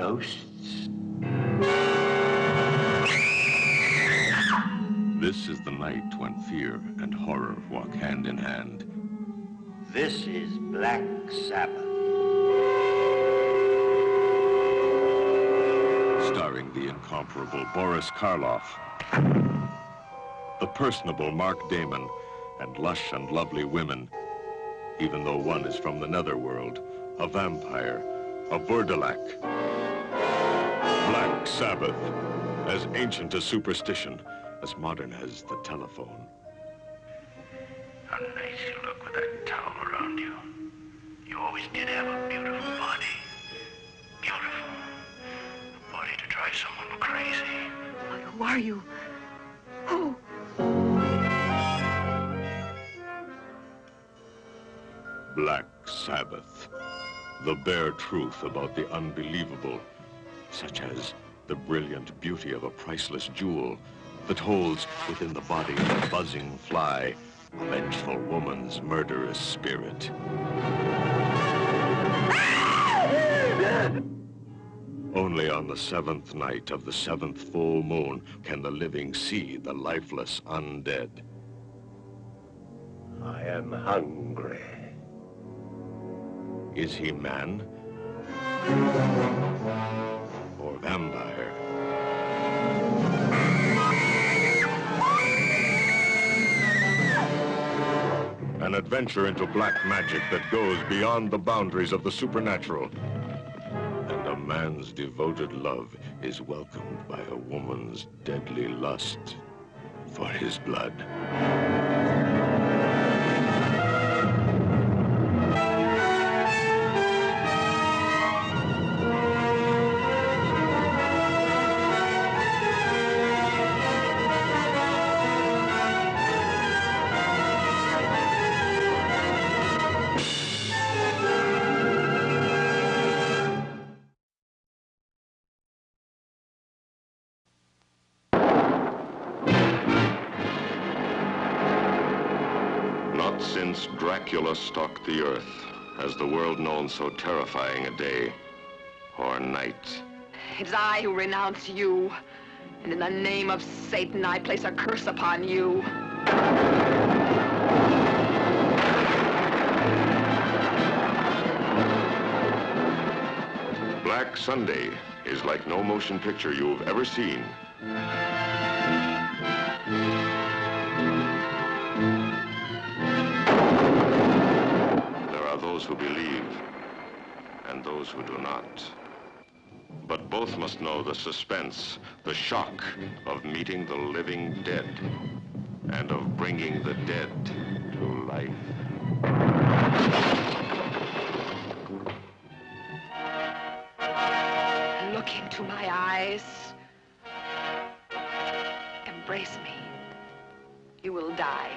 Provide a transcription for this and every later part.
ghosts. This is the night when fear and horror walk hand in hand. This is Black Sabbath. Starring the incomparable Boris Karloff, the personable Mark Damon, and lush and lovely women, even though one is from the netherworld, a vampire, a Vurdalak. Black Sabbath, as ancient as superstition, as modern as the telephone. How nice you look with that towel around you. You always did have a beautiful body. Beautiful. A body to drive someone crazy. Who are you? Who? Black Sabbath. The bare truth about the unbelievable, such as the brilliant beauty of a priceless jewel that holds within the body of a buzzing fly a vengeful woman's murderous spirit. Only on the seventh night of the seventh full moon can the living see the lifeless undead. I am hungry. Is he man or vampire? An adventure into black magic that goes beyond the boundaries of the supernatural. And a man's devoted love is welcomed by a woman's deadly lust for his blood. Not since Dracula stalked the earth has the world known so terrifying a day or night. It is I who renounce you, and in the name of Satan, I place a curse upon you. Black Sunday is like no motion picture you've ever seen. There are those who believe and those who do not. But both must know the suspense, the shock of meeting the living dead and of bringing the dead to life. Look into my eyes. Embrace me. You will die,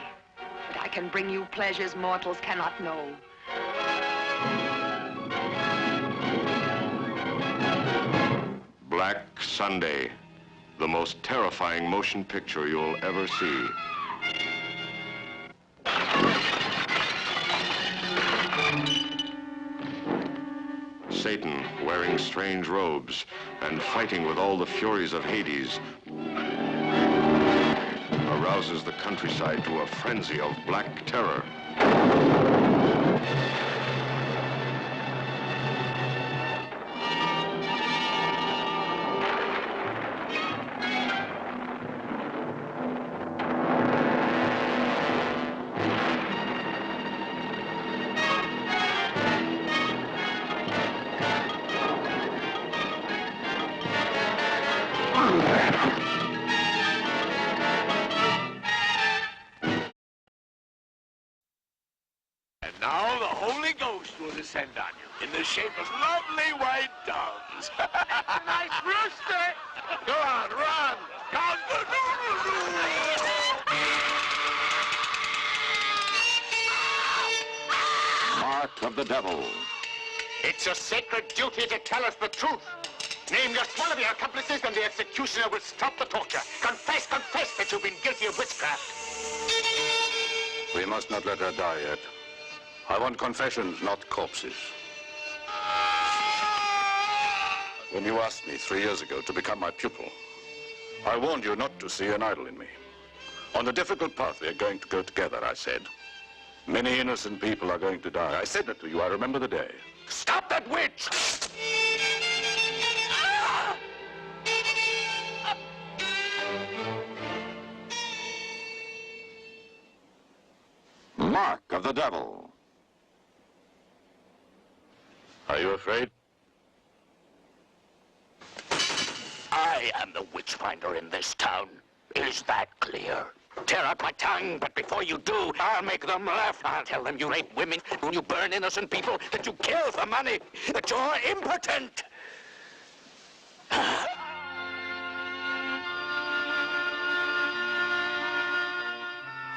but I can bring you pleasures mortals cannot know. Black Sunday, the most terrifying motion picture you'll ever see. Satan, wearing strange robes and fighting with all the furies of Hades, arouses the countryside to a frenzy of black terror. Now the Holy Ghost will descend on you in the shape of lovely white doves. A nice rooster! Go on, run! Mark of the devil. It's your sacred duty to tell us the truth. Name just one of your accomplices and the executioner will stop the torture. Confess that you've been guilty of witchcraft. We must not let her die yet. I want confessions, not corpses. When you asked me 3 years ago to become my pupil, I warned you not to see an idol in me. On the difficult path we are going to go together, I said. Many innocent people are going to die. I said that to you. I remember the day. Stop that witch! Mark of the devil. Are you afraid? I am the witch finder in this town. Is that clear? Tear out my tongue, but before you do, I'll make them laugh. I'll tell them you rape women, you burn innocent people, that you kill for money, that you're impotent.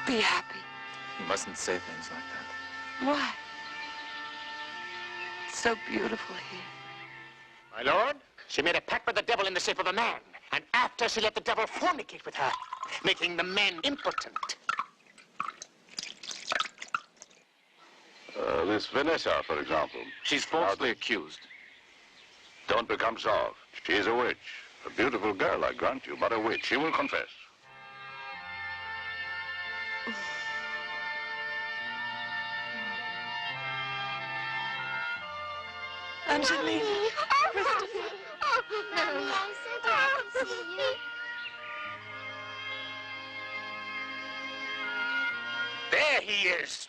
Be happy. You mustn't say things like that. Why? It's so beautiful here. My lord, she made a pact with the devil in the shape of a man, and after she let the devil fornicate with her, making the men impotent. This Vanessa, for example. She's falsely accused. Don't become soft. She's a witch. A beautiful girl, I grant you, but a witch. She will confess. Angelina. Christopher. Oh, no, I said I could see you. There he is.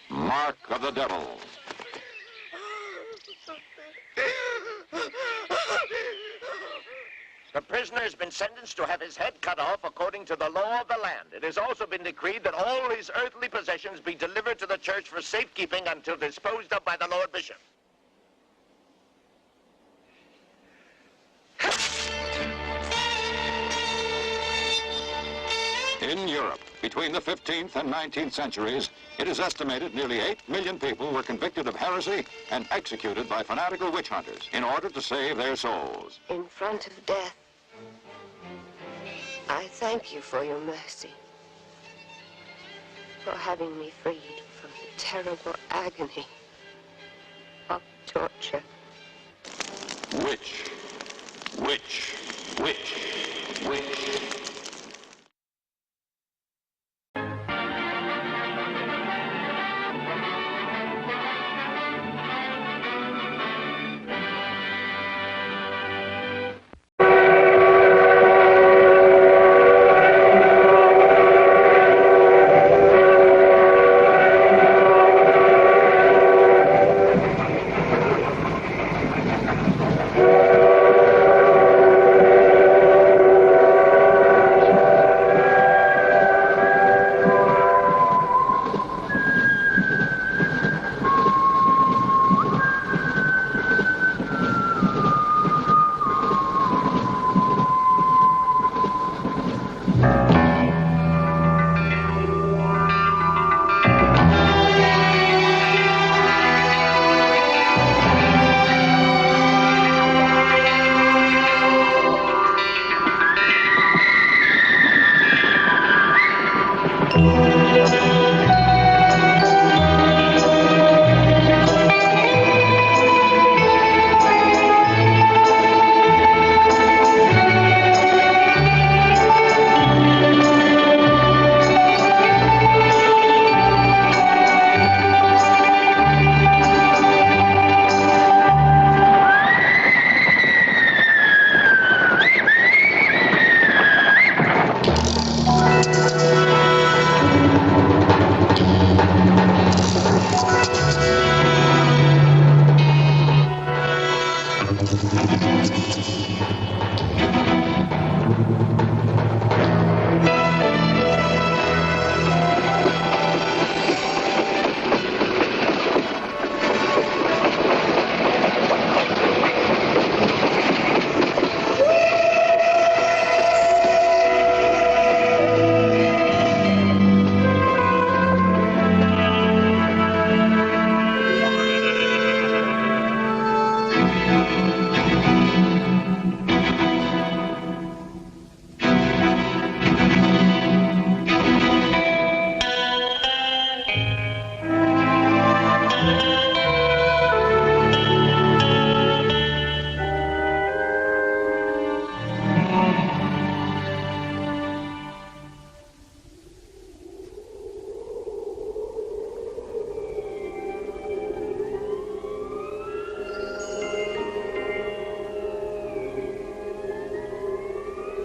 Mark of the devil. The prisoner has been sentenced to have his head cut off according to the law of the land. It has also been decreed that all his earthly possessions be delivered to the church for safekeeping until disposed of by the Lord Bishop. In Europe, between the 15th and 19th centuries, it is estimated nearly 8 million people were convicted of heresy and executed by fanatical witch hunters in order to save their souls. In front of death, I thank you for your mercy, for having me freed from the terrible agony of torture. Witch, witch, witch, witch.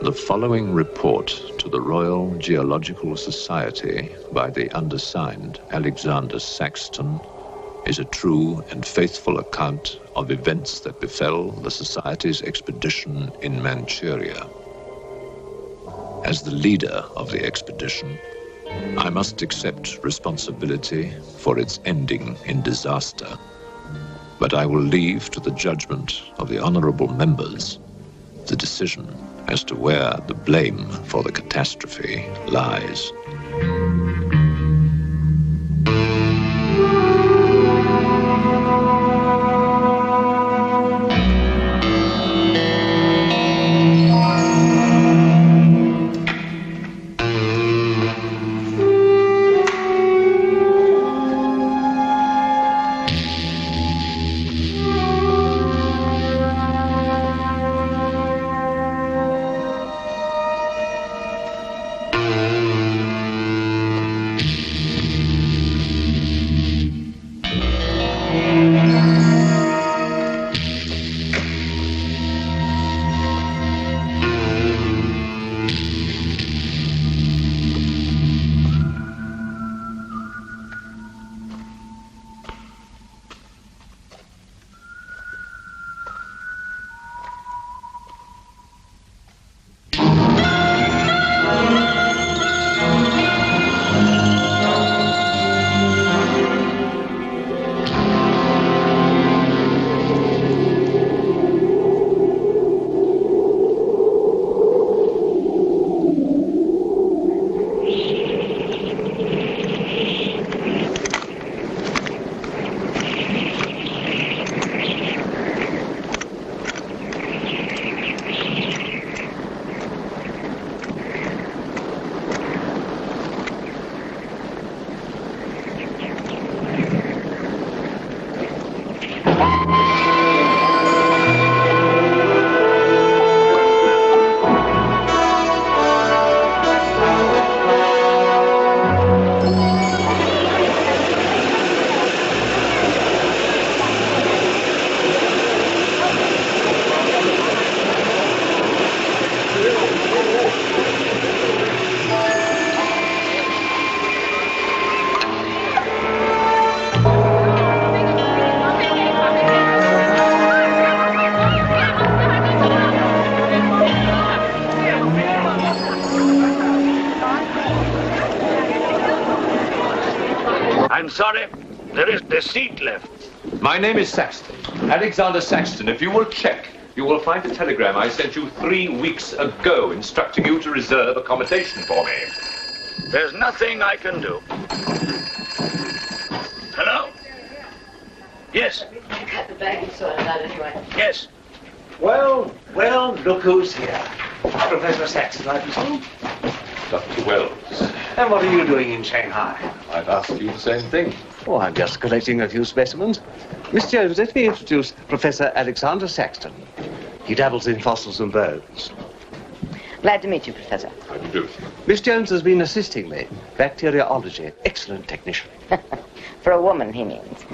The following report to the Royal Geological Society by the undersigned Alexander Saxton is a true and faithful account of events that befell the Society's expedition in Manchuria. As the leader of the expedition, I must accept responsibility for its ending in disaster, but I will leave to the judgment of the honorable members the decision as to where the blame for the catastrophe lies. I'm sorry, there is the seat left. My name is Saxton, Alexander Saxton. If you will check, you will find a telegram I sent you 3 weeks ago instructing you to reserve accommodation for me. There's nothing I can do. Hello? Yes. Check out the bag you saw in that anyway. Yes. Well, look who's here. Professor Saxton, I presume? Dr. Wells. And what are you doing in Shanghai? I've asked you the same thing. Oh, I'm just collecting a few specimens. Miss Jones, let me introduce Professor Alexander Saxton. He dabbles in fossils and bones. Glad to meet you, Professor. How do you do? Miss Jones has been assisting me. Bacteriology. Excellent technician. For a woman, he means.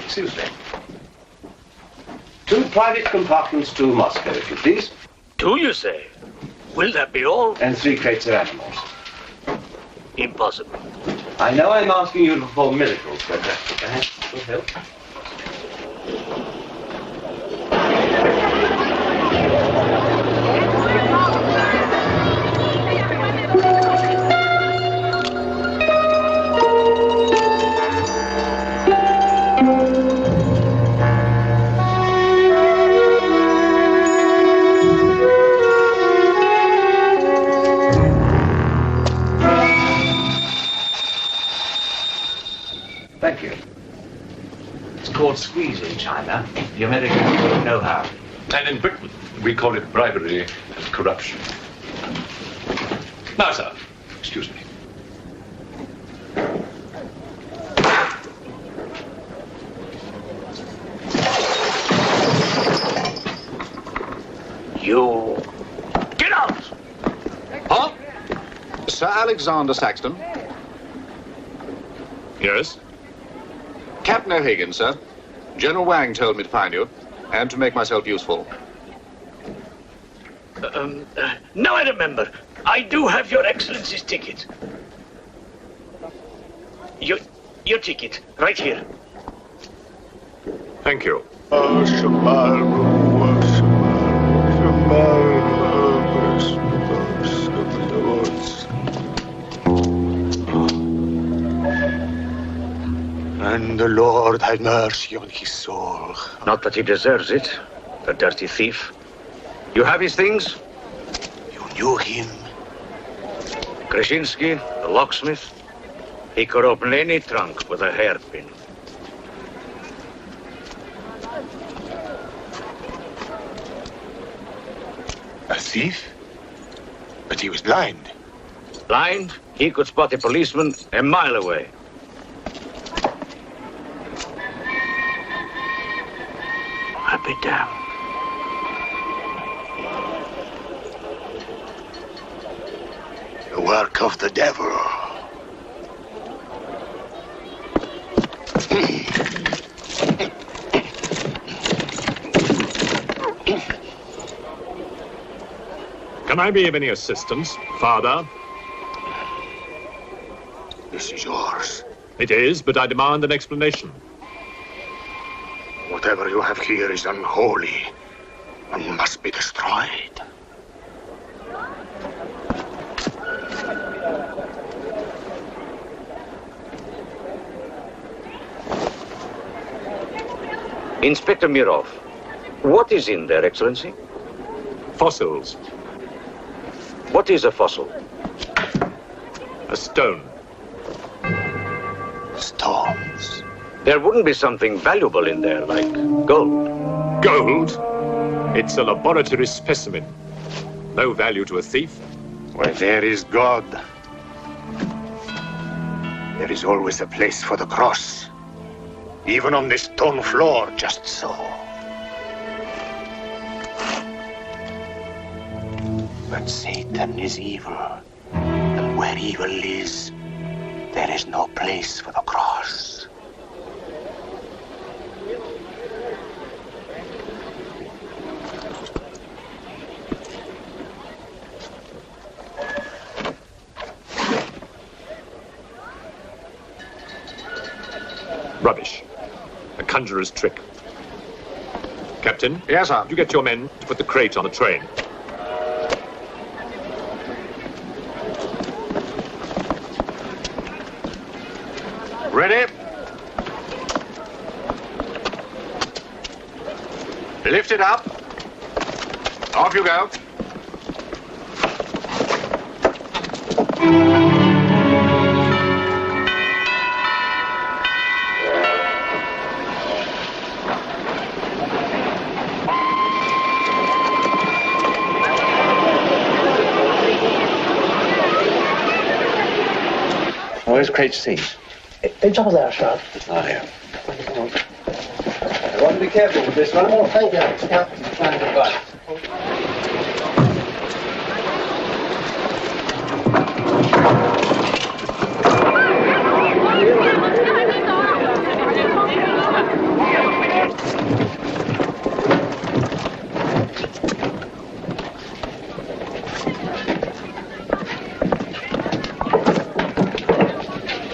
Excuse me. 2 private compartments to Moscow, if you please. 2, you say? Will that be all? And 3 crates of animals. Impossible. I know I'm asking you to perform miracles, but perhaps it will help. The Americans know how. And in Britain, we call it bribery and corruption. Now, sir, excuse me. You... Get out! Huh? Sir Alexander Saxton? Yes? Captain O'Hagan, sir. General Wang told me to find you, and to make myself useful. Now I remember. I do have your Excellency's ticket. Your ticket, right here. Thank you. And the Lord have mercy on his soul. Not that he deserves it, the dirty thief. You have his things? You knew him? Krasinski, the locksmith. He could open any trunk with a hairpin. A thief? But he was blind. Blind? He could spot a policeman a mile away. I'll be damned. The work of the devil. Can I be of any assistance, Father? This is yours. It is, but I demand an explanation. Whatever you have here is unholy and must be destroyed. Inspector Mirov, what is in there, Excellency? Fossils. What is a fossil? A stone. Stones. There wouldn't be something valuable in there, like gold. Gold? It's a laboratory specimen. No value to a thief. Where there is God, there is always a place for the cross. Even on this stone floor, just so. But Satan is evil. And where evil is, there is no place for the cross. Rubbish. A conjurer's trick. Captain? Yes, sir. You get your men to put the crate on the train. Ready? Lift it up. Off you go. Where's crate C? It's over there, sir. Ah, yeah. I want to be careful with this one. Oh, thank you. Yeah. Goodbye.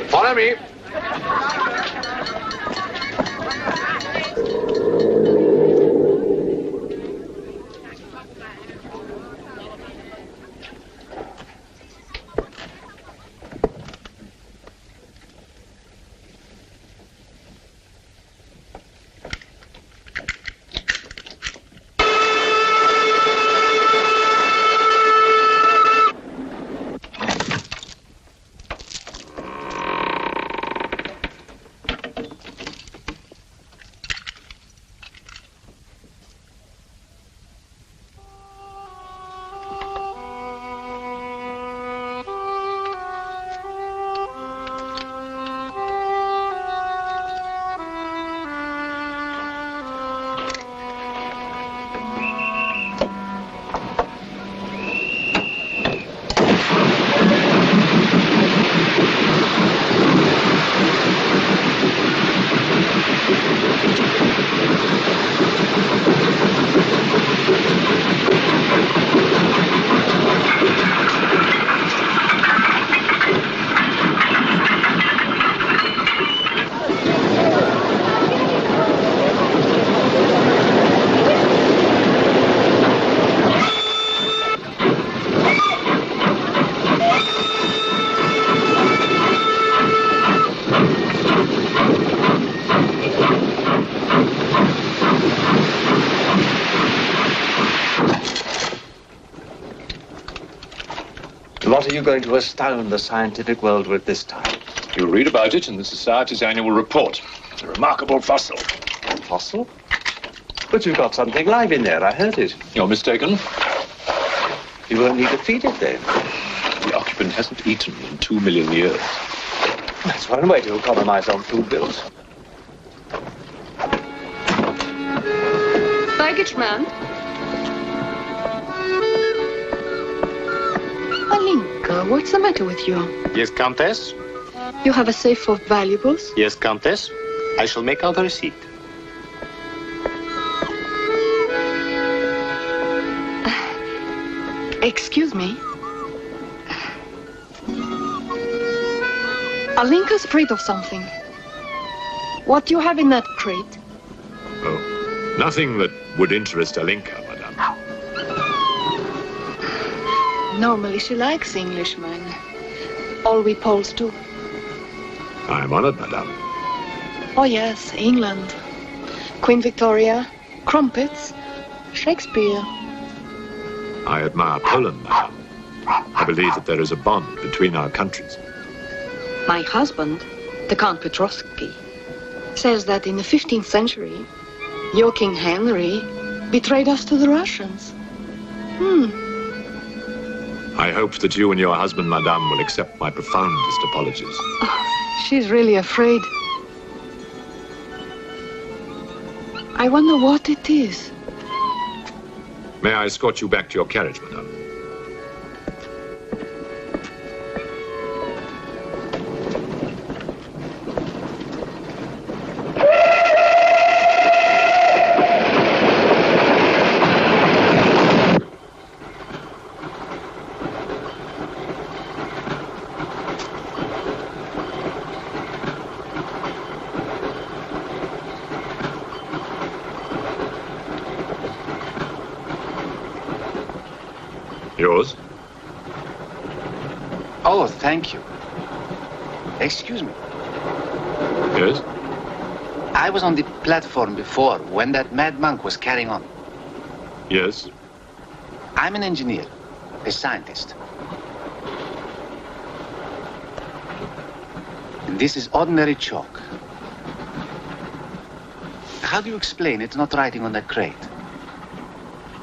Follow me. what are you going to astound the scientific world with this time? You'll read about it in the Society's annual report. It's a remarkable fossil. Fossil? But you've got something live in there, I heard it. You're mistaken. You won't need to feed it then. The occupant hasn't eaten in 2 million years. That's one way to economize on food bills. Baggage man. Alinka, what's the matter with you? Yes, Countess? You have a safe full of valuables? Yes, Countess. I shall make out a receipt. Excuse me. Alinka's afraid of something. What do you have in that crate? Oh, nothing that would interest Alinka, madame. Normally she likes Englishmen. All we Poles do. I am honored, madame. Oh yes, England. Queen Victoria, crumpets, Shakespeare. I admire Poland, madame. I believe that there is a bond between our countries. My husband, the Count Petrovsky, says that in the 15th century, your King Henry betrayed us to the Russians. I hope that you and your husband, madame, will accept my profoundest apologies. Oh, she's really afraid. I wonder what it is. May I escort you back to your carriage, madame? Yours? Oh, thank you. Excuse me. Yes? I was on the platform before when that mad monk was carrying on. Yes? I'm an engineer, a scientist. And this is ordinary chalk. How do you explain it's not writing on that crate?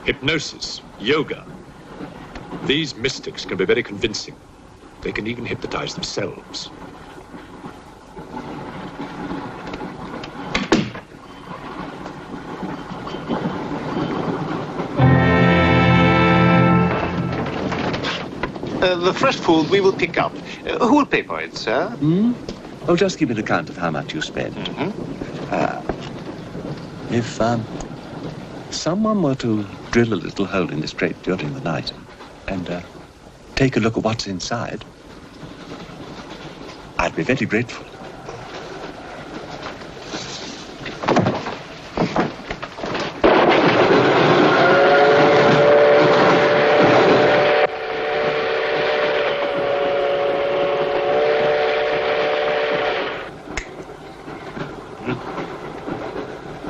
Hypnosis, yoga. These mystics can be very convincing. They can even hypnotize themselves. The fresh food we will pick up. Who will pay for it, sir? Oh, just give me an account of how much you spent. If someone were to drill a little hole in this crate during the night and take a look at what's inside, I'd be very grateful.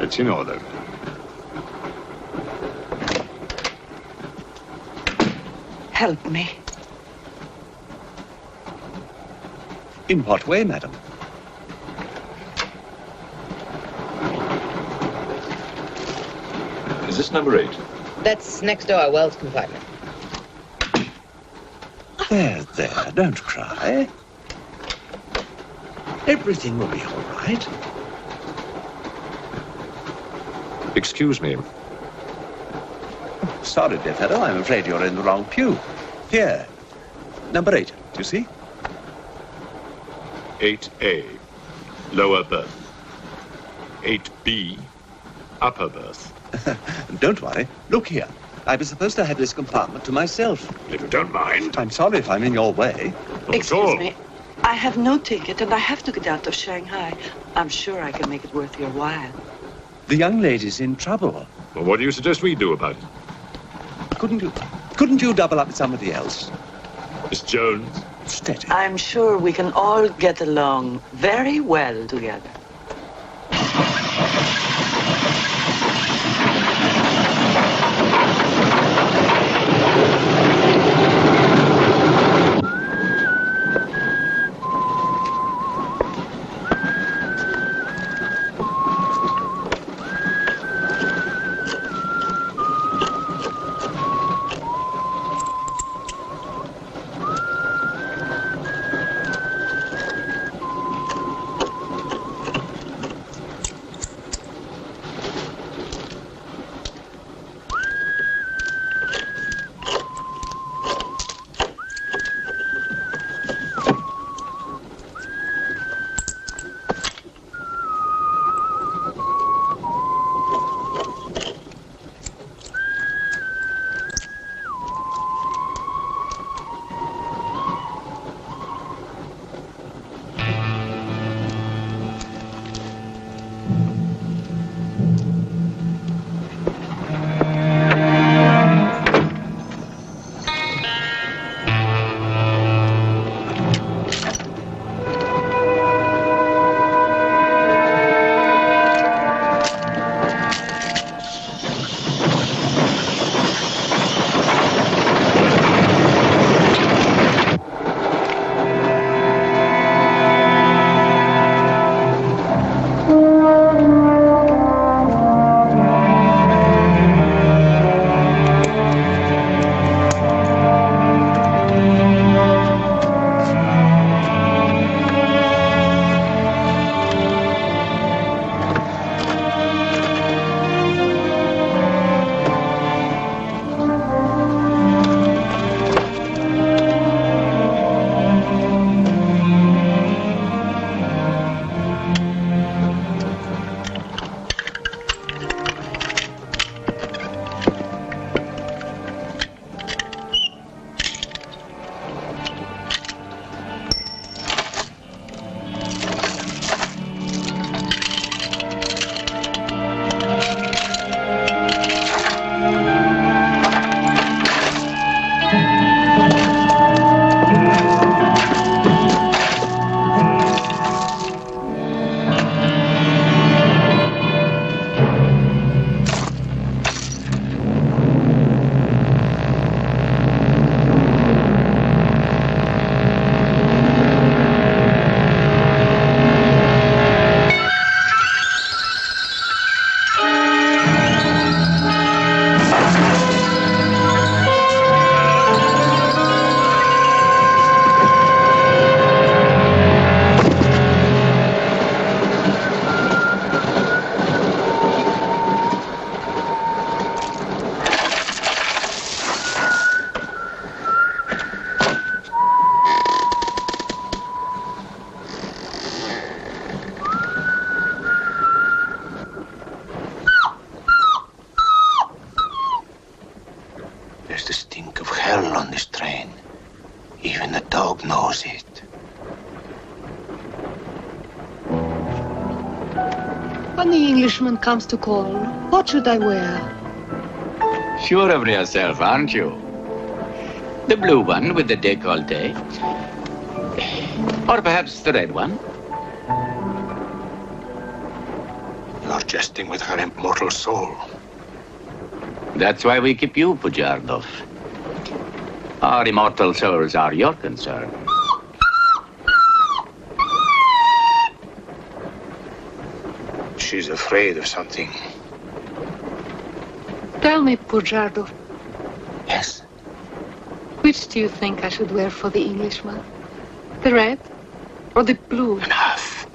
It's in order. Help me. In what way, madam? Is this number 8? That's next door, Wells compartment. There, don't cry. Everything will be all right. Excuse me. Sorry, dear fellow, I'm afraid you're in the wrong pew. Here, number 8, do you see? 8A, lower berth. 8B, upper berth. Don't worry. Look here. I was supposed to have this compartment to myself. If you don't mind. I'm sorry if I'm in your way. Excuse me. I have no ticket and I have to get out of Shanghai. I'm sure I can make it worth your while. The young lady's in trouble. Well, what do you suggest we do about it? Couldn't you double up with somebody else? Miss Jones? Steady. I'm sure we can all get along very well together. is the stink of hell on this train. Even the dog knows it. When the Englishman comes to call, what should I wear? Sure of yourself, aren't you? The blue one with the décolleté. Or perhaps the red one. You're jesting with her immortal soul. That's why we keep you, Bujardov. Our immortal souls are your concern. She's afraid of something. Tell me, Bujardov. Yes? Which do you think I should wear for the Englishman? The red or the blue? Enough.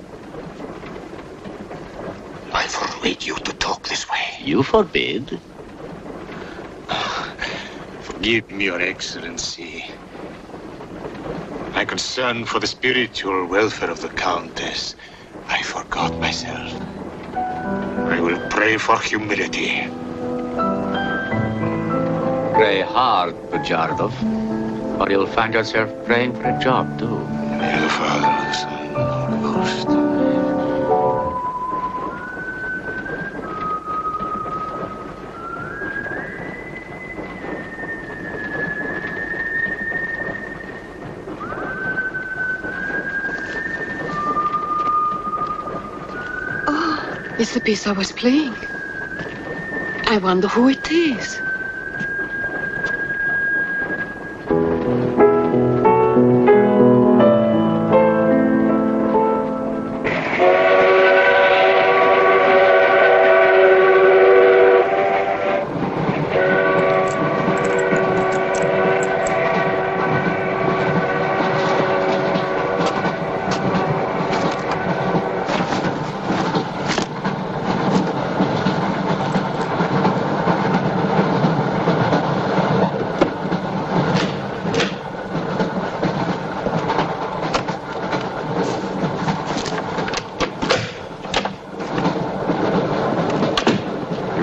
I forbid you to talk this way. You forbid? Forgive me, Your Excellency. My concern for the spiritual welfare of the Countess, I forgot myself. I will pray for humility. Pray hard, Bujardov, or you'll find yourself praying for a job, too. May the Father, the Son, and the Holy Ghost. It's the piece I was playing. I wonder who it is.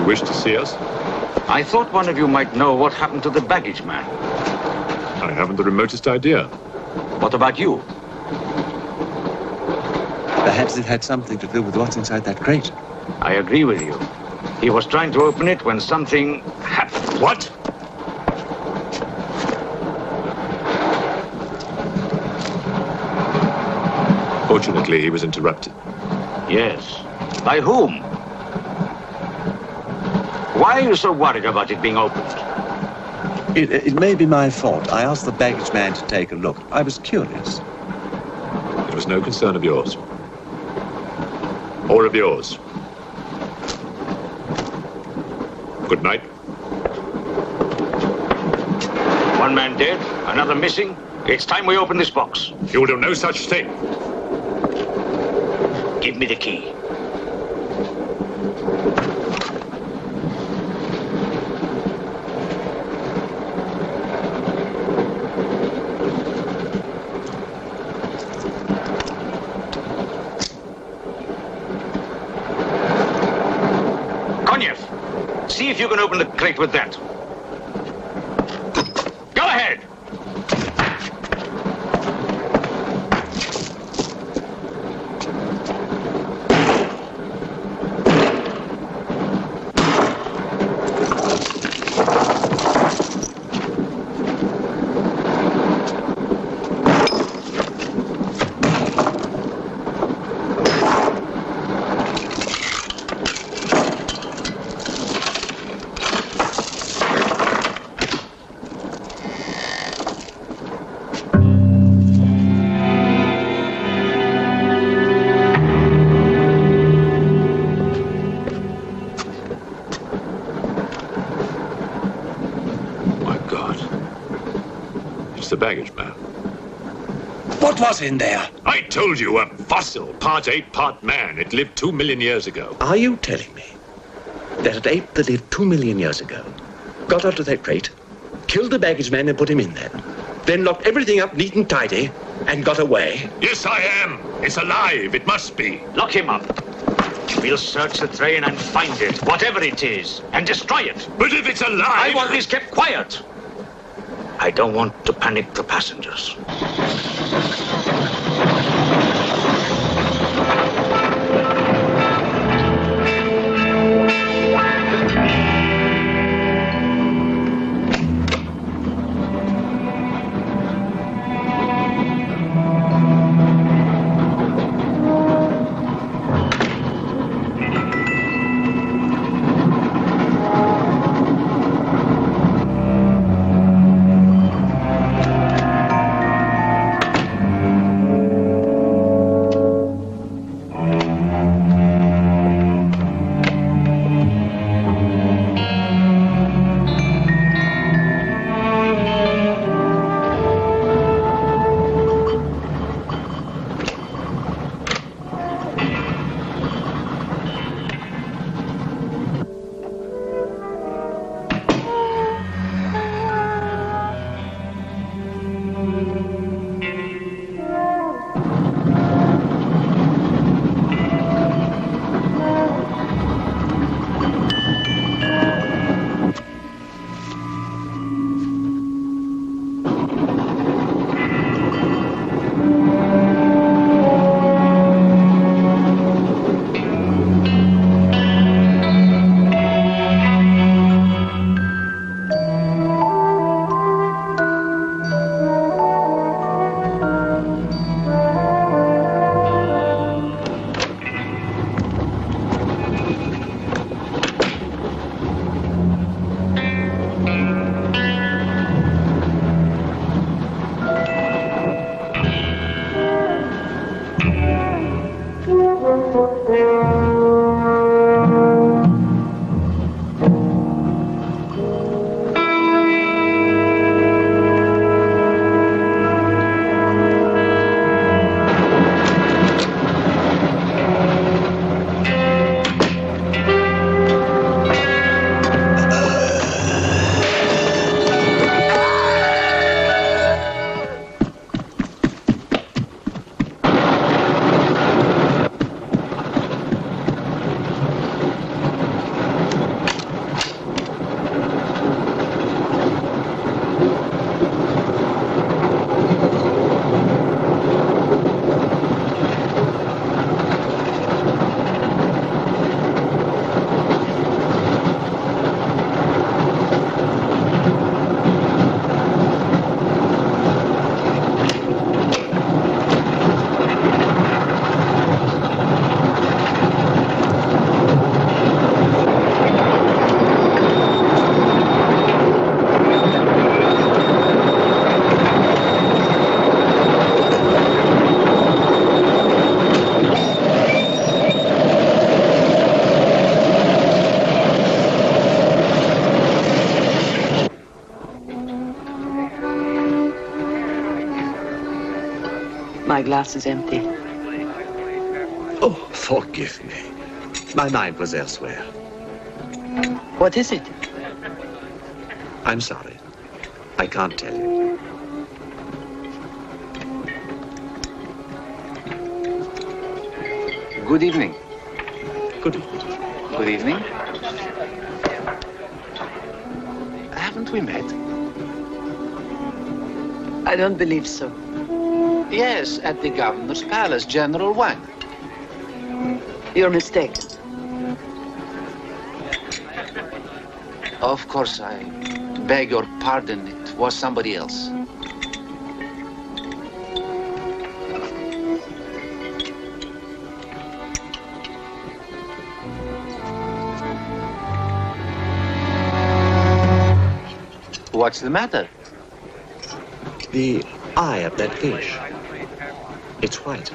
Wish to see us? I thought one of you might know what happened to the baggage man. I haven't the remotest idea. What about you? Perhaps it had something to do with what's inside that crate. I agree with you. He was trying to open it when something happened. What? Fortunately, he was interrupted. Yes. By whom? Why are you so worried about it being opened? It may be my fault. I asked the baggage man to take a look. I was curious. It was no concern of yours. Or of yours. Good night. One man dead, another missing. It's time we open this box. You'll do no such thing. Give me the key. See if you can open the crate with that. Go ahead! The baggage man. What was in there? I told you, a fossil, part ape, part man. It lived 2 million years ago. Are you telling me that an ape that lived 2 million years ago got out of that crate, killed the baggage man and put him in there, then locked everything up neat and tidy and got away? Yes, I am. It's alive. It must be. Lock him up. We'll search the train and find it, whatever it is, and destroy it. But if it's alive... I want this kept quiet. I don't want to panic the passengers. My glass is empty. Oh, forgive me. My mind was elsewhere. What is it? I'm sorry. I can't tell you. Good evening. Good evening. Good evening. Haven't we met? I don't believe so. Yes, at the governor's palace, General Wang. You're mistaken. Of course, I beg your pardon. It was somebody else. What's the matter? The eye of that fish. It's white.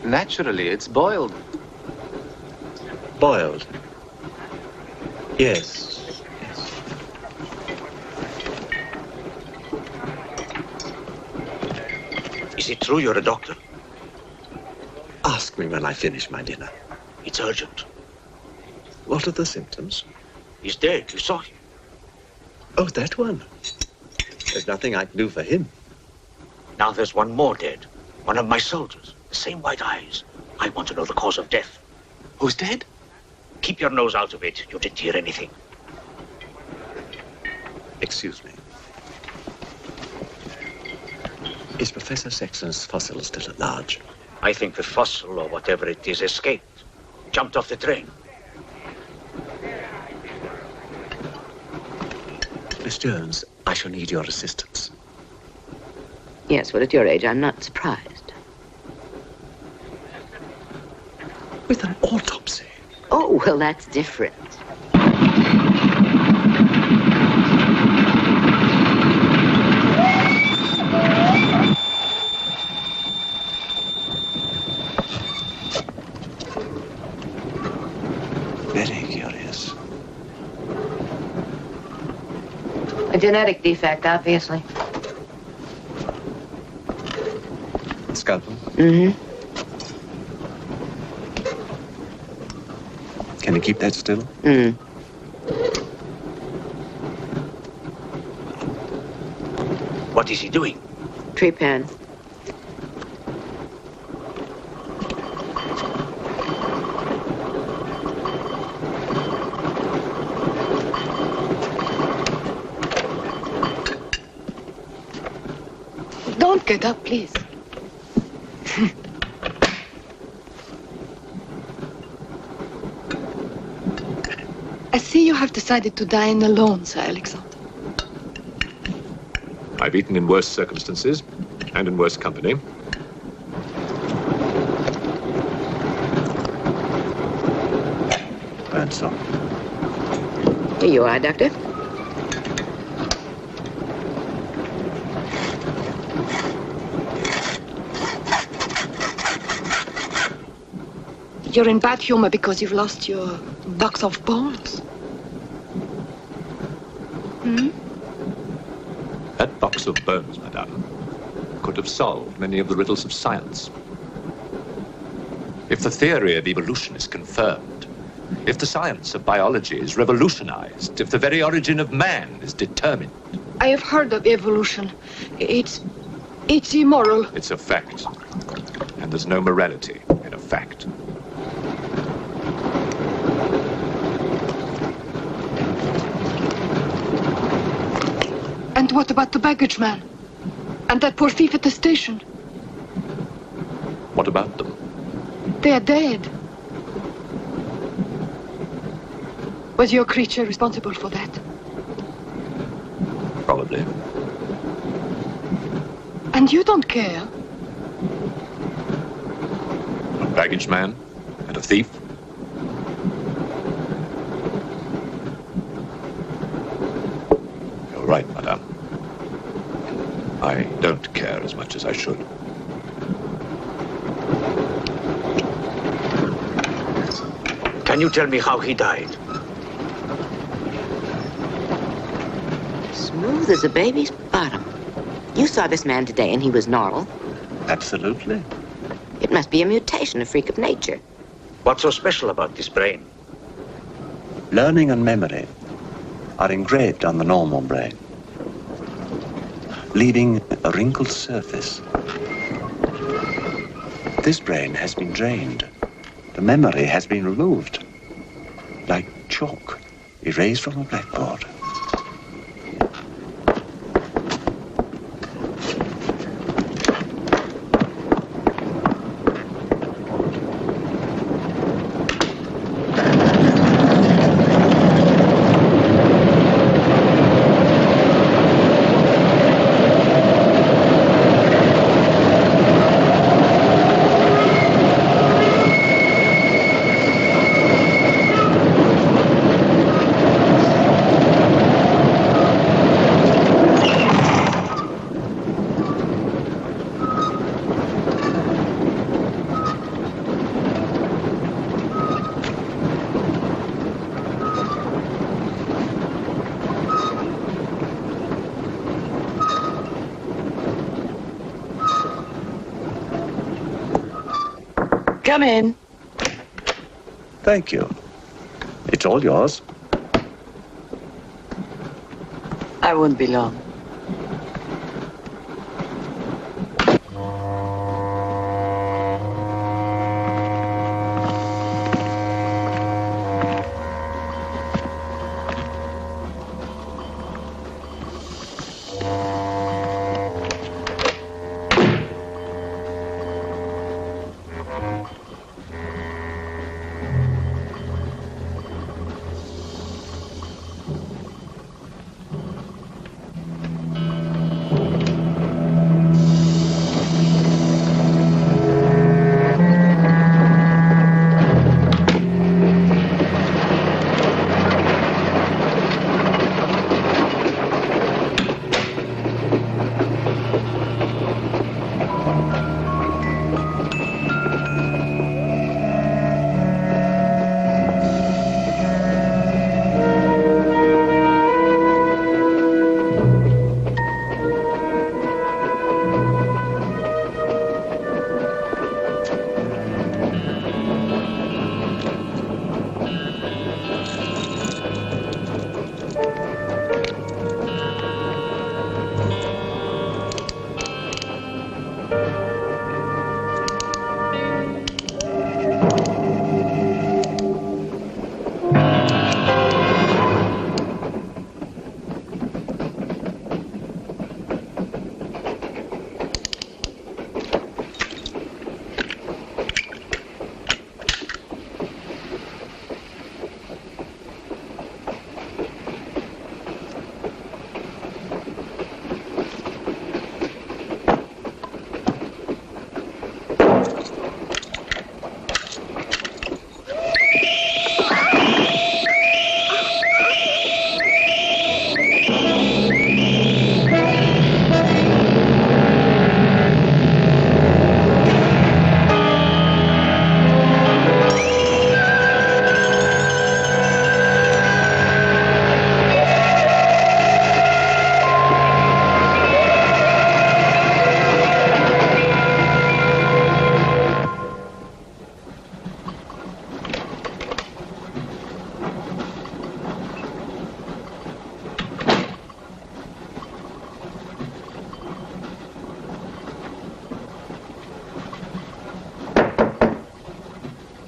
Naturally, it's boiled. Boiled? Yes. Is it true you're a doctor? Ask me when I finish my dinner. It's urgent. What are the symptoms? He's dead. You saw him. Oh, that one. There's nothing I can do for him. Now there's one more dead. One of my soldiers. The same white eyes. I want to know the cause of death. Who's dead? Keep your nose out of it. You didn't hear anything. Excuse me. Is Professor Saxon's fossil still at large? I think the fossil, or whatever it is, escaped. Jumped off the train. Miss Jones, I shall need your assistance. Yes, well, at your age, I'm not surprised. With an autopsy? Oh, well, that's different. Very curious. A genetic defect, obviously. Scalpel? Mm-hmm. Can you keep that still? What is he doing? Trepan. Don't get up, please. I see you have decided to dine alone, Sir Alexander. I've eaten in worse circumstances and in worse company. Burnshaw. Here you are, Doctor. You're in bad humor because you've lost your box of bones. Hmm? That box of bones, madame, could have solved many of the riddles of science. If the theory of evolution is confirmed, if the science of biology is revolutionized, if the very origin of man is determined. I have heard of evolution. It's immoral. It's a fact. And there's no morality in a fact. And what about the baggage man? And that poor thief at the station? What about them? They are dead. Was your creature responsible for that? Probably. And you don't care? A baggage man and a thief? You're right, madame. I don't care as much as I should. Can you tell me how he died? Smooth as a baby's bottom. You saw this man today and he was normal. Absolutely. It must be a mutation, a freak of nature. What's so special about this brain? Learning and memory are engraved on the normal brain, leaving a wrinkled surface. This brain has been drained. The memory has been removed, like chalk erased from a blackboard. Come in. Thank you. It's all yours. I won't be long.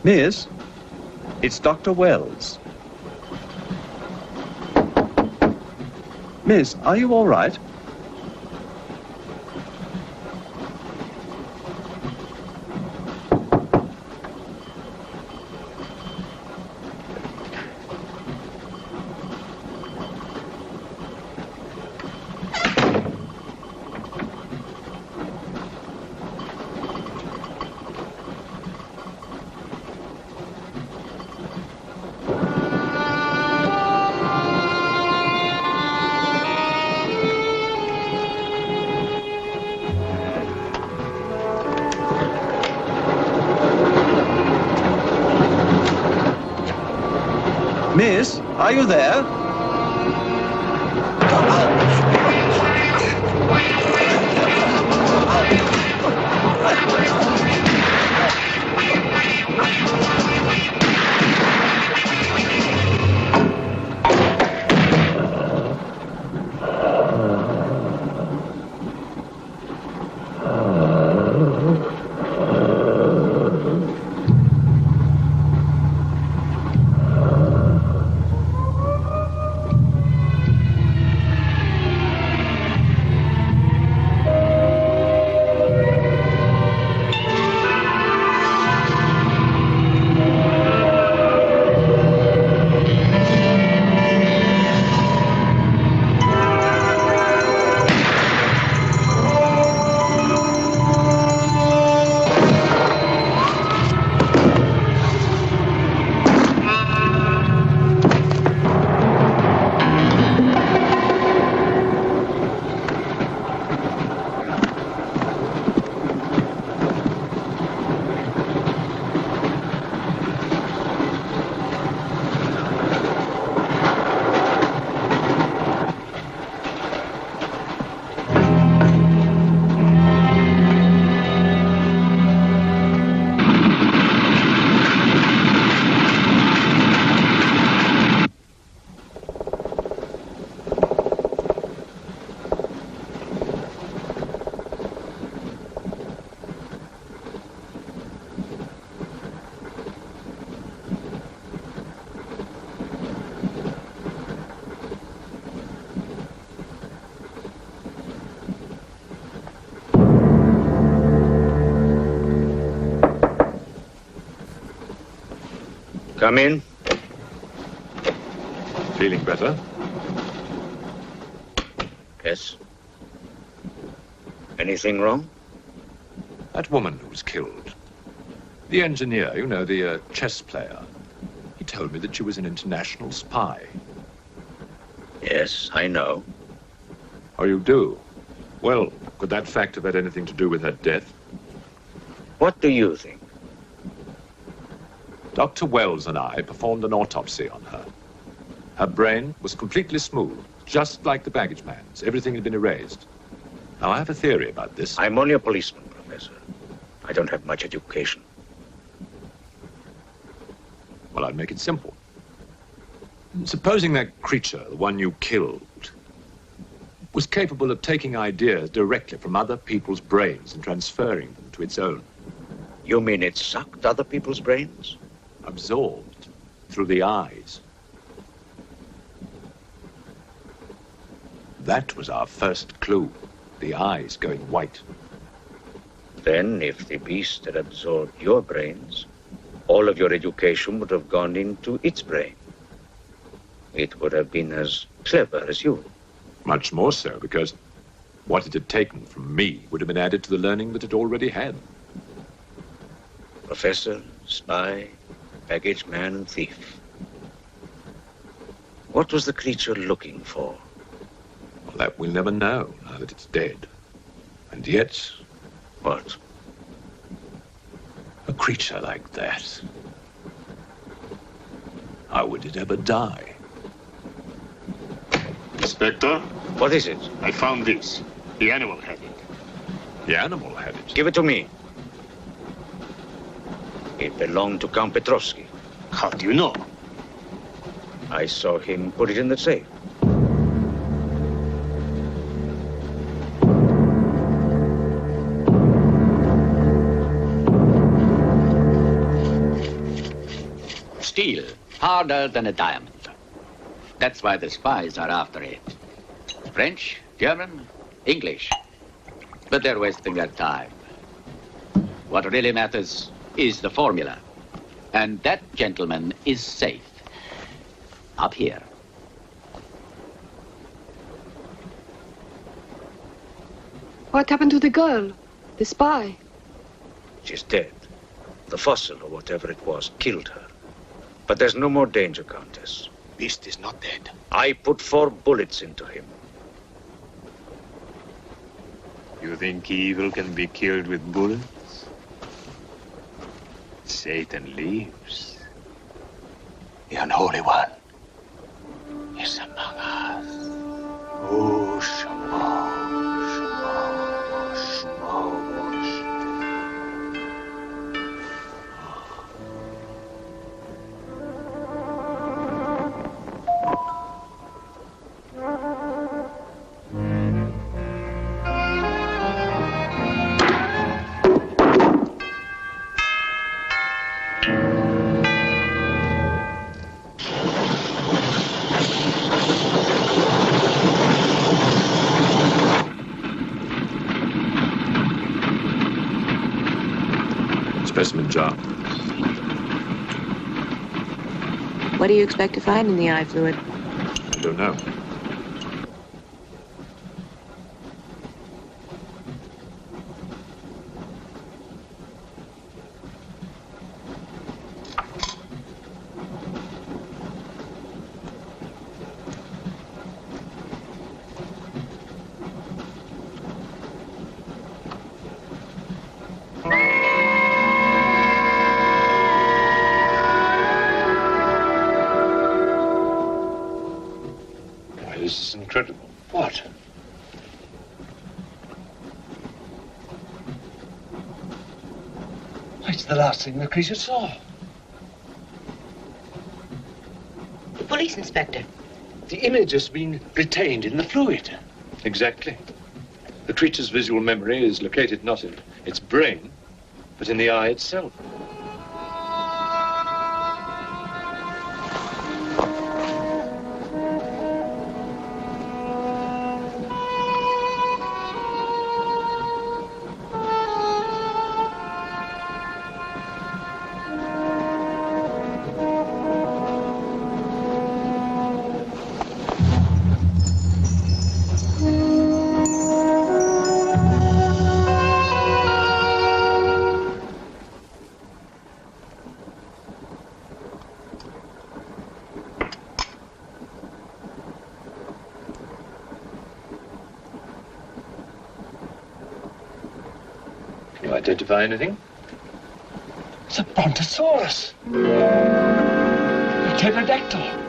Miss, it's Dr. Wells. Miss, are you all right? Miss, are you there? Come in. Feeling better? Yes. Anything wrong? That woman who was killed. The engineer, you know, the chess player. He told me that she was an international spy. Yes, I know. Oh, you do? Well, could that fact have had anything to do with her death? What do you think? Dr. Wells and I performed an autopsy on her. Her brain was completely smooth, just like the baggage man's. Everything had been erased. Now, I have a theory about this. I'm only a policeman, Professor. I don't have much education. Well, I'd make it simple. Supposing that creature, the one you killed, was capable of taking ideas directly from other people's brains and transferring them to its own. You mean it sucked other people's brains? Absorbed through the eyes. That was our first clue, the eyes going white. Then, if the beast had absorbed your brains, all of your education would have gone into its brain. It would have been as clever as you. Much more so, because what it had taken from me would have been added to the learning that it already had. Professor, spy, baggage man, and thief. What was the creature looking for? Well, that we'll never know, now that it's dead. And yet... What? A creature like that. How would it ever die? Inspector? What is it? I found this. The animal had it. The animal had it? Give it to me. It belonged to Count Petrovsky. How do you know? I saw him put it in the safe. steel, harder than a diamond. That's why the spies are after it. French, German, English. But they're wasting their time. What really matters is the formula. And that, gentleman, is safe. Up here. What happened to the girl? The spy? She's dead. The fossil, or whatever it was, killed her. But there's no more danger, Countess. Beast is not dead. I put 4 bullets into him. You think evil can be killed with bullets? Satan lives. The Unholy One is among us. Oh, Shamo, Shamo, Shamo. Specimen jar. What do you expect to find in the eye fluid? I don't know. This is incredible. What? It's the last thing the creature saw. The police inspector. The image has been retained in the fluid. Exactly. The creature's visual memory is located not in its brain, but in the eye itself. Can you identify anything? It's a brontosaurus. A pterodactyl.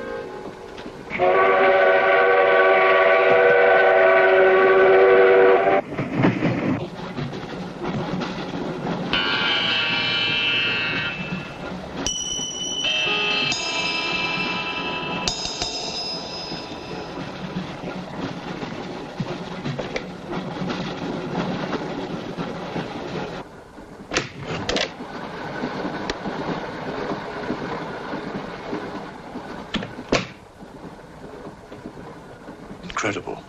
Incredible.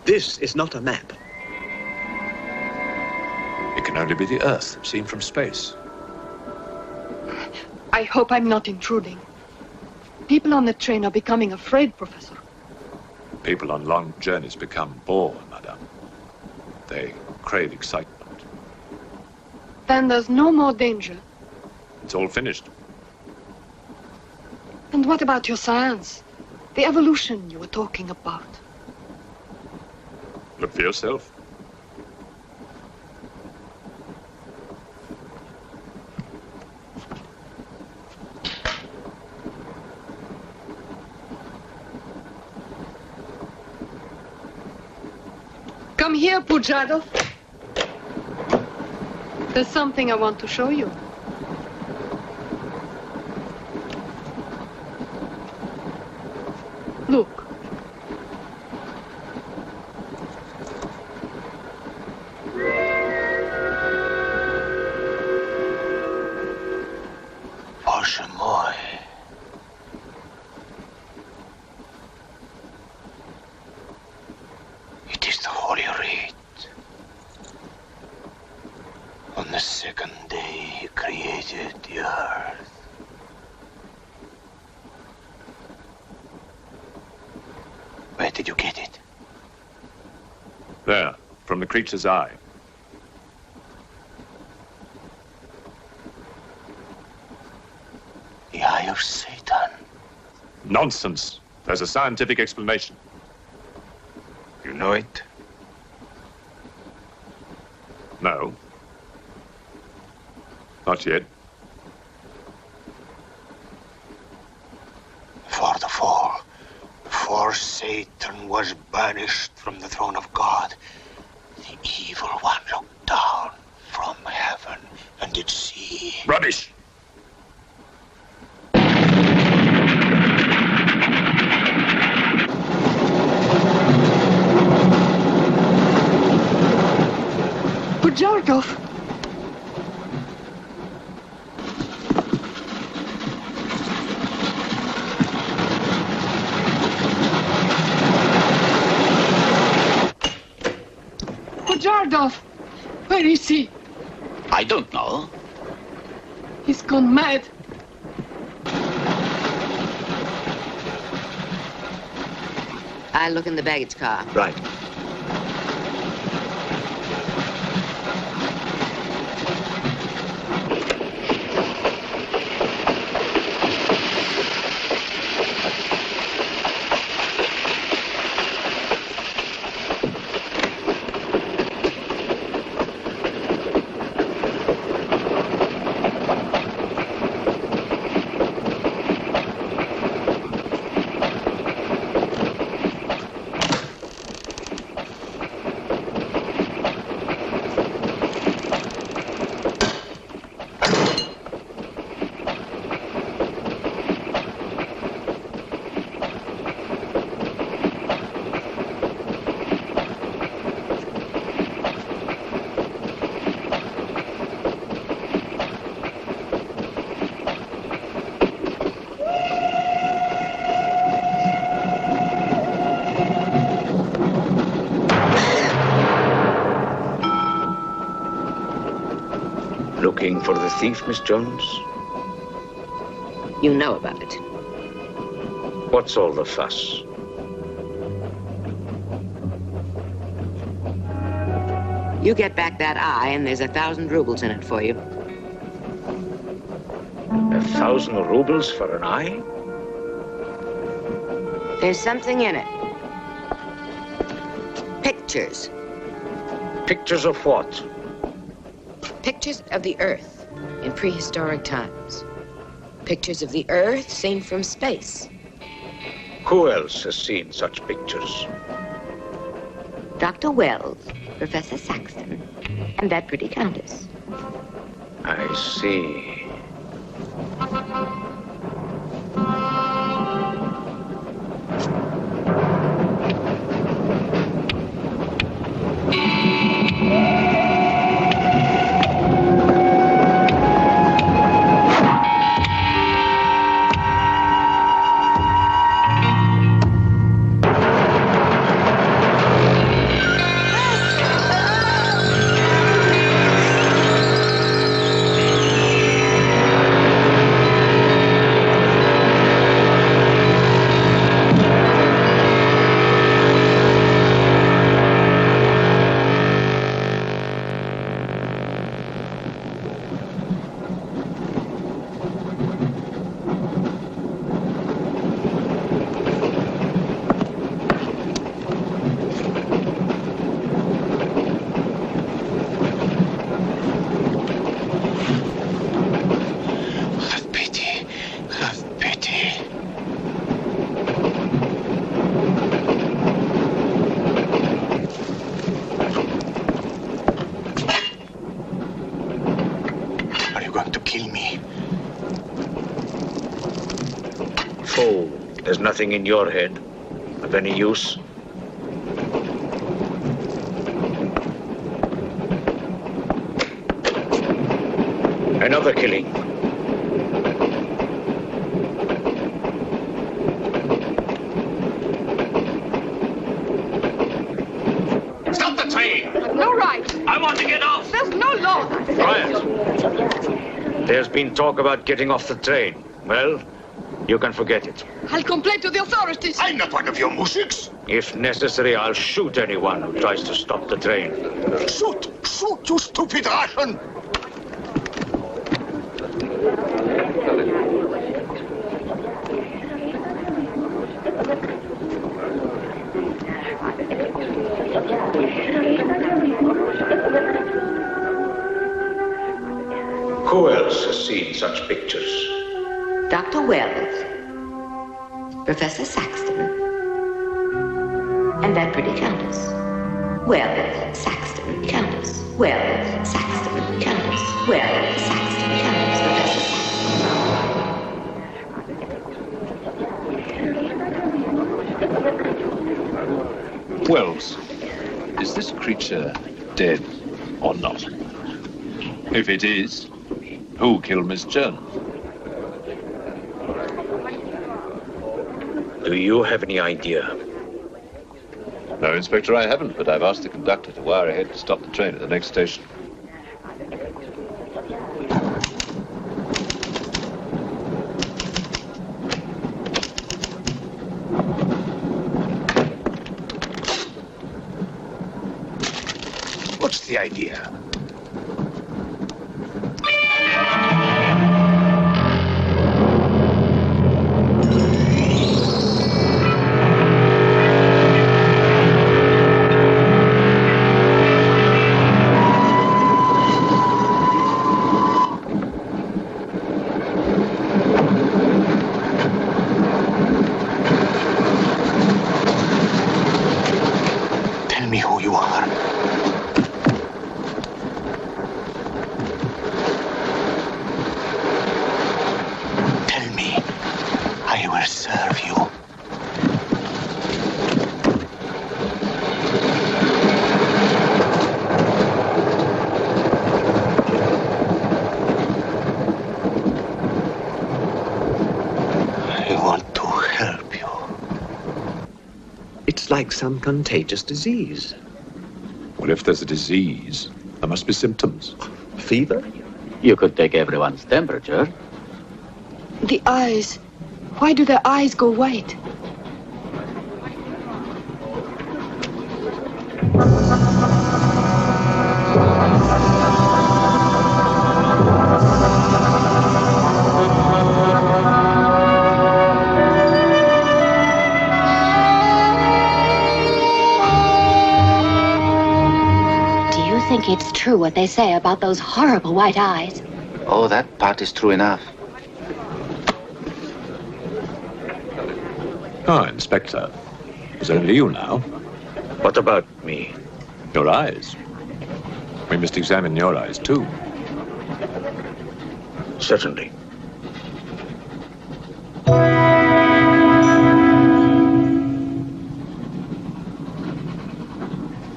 This is not a map. It can only be the Earth, seen from space. I hope I'm not intruding. People on the train are becoming afraid, Professor. People on long journeys become bored, Madame. They crave excitement. Then there's no more danger. It's all finished. And what about your science? The evolution you were talking about. Look for yourself. Come here, Pujado. There's something I want to show you. Look. did you get it? There, from the creature's eye. The eye of Satan. Nonsense. There's a scientific explanation. You know it? No. Not yet. For the fall, before Satan was banished from the throne of God, the evil one looked down from heaven and did see... Rubbish! Bujarkov! Bujarkov! Where is he? I don't know. He's gone mad. I'll look in the baggage car. Right. Looking for the thief, Miss Jones? You know about it. What's all the fuss? You get back that eye, and there's 1,000 rubles in it for you. 1,000 rubles for an eye? There's something in it. Pictures. Pictures of what? Pictures of the Earth in prehistoric times. Pictures of the Earth seen from space. Who else has seen such pictures? Dr. Wells, Professor Saxton, and that pretty countess. I see. There's nothing in your head of any use. Another killing. Stop the train! No right. I want to get off. There's no law. Quiet. There's been talk about getting off the train. Well, You can forget it. I'll complain to the authorities. I'm not one of your musics. If necessary, I'll shoot anyone who tries to stop the train. Shoot! Shoot, you stupid Russian! Who else has seen such pictures? Dr. Wells, Professor Saxton, and that pretty countess. Wells, Saxton, countess. Wells, Saxton, countess. Wells, Saxton, countess. Professor Saxton. Wells, is this creature dead or not? If it is, who killed Miss Jones? Do you have any idea? No, Inspector, I haven't, but I've asked the conductor to wire ahead to stop the train at the next station. What's the idea? Tell me who you are. Tell me. I will serve you. I want to help you. It's like some contagious disease. Well, if there's a disease, there must be symptoms. Fever? You could take everyone's temperature. The eyes. Why do their eyes go white? Do you think it's true what they say about those horrible white eyes? Oh, that part is true enough. Ah, Inspector. It's only you now. What about me? Your eyes. We must examine your eyes, too. Certainly.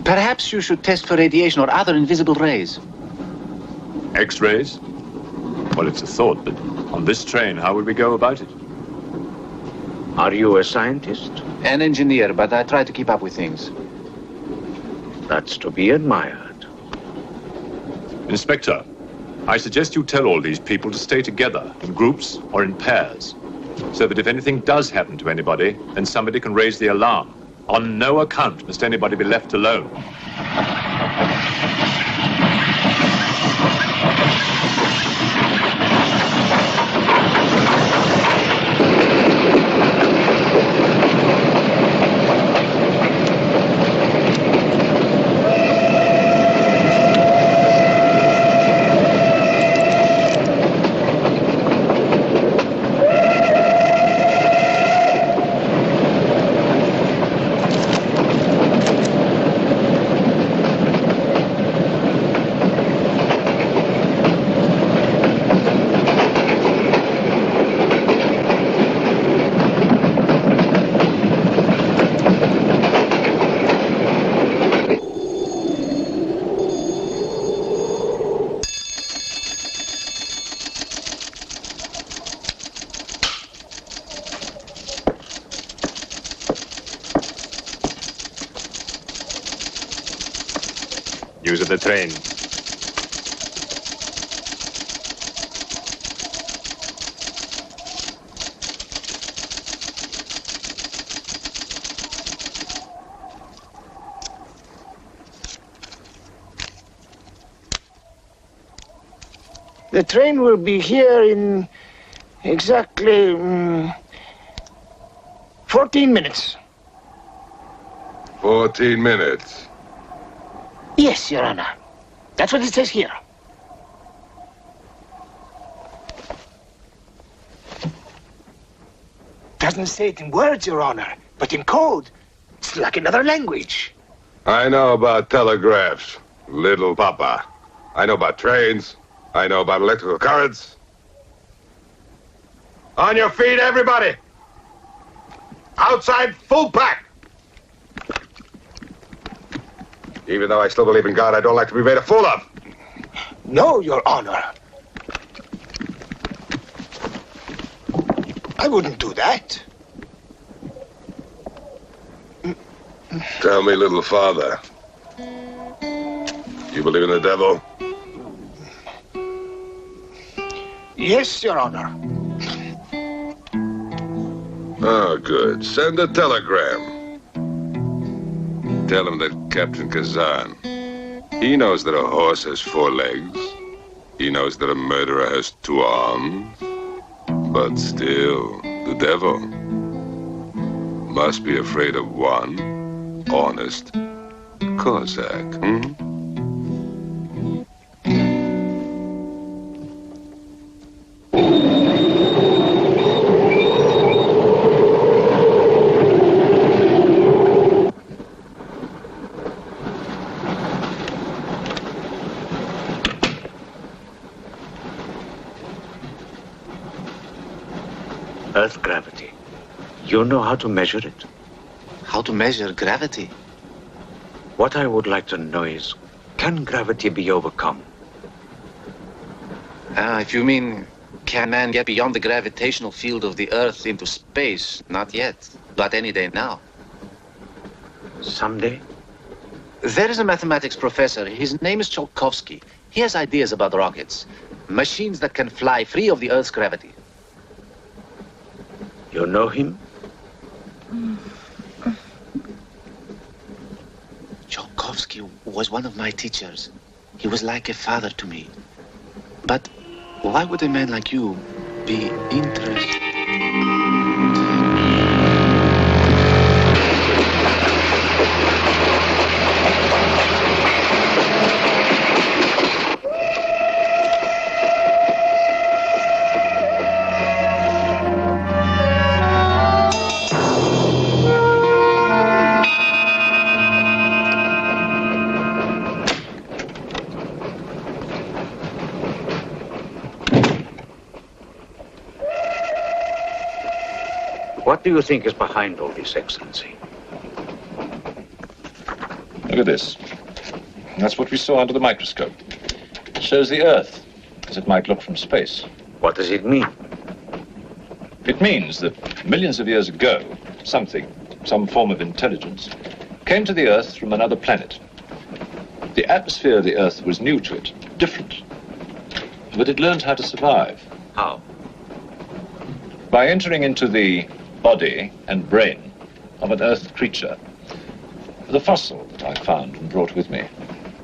Perhaps you should test for radiation or other invisible rays. X-rays? Well, it's a thought, but on this train, how would we go about it? Are you a scientist? An engineer, but I try to keep up with things. That's to be admired. Inspector, I suggest you tell all these people to stay together, in groups or in pairs, so that if anything does happen to anybody, then somebody can raise the alarm. On no account must anybody be left alone. News of the train. The train will be here in exactly 14 minutes. 14 minutes? Yes, Your Honor. That's what it says here. Doesn't say it in words, Your Honor, but in code. It's like another language. I know about telegraphs, little papa. I know about trains. I know about electrical currents. On your feet, everybody! Outside, full pack! Even though I still believe in God, I don't like to be made a fool of. No, Your Honor. I wouldn't do that. Tell me, little father. You believe in the devil? Yes, Your Honor. Oh, good. Send a telegram. Tell him that Captain Kazan, he knows that a horse has 4 legs. He knows that a murderer has 2 arms. But still, the devil must be afraid of one honest Cossack, Earth gravity. You know how to measure it? How to measure gravity? What I would like to know is, can gravity be overcome? If you mean, can man get beyond the gravitational field of the Earth into space? Not yet, but any day now. Someday? There is a mathematics professor. His name is Tsiolkovsky. He has ideas about rockets. Machines that can fly free of the Earth's gravity. You know him? Tsiolkovsky was one of my teachers. He was like a father to me. But why would a man like you be interested? What do you think is behind all this, Excellency? Look at this. That's what we saw under the microscope. It shows the Earth as it might look from space. What does it mean? It means that millions of years ago, some form of intelligence, came to the Earth from another planet. The atmosphere of the Earth was new to it, different. But it learned how to survive. How? By entering into the body and brain of an Earth creature. The fossil that I found and brought with me.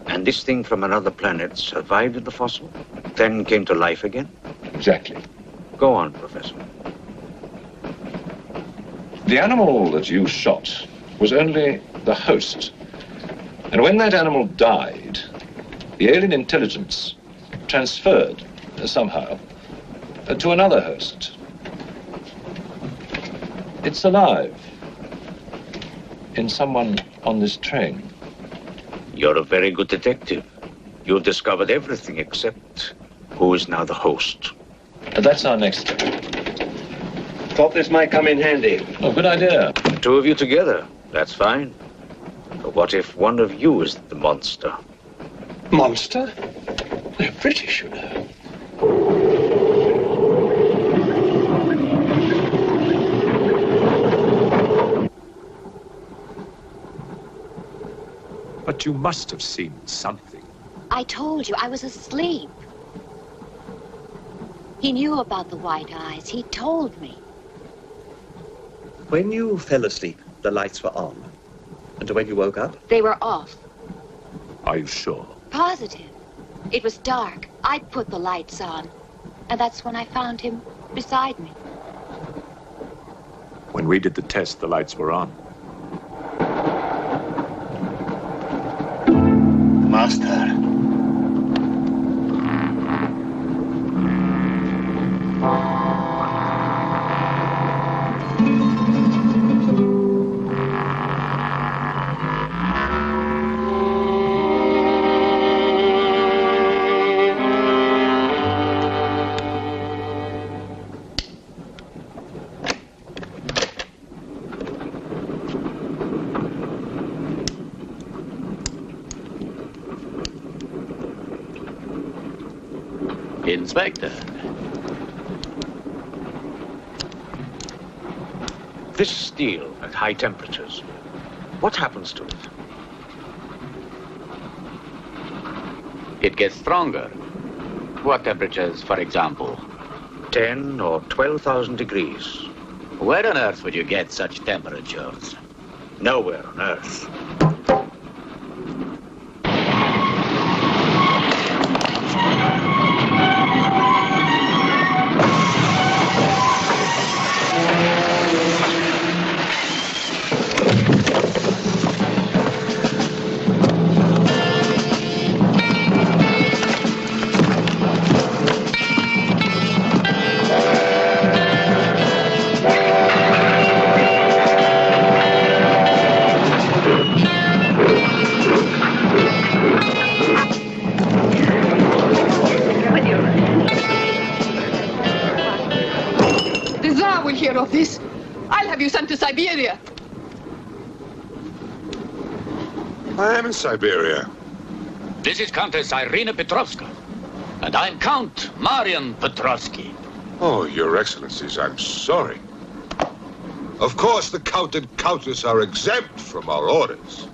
And this thing from another planet survived in the fossil, then came to life again? Exactly. Go on, Professor. The animal that you shot was only the host. And when that animal died, the alien intelligence transferred somehow to another host. It's alive in someone on this train. You're a very good detective. You discovered everything except who is now the host. And that's our next step. Thought this might come in handy. Oh, good idea. The 2 of you together, that's fine. But what if one of you is the monster? Monster? They're British, you know. But you must have seen something. I told you I was asleep. He knew about the white eyes. He told me. When you fell asleep, the lights were on. And when you woke up? They were off. Are you sure? Positive. It was dark. I'd put the lights on. And that's when I found him beside me. When we did the test, the lights were on. Master. Inspector. This steel at high temperatures, what happens to it? It gets stronger. What temperatures, for example? 10 or 12,000 degrees. Where on earth would you get such temperatures? Nowhere on earth. Of this, I'll have you sent to Siberia. I am in Siberia. This is Countess Irina Petrovska, and I'm Count Marian Petrovsky. Oh, Your Excellencies, I'm sorry. Of course, the Count and Countess are exempt from our orders.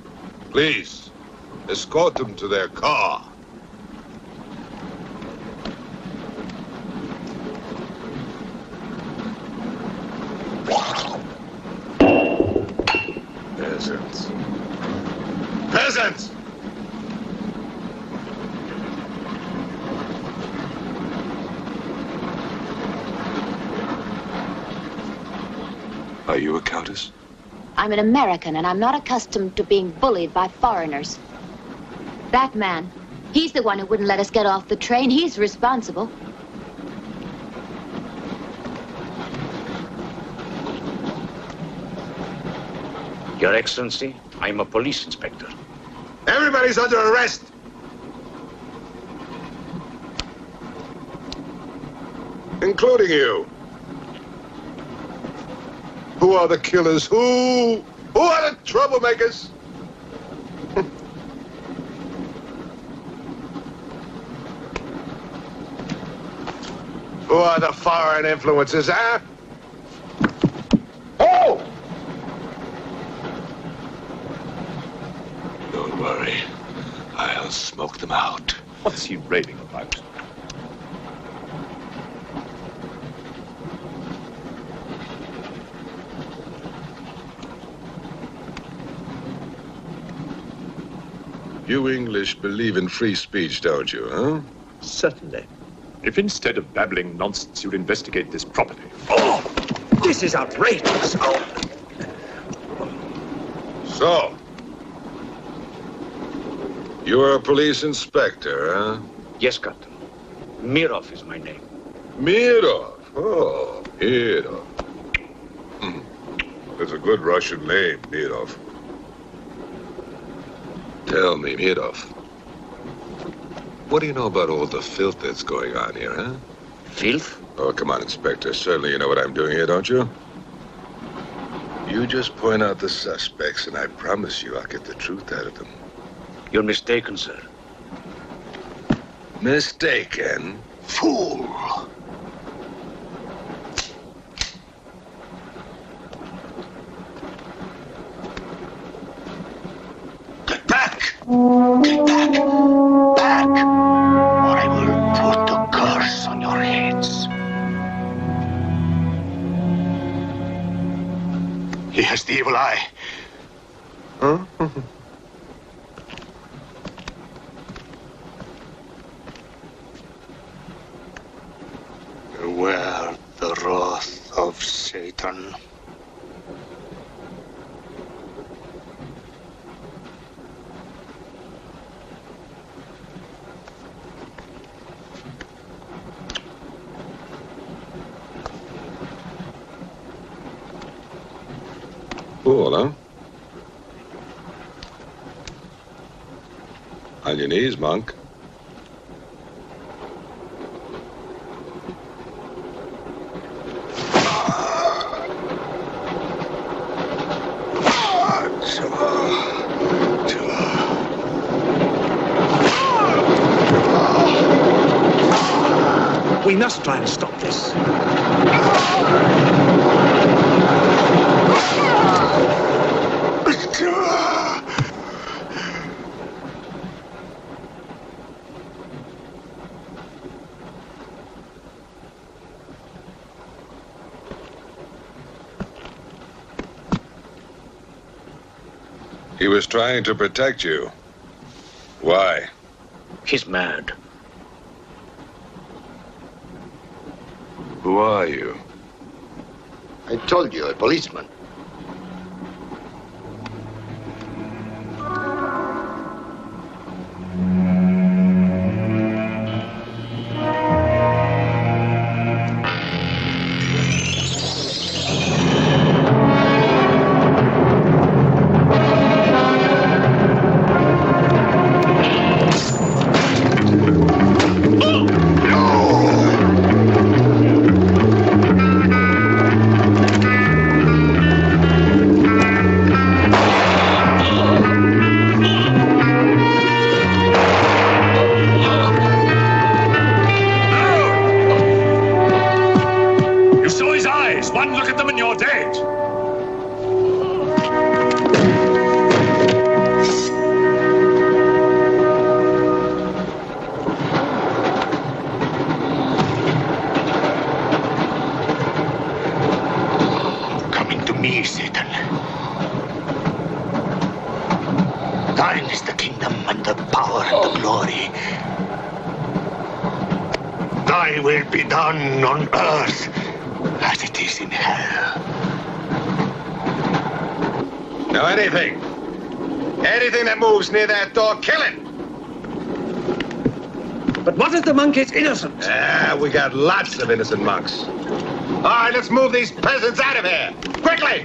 Please, escort them to their car. Peasants. Peasants! Are you a countess? I'm an American, and I'm not accustomed to being bullied by foreigners. That man, he's the one who wouldn't let us get off the train. He's responsible. Your Excellency, I'm a police inspector. Everybody's under arrest! Including you. Who are the killers? Who are the troublemakers? Who are the foreign influences, huh? Oh! Don't worry. I'll smoke them out. What's he raving about? You English believe in free speech, don't you, huh? Certainly. If instead of babbling nonsense, you'd investigate this properly. Oh! This is outrageous! Oh. So, you are a police inspector, huh? Yes, Captain. Mirov is my name. Mirov? Oh, Mirov. That's a good Russian name, Mirov. Tell me, Mirov, what do you know about all the filth that's going on here, huh? Filth? Oh, come on, Inspector. Certainly you know what I'm doing here, don't you? You just point out the suspects, and I promise you I'll get the truth out of them. You're mistaken, sir. Mistaken? Fool! Get back! Get back! Back! Or I will put a curse on your heads. He has the evil eye. Huh? Beware the wrath of Satan. Cool, huh? On your knees, monk. We must try and stop this. He was trying to protect you. Why? He's mad. Who are you? I told you, a policeman. One look at them and you're dead. Coming to me, Satan. Thine is the kingdom and the power and the glory. Thy will be done on earth as it is in hell. Now anything that moves near that door, kill it! But what if the monk is innocent? We got lots of innocent monks. All right, let's move these peasants out of here, quickly!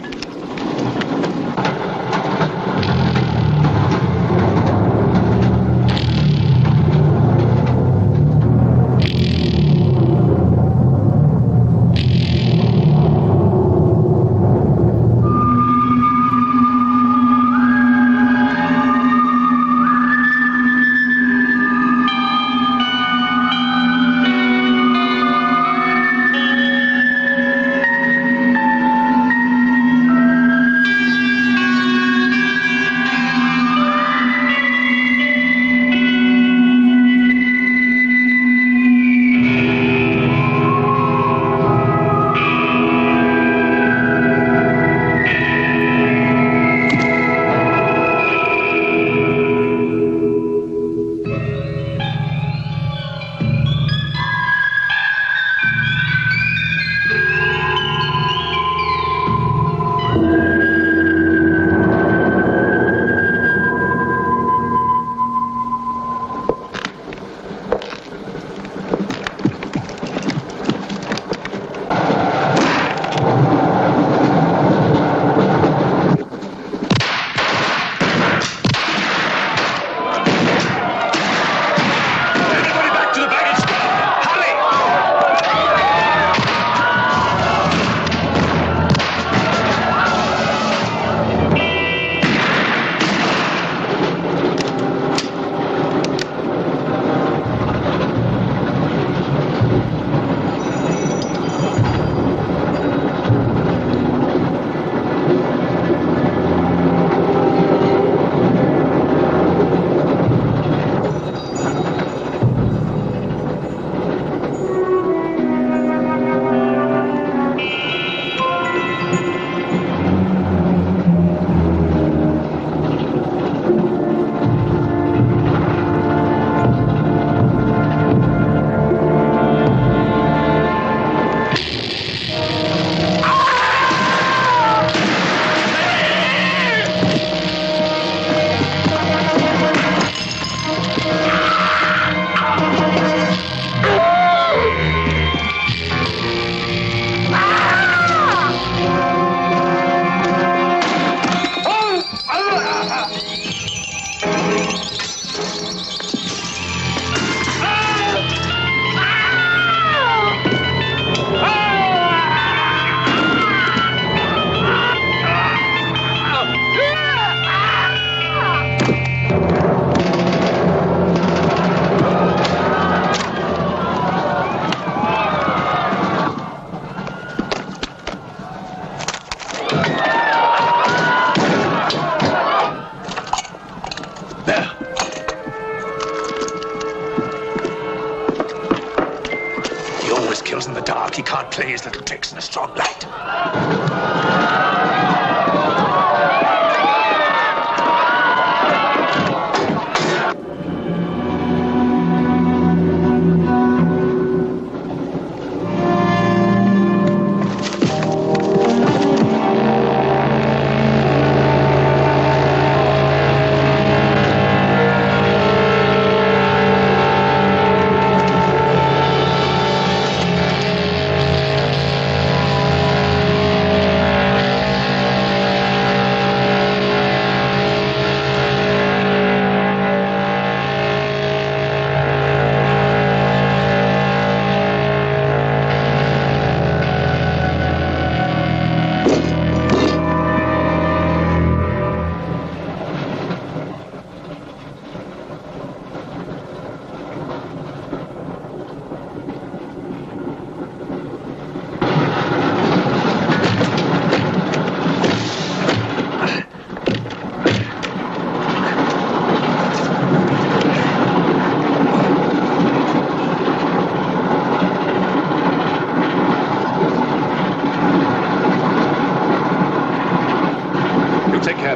Please, little tricks in a strong light.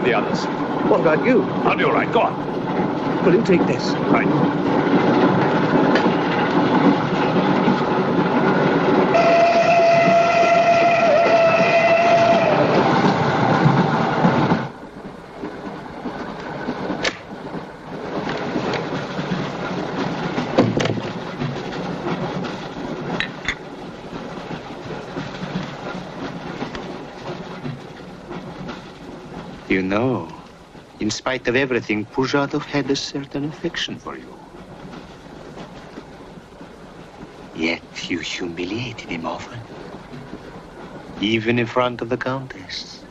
The others. What about you? I'll be all right. Go on. Will you take this? Right. You know, in spite of everything, Pujatov had a certain affection for you. Yet you humiliated him often, even in front of the Countess.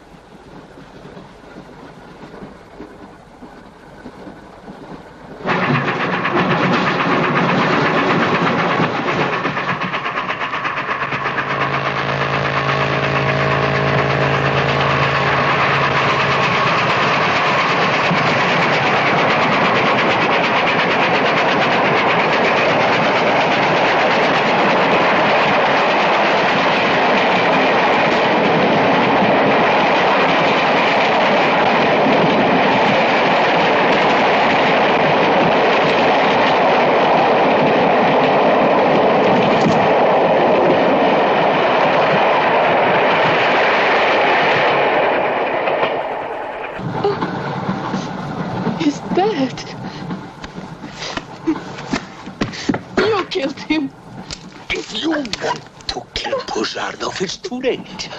It's too late.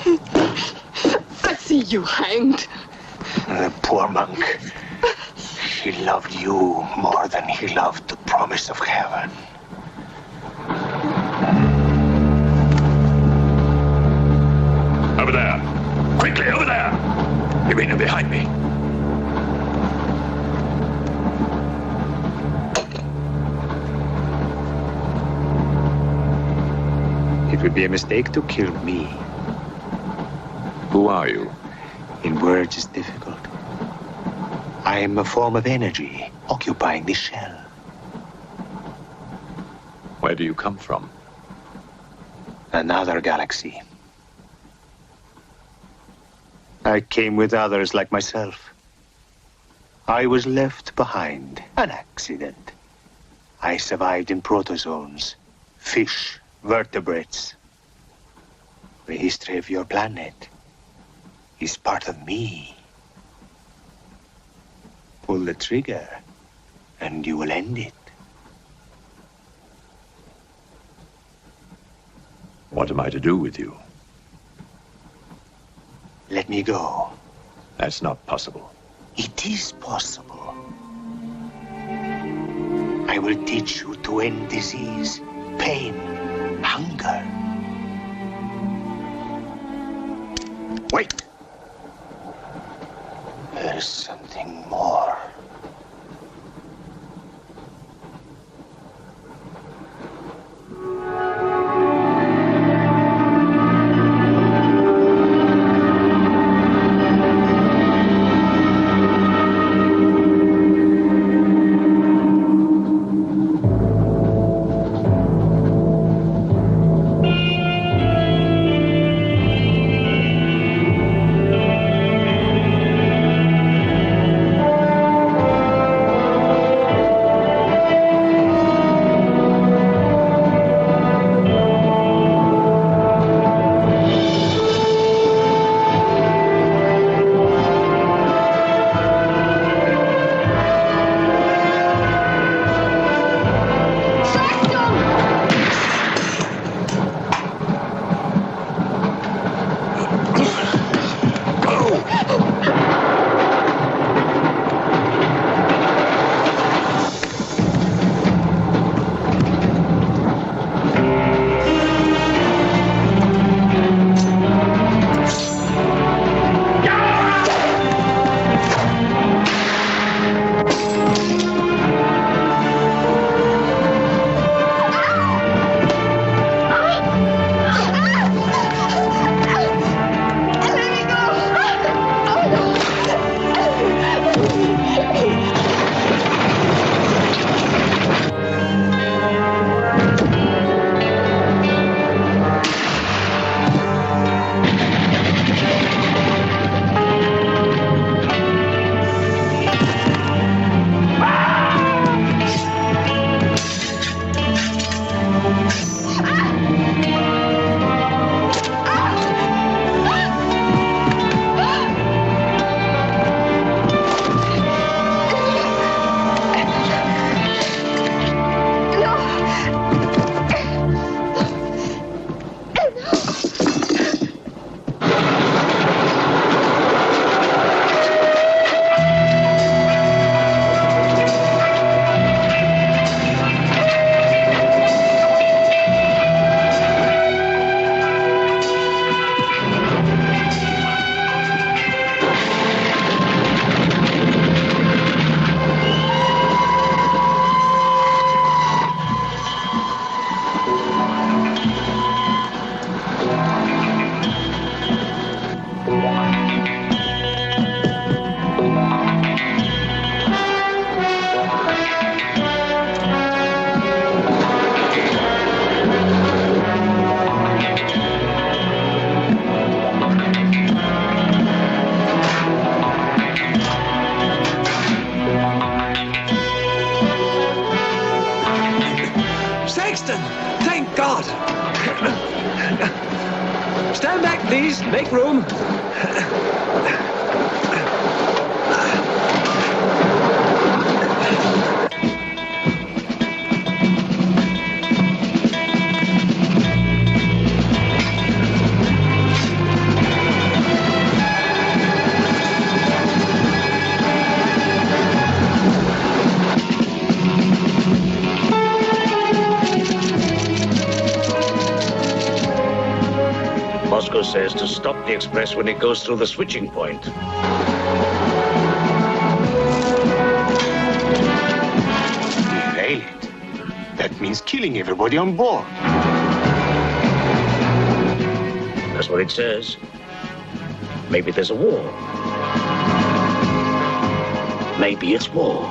I see you hanged. The poor monk. He loved you more than he loved the promise of heaven. Over there. Quickly, over there. You mean behind me? It would be a mistake to kill me. Who are you? In words, it's difficult. I am a form of energy occupying this shell. Where do you come from? Another galaxy. I came with others like myself. I was left behind. An accident. I survived in protozoans, fish, vertebrates. The history of your planet is part of me. Pull the trigger, and you will end it. What am I to do with you? Let me go. That's not possible. It is possible. I will teach you to end disease, pain, hunger. Wait! There is something more. God! Stand back, please. Make room. Moscow says to stop the express when it goes through the switching point. Derail it. That means killing everybody on board. That's what it says. Maybe there's a war. Maybe it's war.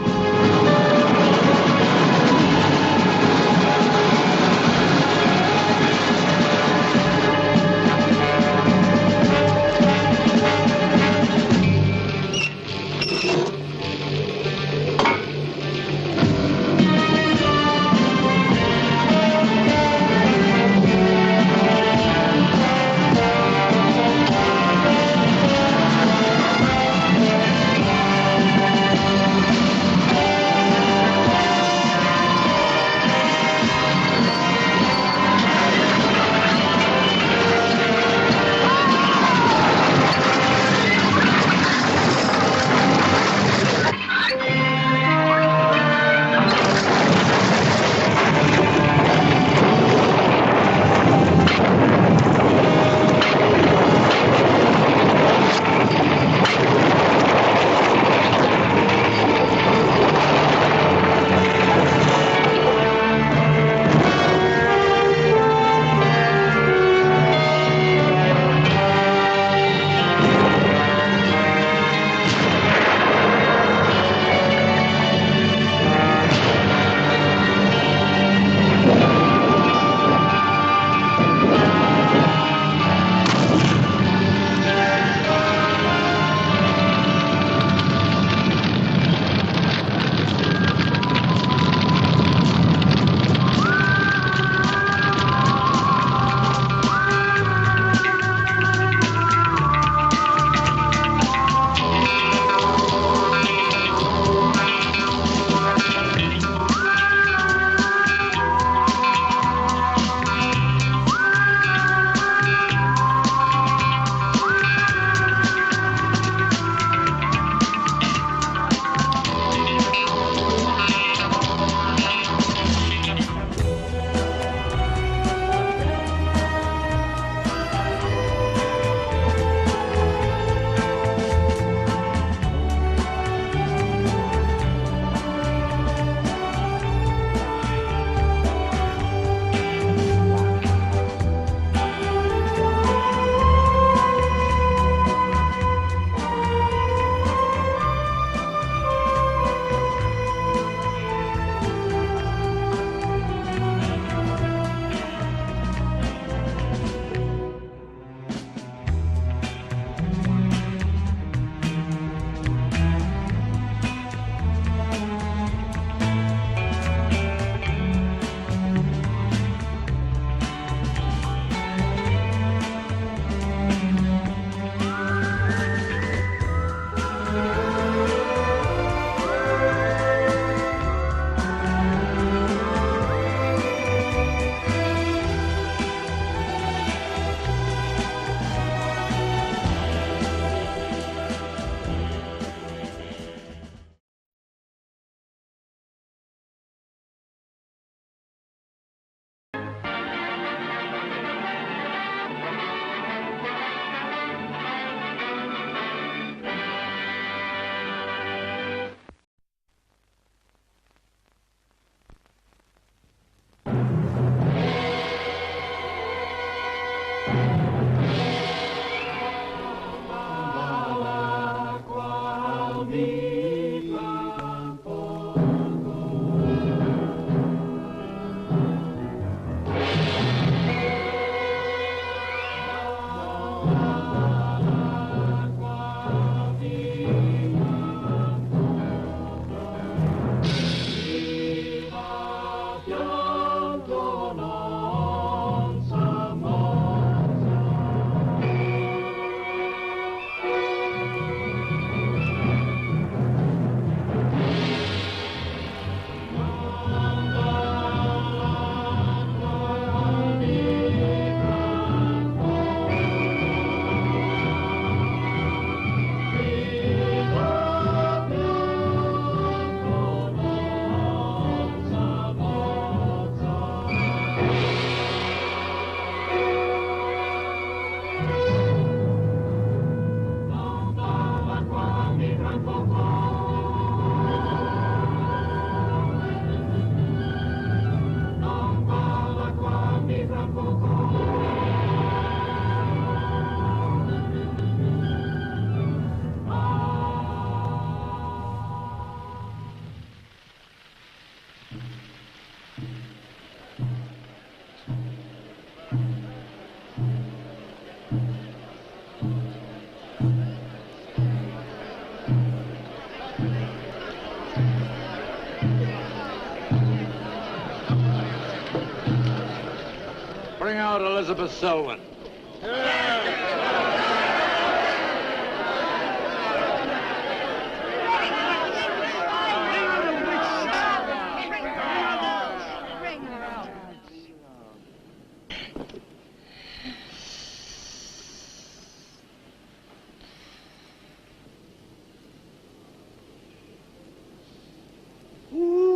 Elizabeth Selwyn.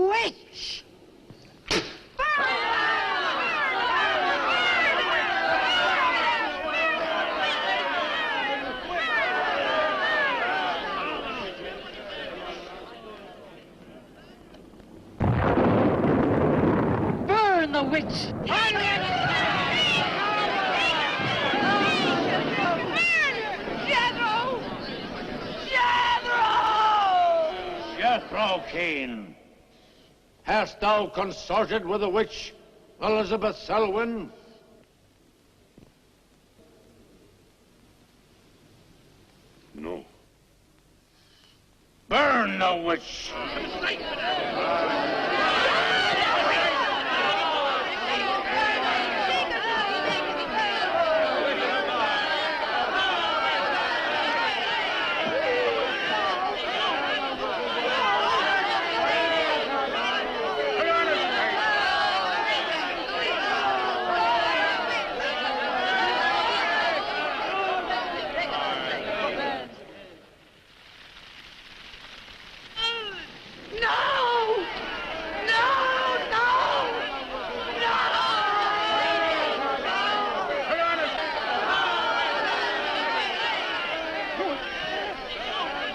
Witch! Burn the witch! Jethro Kane, hast thou consorted with the witch Elizabeth Selwyn? No. Burn the witch!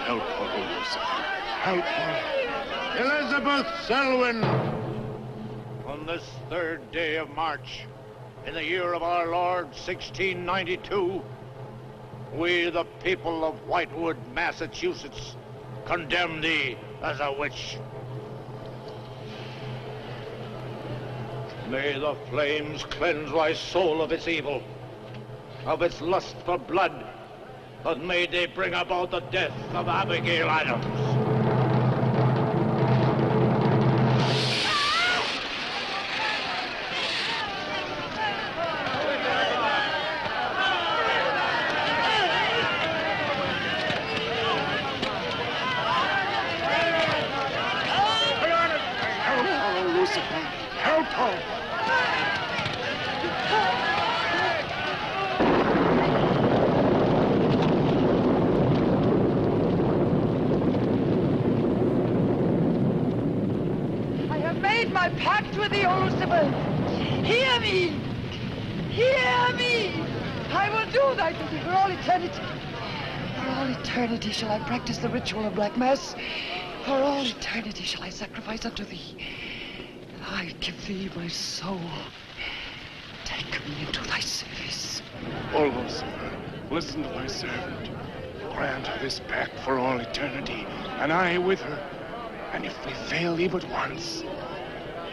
Help her, Elizabeth. Help her. Elizabeth Selwyn, on this 3rd day of March, in the year of our Lord, 1692, we, the people of Whitewood, Massachusetts, condemn thee as a witch. May the flames cleanse thy soul of its evil, of its lust for blood, but may they bring about the death of Abigail Adams. Help her, Lucifer. Help her. My pact with the Lucifer. Hear me! Hear me! I will do thy duty for all eternity. For all eternity shall I practice the ritual of Black Mass. For all eternity shall I sacrifice unto thee. I give thee my soul. Take me into thy service. O Lucifer, listen to thy servant. Grant her this pact for all eternity, and I with her. And if we fail thee but once,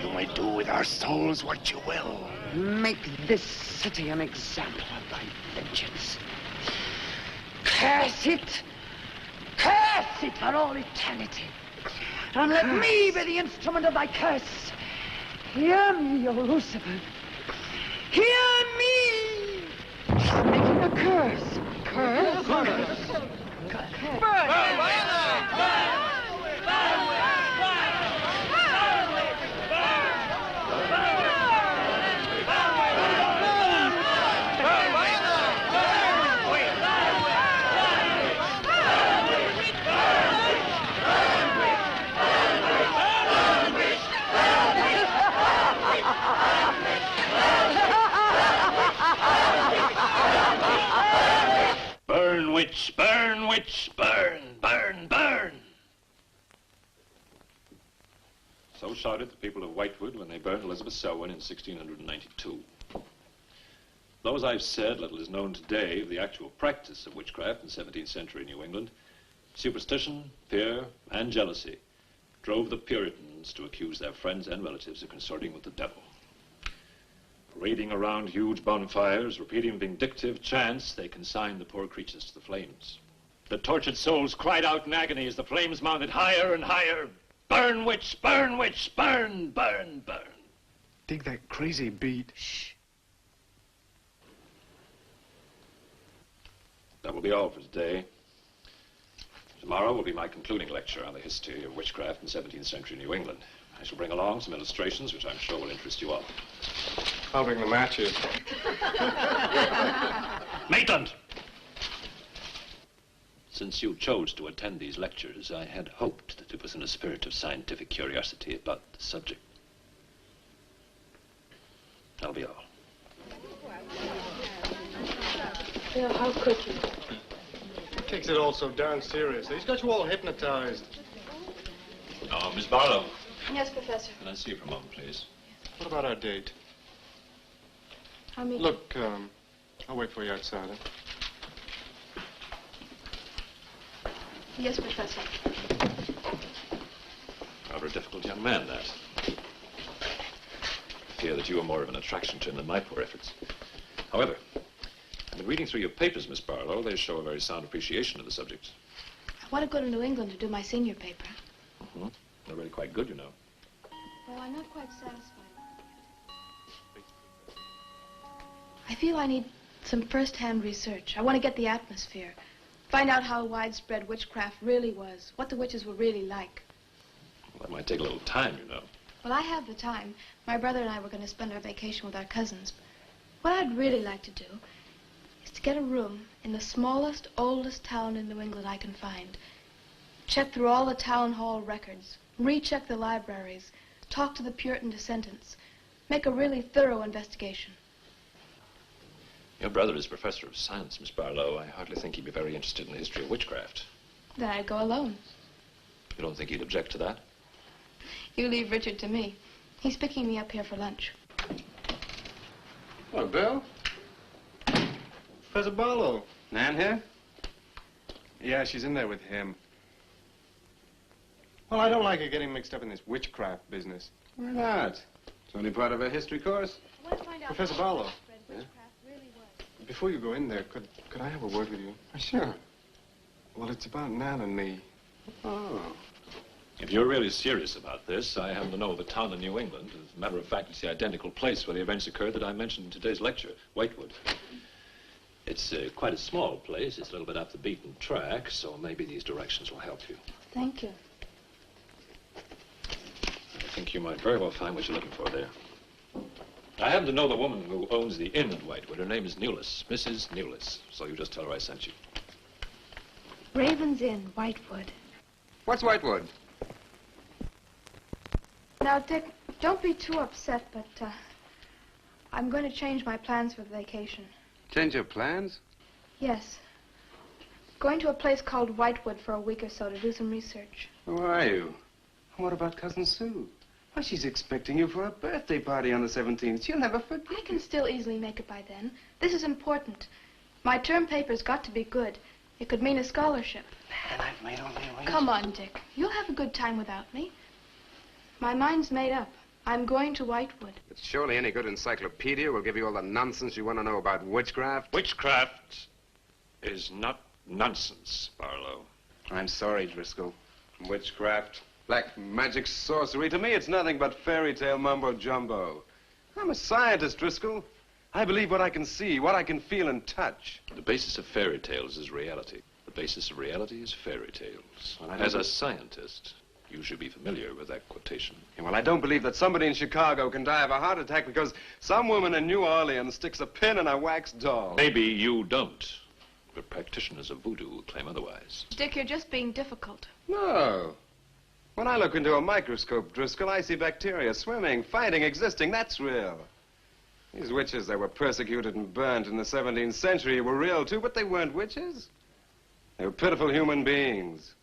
you may do with our souls what you will. Make this city an example of thy vengeance. Curse it! Curse it for all eternity! And let me be the instrument of thy curse. Hear me, O Lucifer. Hear me! Making a curse. Curse? Burn! Burn, witch, burn, witch, burn, burn, burn. So shouted the people of Whitewood when they burned Elizabeth Selwyn in 1692. Though, as I've said, little is known today of the actual practice of witchcraft in 17th century New England, superstition, fear, and jealousy drove the Puritans to accuse their friends and relatives of consorting with the devil. Parading around huge bonfires, repeating vindictive chants, they consigned the poor creatures to the flames. The tortured souls cried out in agony as the flames mounted higher and higher. Burn, witch, burn, witch, burn, burn, burn. Dig that crazy beat. Shh. That will be all for today. Tomorrow will be my concluding lecture on the history of witchcraft in 17th century New England. I shall bring along some illustrations which I'm sure will interest you all. I'll bring the matches. Maitland! Since you chose to attend these lectures, I had hoped that it was in a spirit of scientific curiosity about the subject. That'll be all. Bill, how could you? He takes it all so darn seriously. He's got you all hypnotized. Oh, Miss Barlow. Yes, Professor. Can I see you for a moment, please? What about our date? I mean... Look, I'll wait for you outside. Huh? Yes, Professor. Rather a difficult young man, that. I fear that you are more of an attraction to him than my poor efforts. However, I've been reading through your papers, Miss Barlow. They show a very sound appreciation of the subject. I want to go to New England to do my senior paper. Mm-hmm. They're really quite good, you know. Well, I'm not quite satisfied. I feel I need some first-hand research. I want to get the atmosphere. Find out how widespread witchcraft really was. What the witches were really like. Well, that might take a little time, you know. Well, I have the time. My brother and I were going to spend our vacation with our cousins. What I'd really like to do is to get a room in the smallest, oldest town in New England I can find. Check through all the town hall records. Recheck the libraries. Talk to the Puritan descendants. Make a really thorough investigation. Your brother is professor of science, Miss Barlow. I hardly think he'd be very interested in the history of witchcraft. Then I'd go alone. You don't think he'd object to that? You leave Richard to me. He's picking me up here for lunch. Hello, Bill. Professor Barlow. Nan here? Yeah, she's in there with him. Well, I don't like her getting mixed up in this witchcraft business. Why not? It's only part of her history course. I want to find out Professor how Barlow. widespread witchcraft really was. Before you go in there, could I have a word with you? Sure. Well, it's about Nan and me. Oh. If you're really serious about this, I happen to know of a town in New England. As a matter of fact, it's the identical place where the events occurred that I mentioned in today's lecture, Whitewood. It's quite a small place. It's a little bit off the beaten track, so maybe these directions will help you. Thank you. I think you might very well find what you're looking for there. I happen to know the woman who owns the inn at Whitewood. Her name is Newless, Mrs. Newless. So you just tell her I sent you. Raven's Inn, Whitewood. What's Whitewood? Now, Dick, don't be too upset, but I'm going to change my plans for the vacation. Change your plans? Yes. Going to a place called Whitewood for a week or so to do some research. Who are you? What about Cousin Sue? Why, she's expecting you for a birthday party on the 17th. She'll never forget. I can still easily make it by then. This is important. My term paper's got to be good. It could mean a scholarship. And I've made only a Come on, Dick. You'll have a good time without me. My mind's made up. I'm going to Whitewood. But surely any good encyclopedia will give you all the nonsense you want to know about witchcraft. Witchcraft is not nonsense, Barlow. I'm sorry, Driscoll. Witchcraft, black magic, sorcery, to me it's nothing but fairy tale mumbo-jumbo. I'm a scientist, Driscoll. I believe what I can see, what I can feel and touch. The basis of fairy tales is reality. The basis of reality is fairy tales. Well, As a scientist, you should be familiar with that quotation. Yeah, well, I don't believe that somebody in Chicago can die of a heart attack because some woman in New Orleans sticks a pin in a wax doll. Maybe you don't, but practitioners of voodoo claim otherwise. Dick, you're just being difficult. No. When I look into a microscope, Driscoll, I see bacteria swimming, fighting, existing. That's real. These witches that were persecuted and burnt in the 17th century were real, too, but they weren't witches. They were pitiful human beings,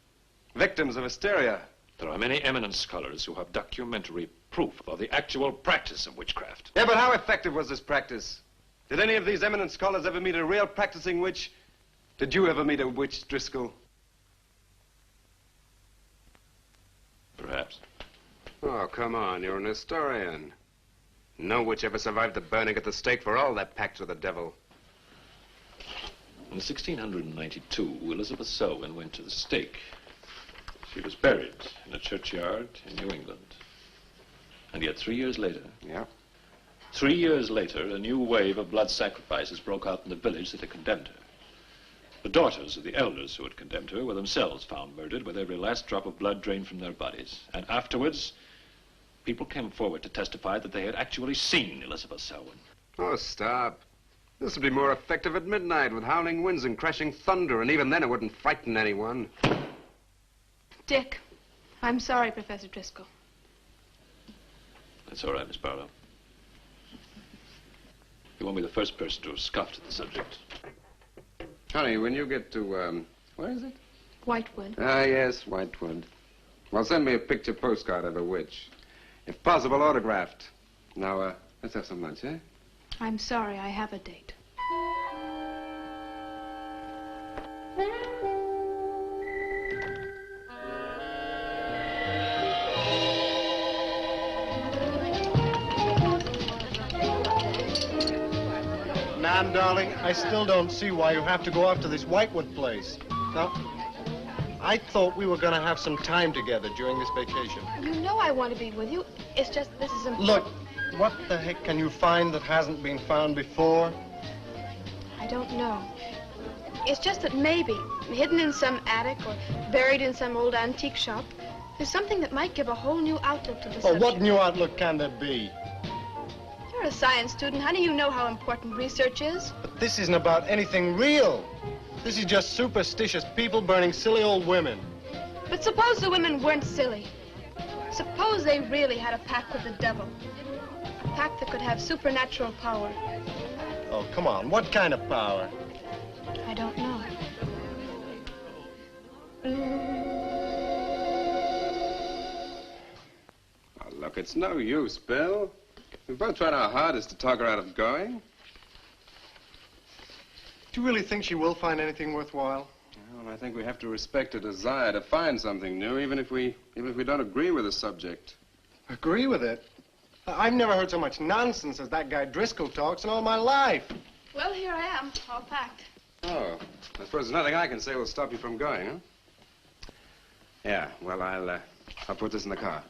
victims of hysteria. There are many eminent scholars who have documentary proof of the actual practice of witchcraft. Yeah, but how effective was this practice? Did any of these eminent scholars ever meet a real practicing witch? Did you ever meet a witch, Driscoll? Perhaps. Oh, come on, you're an historian. No witch ever survived the burning at the stake for all that pact with the devil. In 1692, Elizabeth Selwyn went to the stake. She was buried in a churchyard in New England. And yet 3 years later... Yeah? 3 years later, a new wave of blood sacrifices broke out in the village that had condemned her. The daughters of the elders who had condemned her were themselves found murdered with every last drop of blood drained from their bodies. And afterwards, people came forward to testify that they had actually seen Elizabeth Selwyn. Oh, stop. This would be more effective at midnight with howling winds and crashing thunder, and even then it wouldn't frighten anyone. Dick, I'm sorry, Professor Driscoll. That's all right, Miss Barlow. You won't be the first person to have scoffed at the subject. Honey, when you get to, where is it? Whitewood. Ah, yes, Whitewood. Well, send me a picture postcard of a witch. If possible, autographed. Now, let's have some lunch, eh? I'm sorry, I have a date. Nan, darling, I still don't see why you have to go off to this Whitewood place. Now, I thought we were going to have some time together during this vacation. You know I want to be with you. It's just this is important. Look, what the heck can you find that hasn't been found before? I don't know. It's just that maybe, hidden in some attic or buried in some old antique shop, there's something that might give a whole new outlook to the subject. What new outlook can there be? You're a science student, honey. You know how important research is. But this isn't about anything real. This is just superstitious people burning silly old women. But suppose the women weren't silly. Suppose they really had a pact with the devil. A pact that could have supernatural power. Oh, come on. What kind of power? I don't know. Oh, look, it's no use, Bill. We've both tried our hardest to talk her out of going. Do you really think she will find anything worthwhile? Well, I think we have to respect her desire to find something new, even if we don't agree with the subject. Agree with it? I've never heard so much nonsense as that guy Driscoll talks in all my life. Well, here I am, all packed. Oh, I suppose there's nothing I can say will stop you from going, huh? Yeah, well, I'll put this in the car.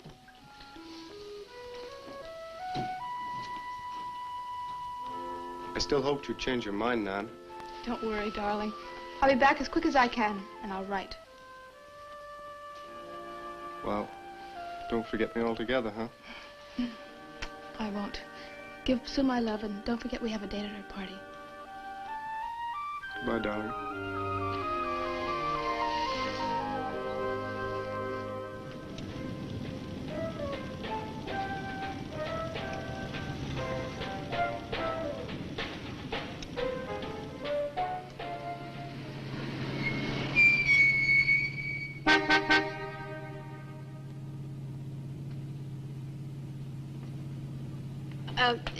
I still hoped you'd change your mind, Nan. Don't worry, darling. I'll be back as quick as I can, and I'll write. Well, don't forget me altogether, huh? I won't. Give Sue my love, and don't forget we have a date at her party. Goodbye, darling.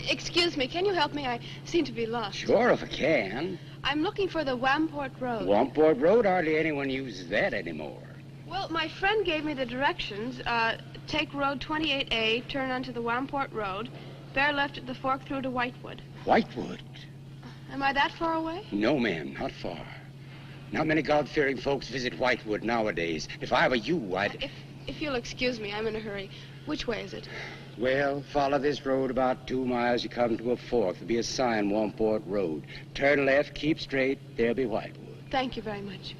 Excuse me, can you help me? I seem to be lost. Sure, if I can. I'm looking for the Wamport Road. Wamport Road? Hardly anyone uses that anymore. Well, my friend gave me the directions. Take Road 28A, turn onto the Wamport Road, bear left at the fork through to Whitewood. Whitewood? Am I that far away? No, ma'am, not far. Not many God-fearing folks visit Whitewood nowadays. If I were you, I'd... If you'll excuse me, I'm in a hurry. Which way is it? Well, follow this road about 2 miles. You come to a fork. There'll be a sign, Wamport Road. Turn left, keep straight. There'll be Whitewood. Thank you very much.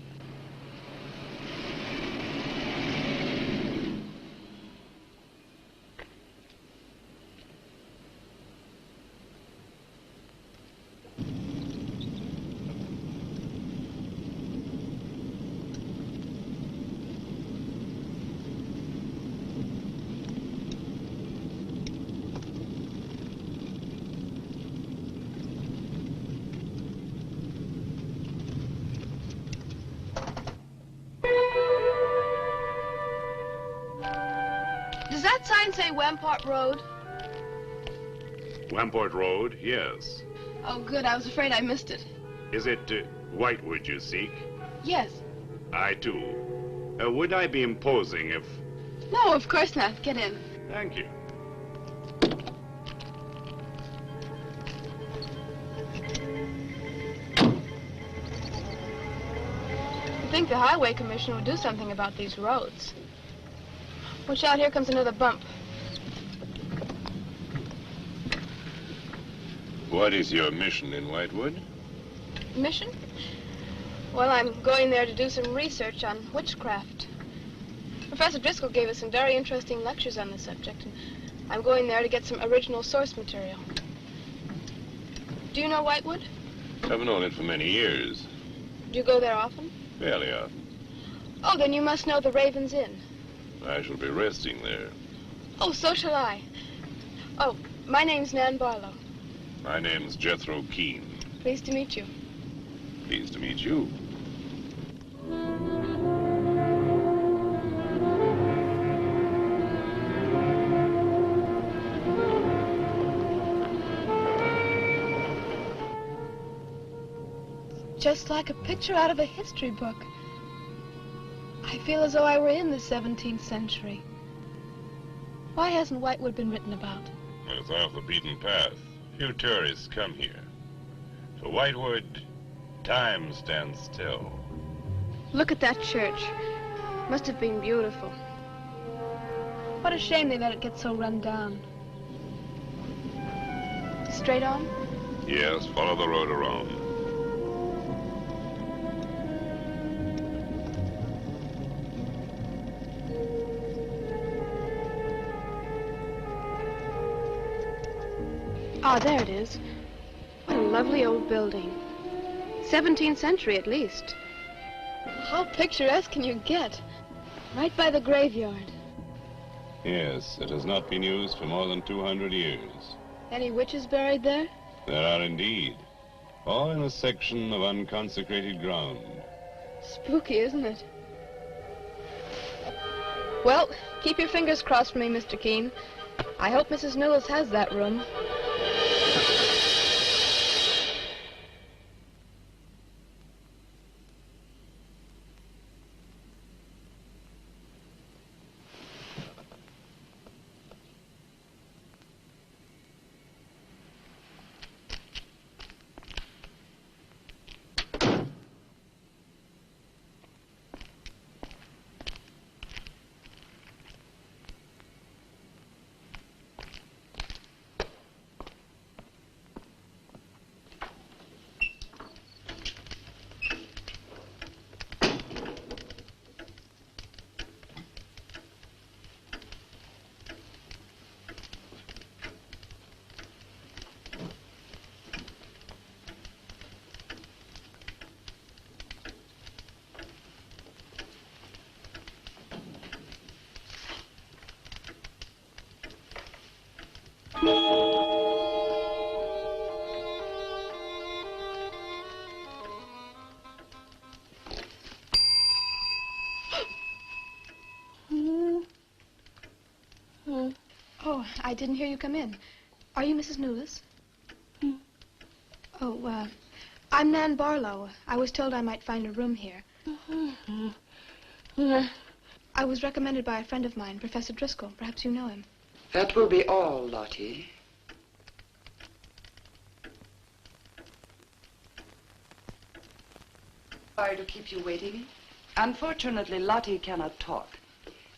Does that sign say Wamport Road? Wamport Road, yes. Oh, good. I was afraid I missed it. Is it Whitewood you seek? Yes. I, too. Would I be imposing if... No, of course not. Get in. Thank you. I think the Highway Commission would do something about these roads. Watch out, here comes another bump. What is your mission in Whitewood? Mission? Well, I'm going there to do some research on witchcraft. Professor Driscoll gave us some very interesting lectures on the subject, and I'm going there to get some original source material. Do you know Whitewood? I've known it for many years. Do you go there often? Fairly often. Oh, then you must know the Raven's Inn. I shall be resting there. Oh, so shall I. Oh, my name's Nan Barlow. My name's Jethro Keene. Pleased to meet you. Pleased to meet you. Just like a picture out of a history book. I feel as though I were in the 17th century. Why hasn't Whitewood been written about? It's off the beaten path. Few tourists come here. For Whitewood, time stands still. Look at that church. Must have been beautiful. What a shame they let it get so run down. Straight on? Yes, follow the road around. Ah, there it is. What a lovely old building. 17th century at least. How picturesque can you get? Right by the graveyard. Yes, it has not been used for more than 200 years. Any witches buried there? There are indeed. All in a section of unconsecrated ground. Spooky, isn't it? Well, keep your fingers crossed for me, Mr. Keene. I hope Mrs. Newell has that room. Oh, I didn't hear you come in. Are you Mrs. Newless? Oh, I'm Nan Barlow. I was told I might find a room here. I was recommended by a friend of mine, Professor Driscoll. Perhaps you know him. That will be all, Lottie. Sorry to keep you waiting. Unfortunately, Lottie cannot talk.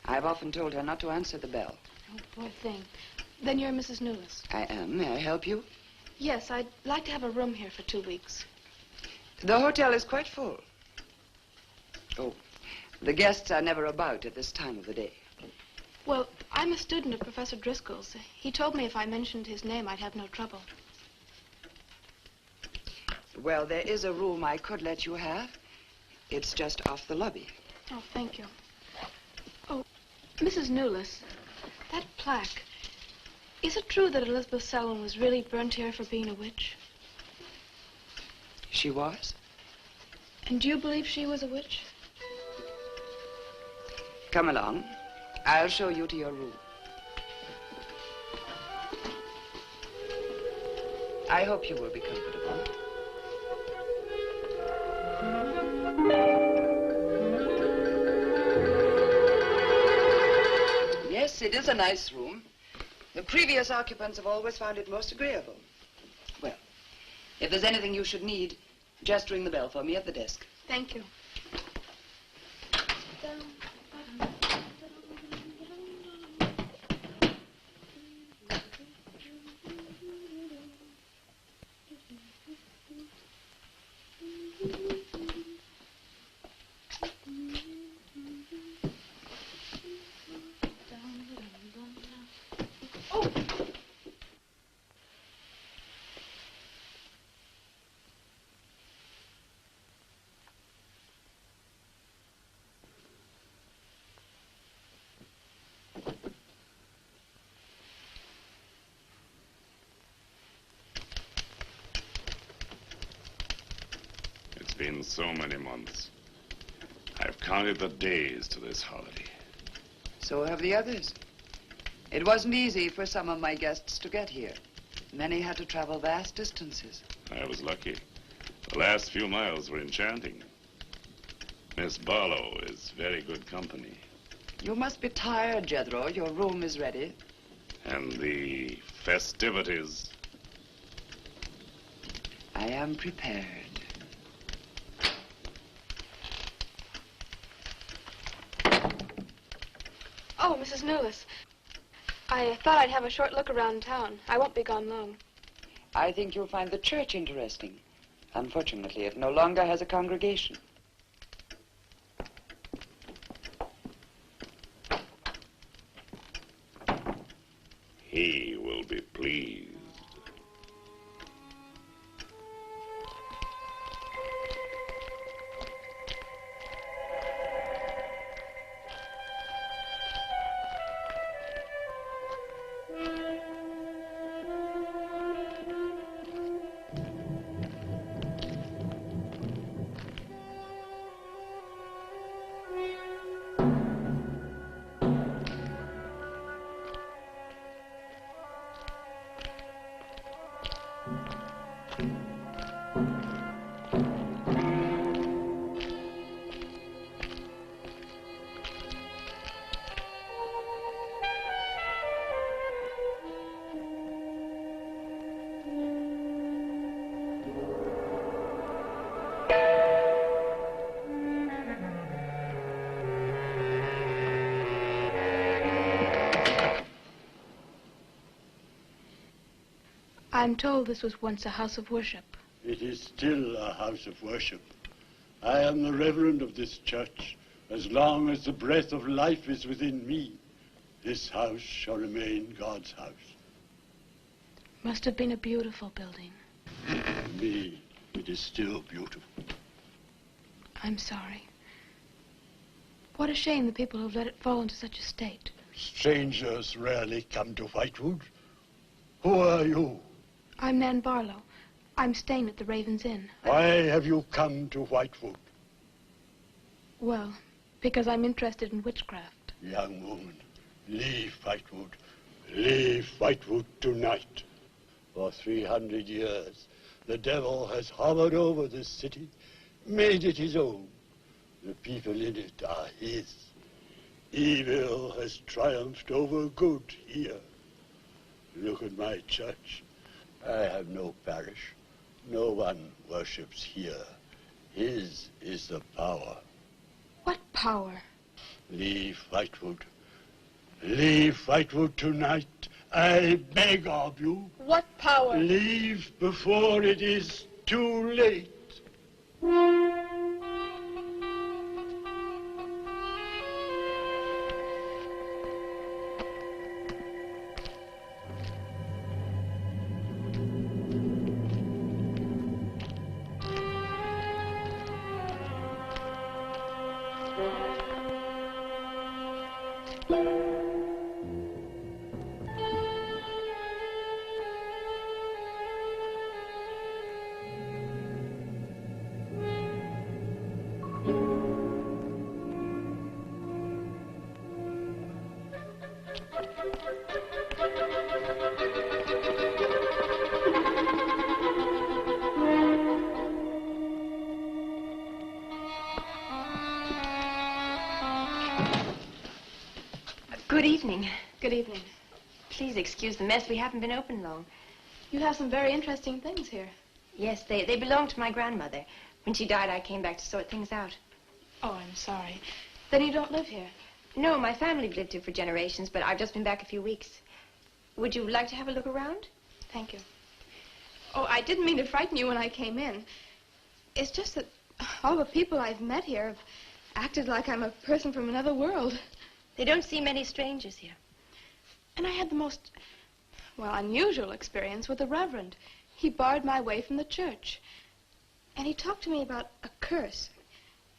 I've often told her not to answer the bell. Oh, poor thing. Then you're Mrs. Newless. I am. May I help you? Yes, I'd like to have a room here for 2 weeks. The hotel is quite full. Oh, the guests are never about at this time of the day. Well, I'm a student of Professor Driscoll's. He told me if I mentioned his name, I'd have no trouble. Well, there is a room I could let you have. It's just off the lobby. Oh, thank you. Oh, Mrs. Newless, that plaque. Is it true that Elizabeth Selwyn was really burnt here for being a witch? She was? And do you believe she was a witch? Come along. I'll show you to your room. I hope you will be comfortable. Yes, it is a nice room. The previous occupants have always found it most agreeable. Well, if there's anything you should need, just ring the bell for me at the desk. Thank you. in so many months. I've counted the days to this holiday. So have the others. It wasn't easy for some of my guests to get here. Many had to travel vast distances. I was lucky. The last few miles were enchanting. Miss Barlow is very good company. You must be tired, Jethro. Your room is ready. And the festivities. I am prepared. Oh, Mrs. Newless. I thought I'd have a short look around town. I won't be gone long. I think you'll find the church interesting. Unfortunately, it no longer has a congregation. He will be pleased. I'm told this was once a house of worship. It is still a house of worship. I am the reverend of this church. As long as the breath of life is within me, this house shall remain God's house. Must have been a beautiful building. For me, it is still beautiful. I'm sorry. What a shame the people who've let it fall into such a state. Strangers rarely come to Whitewood. Who are you? I'm Nan Barlow. I'm staying at the Raven's Inn. Why have you come to Whitewood? Well, because I'm interested in witchcraft. Young woman, leave Whitewood. Leave Whitewood tonight. For 300 years, the devil has hovered over this city, made it his own. The people in it are his. Evil has triumphed over good here. Look at my church. I have no parish. No one worships here. His is the power. What power? Leave Whitewood. Leave Whitewood tonight. I beg of you. What power? Leave before it is too late. Good evening. Good evening. Please excuse the mess. We haven't been open long. You have some very interesting things here. Yes, they belonged to my grandmother. When she died, I came back to sort things out. Oh, I'm sorry. Then you don't live here? No, my family lived here for generations, but I've just been back a few weeks. Would you like to have a look around? Thank you. Oh, I didn't mean to frighten you when I came in. It's just that all the people I've met here have acted like I'm a person from another world. They don't see many strangers here. And I had the most, well, unusual experience with the Reverend. He barred my way from the church. And he talked to me about a curse.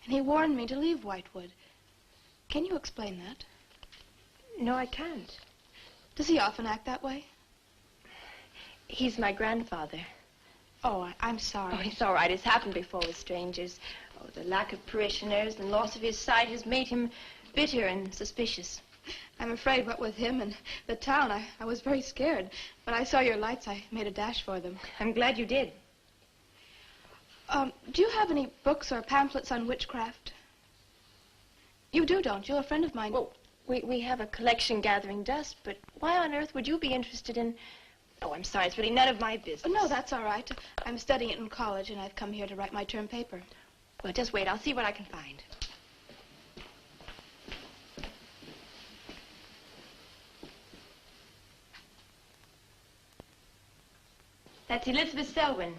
And he warned me to leave Whitewood. Can you explain that? No, I can't. Does he often act that way? He's my grandfather. Oh, I'm sorry. Oh, it's all right. It's happened before with strangers. Oh, the lack of parishioners and loss of his sight has made him bitter and suspicious. I'm afraid what with him and the town, I was very scared. When I saw your lights, I made a dash for them. I'm glad you did. Do you have any books or pamphlets on witchcraft? You do, don't you? A friend of mine... Well, we have a collection gathering dust, but why on earth would you be interested in... Oh, I'm sorry. It's really none of my business. Oh, no, that's all right. I'm studying it in college, and I've come here to write my term paper. Well, just wait. I'll see what I can find. That's Elizabeth Selwyn,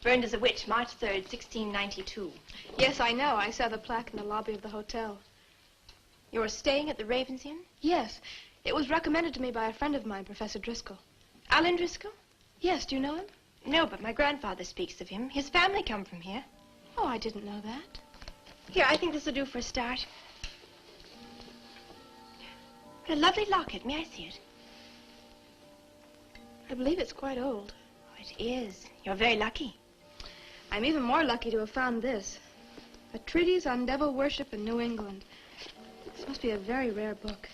burned as a witch, March 3rd, 1692. Yes, I know. I saw the plaque in the lobby of the hotel. You're staying at the Ravens Inn? Yes. It was recommended to me by a friend of mine, Professor Driscoll. Alan Driscoll? Yes, do you know him? No, but my grandfather speaks of him. His family come from here. Oh, I didn't know that. Here, I think this will do for a start. What a lovely locket. May I see it? I believe it's quite old. Oh, it is. You're very lucky. I'm even more lucky to have found this. A treatise on devil worship in New England. This must be a very rare book.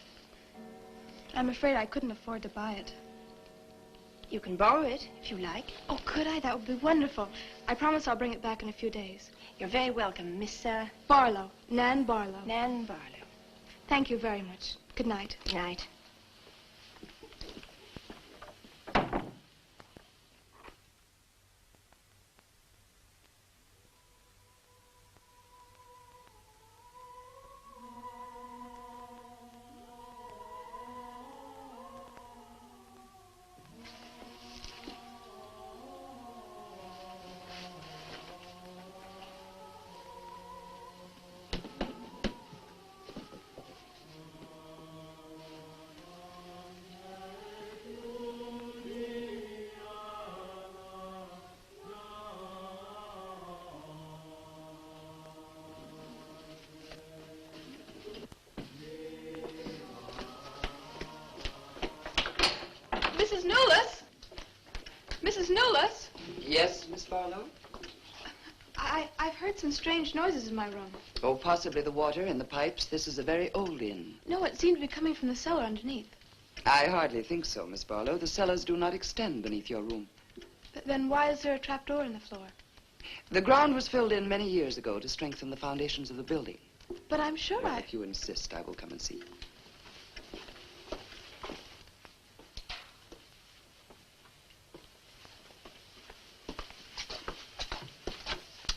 I'm afraid I couldn't afford to buy it. You can borrow it, if you like. Oh, could I? That would be wonderful. I promise I'll bring it back in a few days. You're very welcome, Miss, Barlow. Nan Barlow. Nan Barlow. Thank you very much. Good night. Good night. Mrs. Newless? Mrs. Newless? Yes, Miss Barlow? I've heard some strange noises in my room. Oh, possibly the water and the pipes. This is a very old inn. No, it seemed to be coming from the cellar underneath. I hardly think so, Miss Barlow. The cellars do not extend beneath your room. But then why is there a trapdoor in the floor? The ground was filled in many years ago to strengthen the foundations of the building. But I'm sure Well, if you insist, I will come and see.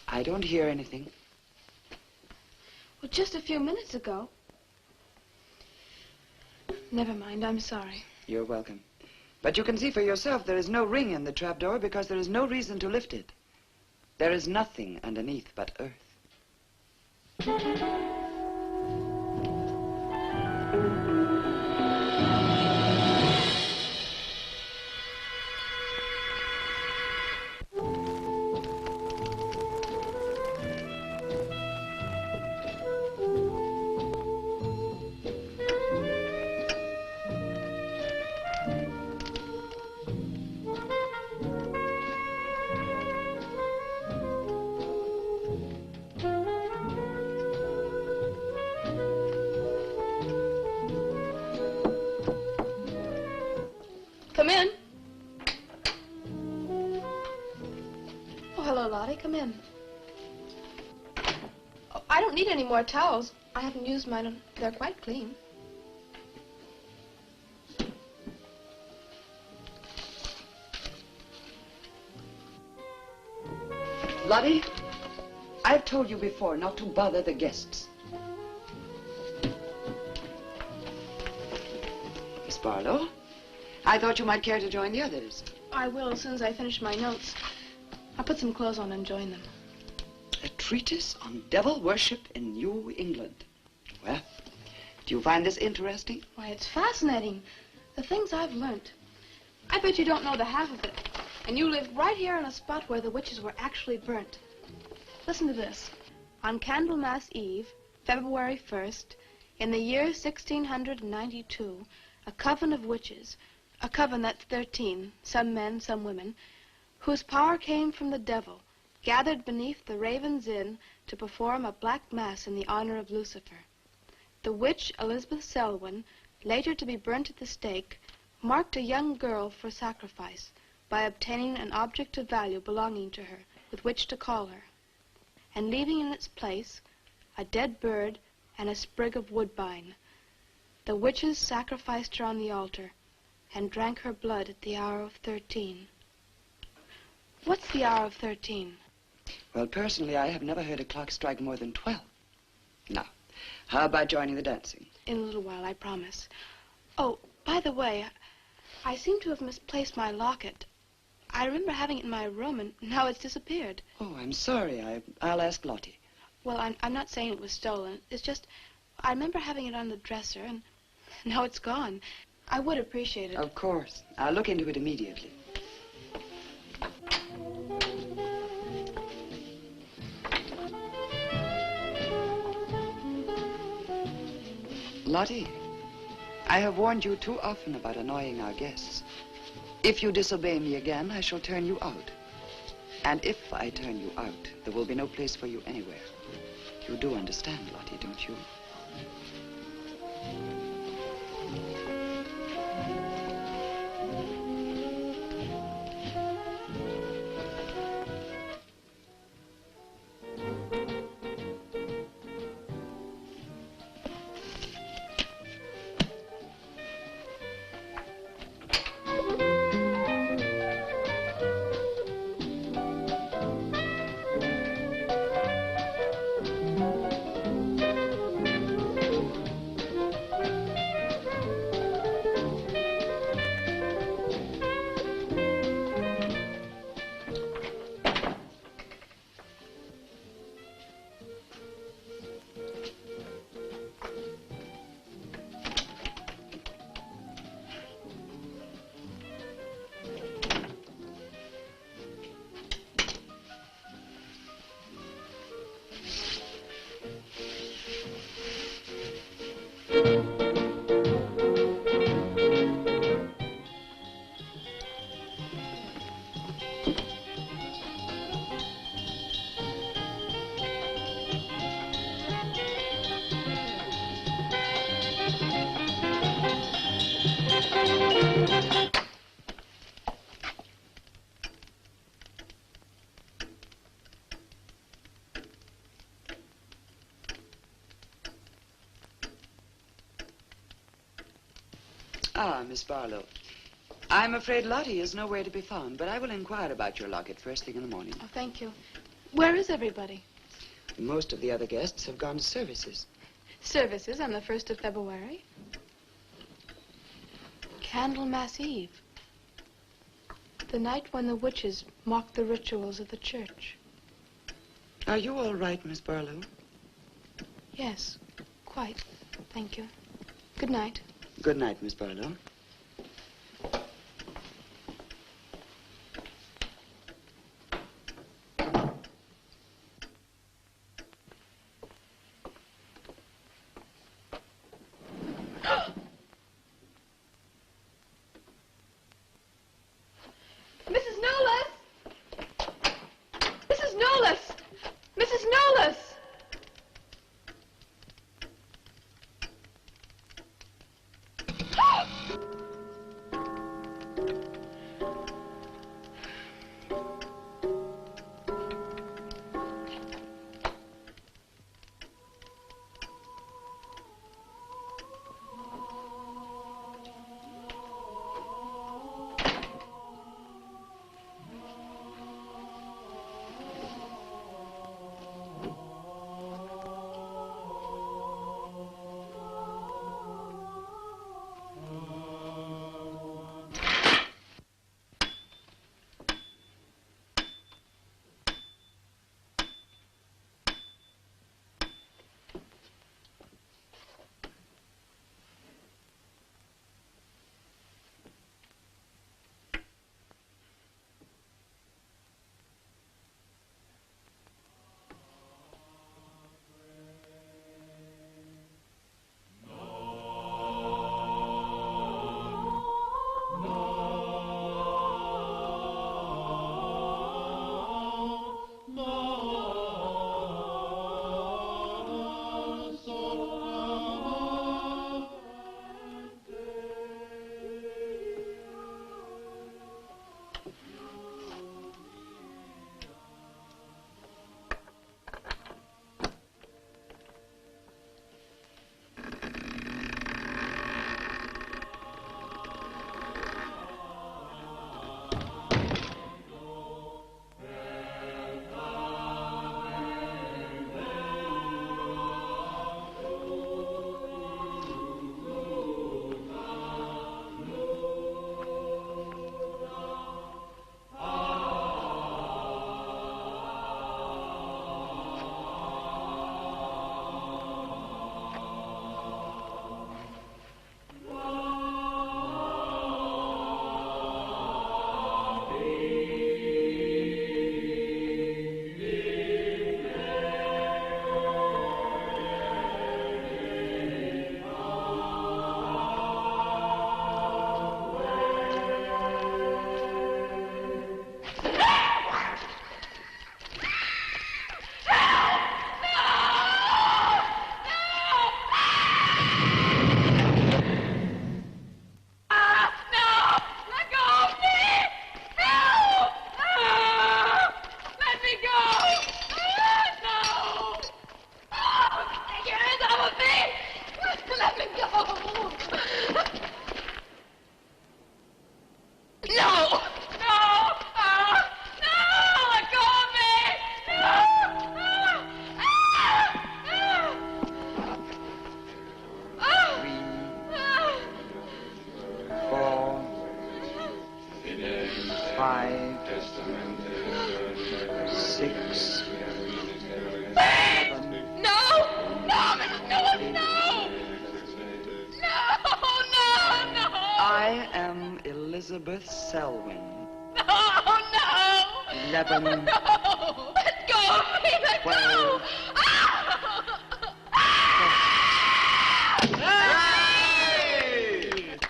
I don't hear anything. Well, just a few minutes ago. Never mind, I'm sorry. You're welcome. But you can see for yourself there is no ring in the trapdoor because there is no reason to lift it. There is nothing underneath but earth. Come in. Oh, hello, Lottie. Come in. Oh, I don't need any more towels. I haven't used mine. They're quite clean. Lottie, I've told you before not to bother the guests. Miss Barlow, I thought you might care to join the others. I will as soon as I finish my notes. I'll put some clothes on and join them. A treatise on devil worship in New England. Well, do you find this interesting? Why, it's fascinating. The things I've learned. I bet you don't know the half of it. And you live right here in a spot where the witches were actually burnt. Listen to this. On Candlemas Eve, February 1st, in the year 1692, a coven of witches, a coven that's 13, some men, some women, whose power came from the devil, gathered beneath the Raven's Inn to perform a black mass in the honor of Lucifer. The witch Elizabeth Selwyn, later to be burnt at the stake, marked a young girl for sacrifice by obtaining an object of value belonging to her with which to call her, and leaving in its place a dead bird and a sprig of woodbine. The witches sacrificed her on the altar and drank her blood at the hour of 13. What's the hour of 13? Well, personally, I have never heard a clock strike more than 12. Now, how about joining the dancing? In a little while, I promise. Oh, by the way, I seem to have misplaced my locket. I remember having it in my room, and now it's disappeared. Oh, I'm sorry. I'll ask Lottie. Well, I'm not saying it was stolen. It's just, I remember having it on the dresser, and now it's gone. I would appreciate it. Of course. I'll look into it immediately. Lottie, I have warned you too often about annoying our guests. If you disobey me again, I shall turn you out. And if I turn you out, there will be no place for you anywhere. You do understand, Lottie, don't you? Ah, Miss Barlow. I'm afraid Lottie is nowhere to be found, but I will inquire about your locket first thing in the morning. Oh, thank you. Where is everybody? Most of the other guests have gone to services. Services on the 1st of February. Candlemas Eve. The night when the witches mocked the rituals of the church. Are you all right, Miss Barlow? Yes, quite. Thank you. Good night. Good night, Miss Barlow. Mrs. Nolas! Mrs. Nolas! Mrs. Nolas! I am Elizabeth Selwyn. Oh, no! 11. No! Let go of me! Let go! 12.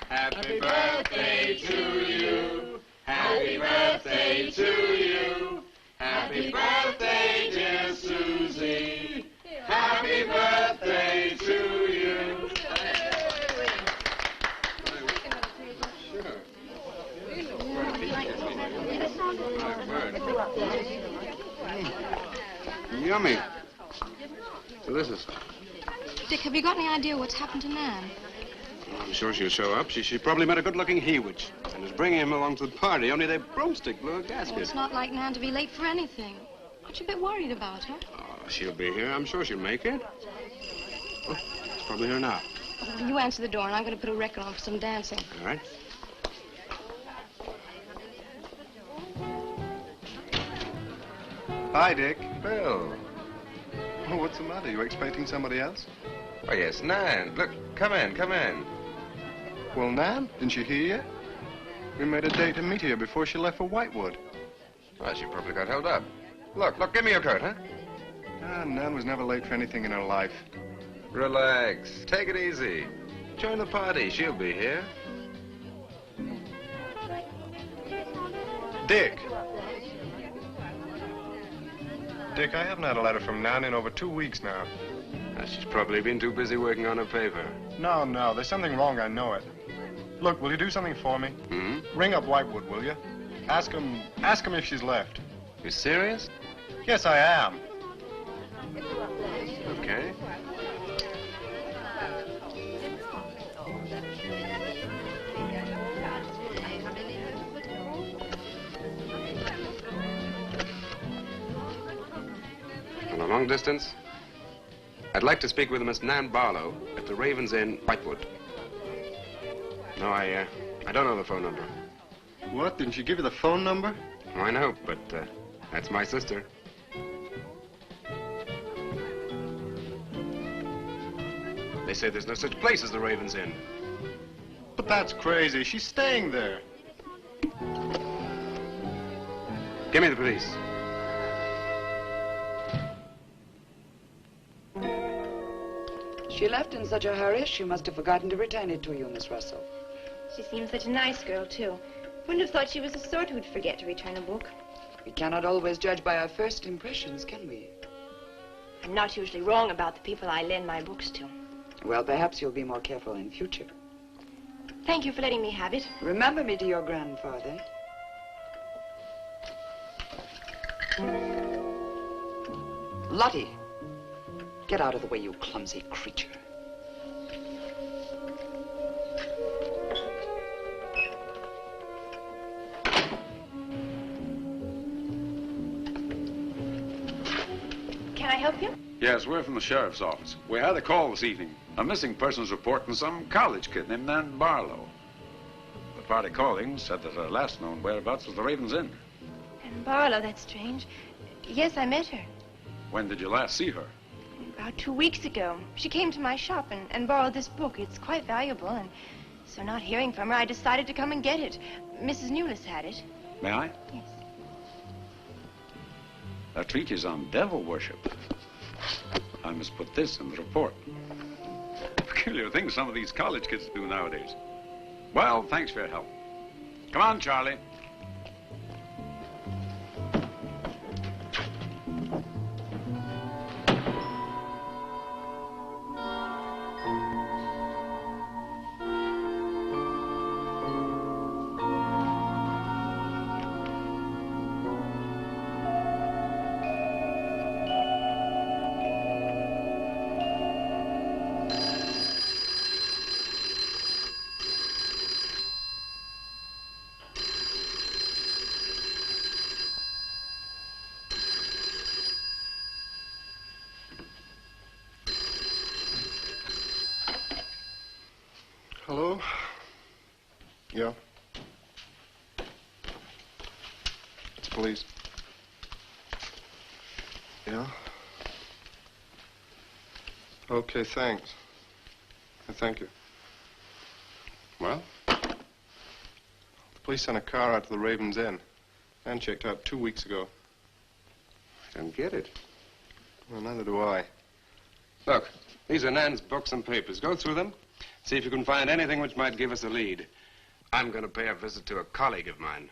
Happy birthday to you. Happy birthday to you. Happy birthday, dear Susie. Happy birthday to you. Yummy. Delicious. Dick, have you got any idea what's happened to Nan? I'm sure she'll show up. She probably met a good-looking Hewich and is bringing him along to the party, only their broomstick blew a gasket. Well, it's not like Nan to be late for anything. Aren't you a bit worried about her? Oh, she'll be here. I'm sure she'll make it. Oh, it's probably her now. Well, you answer the door, and I'm going to put a record on for some dancing. All right. Hi, Dick. Bill. Oh, what's the matter? You expecting somebody else? Oh, yes, Nan. Look, come in, come in. Well, Nan, didn't you hear yet? We made a date to meet here before she left for Whitewood. Well, she probably got held up. Look, give me your coat, huh? Ah, Nan was never late for anything in her life. Relax. Take it easy. Join the party. She'll be here. Dick. Dick, I haven't had a letter from Nan in over 2 weeks now. She's probably been too busy working on her paper. No, there's something wrong, I know it. Look, will you do something for me? Hmm? Ring up Whitewood, will you? Ask him if she's left. You serious? Yes, I am. Okay. On a long distance, I'd like to speak with Miss Nan Barlow at the Raven's Inn, Whitewood. No, I don't know the phone number. What? Didn't she give you the phone number? Oh, I know, but that's my sister. They say there's no such place as the Raven's Inn. But that's crazy. She's staying there. Give me the police. She left in such a hurry, she must have forgotten to return it to you, Miss Russell. She seems such a nice girl, too. Wouldn't have thought she was the sort who'd forget to return a book. We cannot always judge by our first impressions, can we? I'm not usually wrong about the people I lend my books to. Well, perhaps you'll be more careful in future. Thank you for letting me have it. Remember me to your grandfather. Lottie, get out of the way, you clumsy creature. Can I help you? Yes, we're from the sheriff's office. We had a call this evening. A missing persons report from some college kid named Nan Barlow. The party calling said that her last known whereabouts was the Raven's Inn. And Barlow, that's strange. Yes, I met her. When did you last see her? About 2 weeks ago. She came to my shop and borrowed this book. It's quite valuable, and so not hearing from her, I decided to come and get it. Mrs. Newless had it. May I? Yes. A treatise on devil worship. I must put this in the report. Peculiar things some of these college kids do nowadays. Well, thanks for your help. Come on, Charlie. Hello? Yeah? It's police. Yeah? Okay, thanks. Thank you. Well, Police sent a car out to the Raven's Inn. Nan checked out 2 weeks ago. I don't get it. Well, neither do I. Look, these are Nan's books and papers. Go through them. See if you can find anything which might give us a lead. I'm going to pay a visit to a colleague of mine.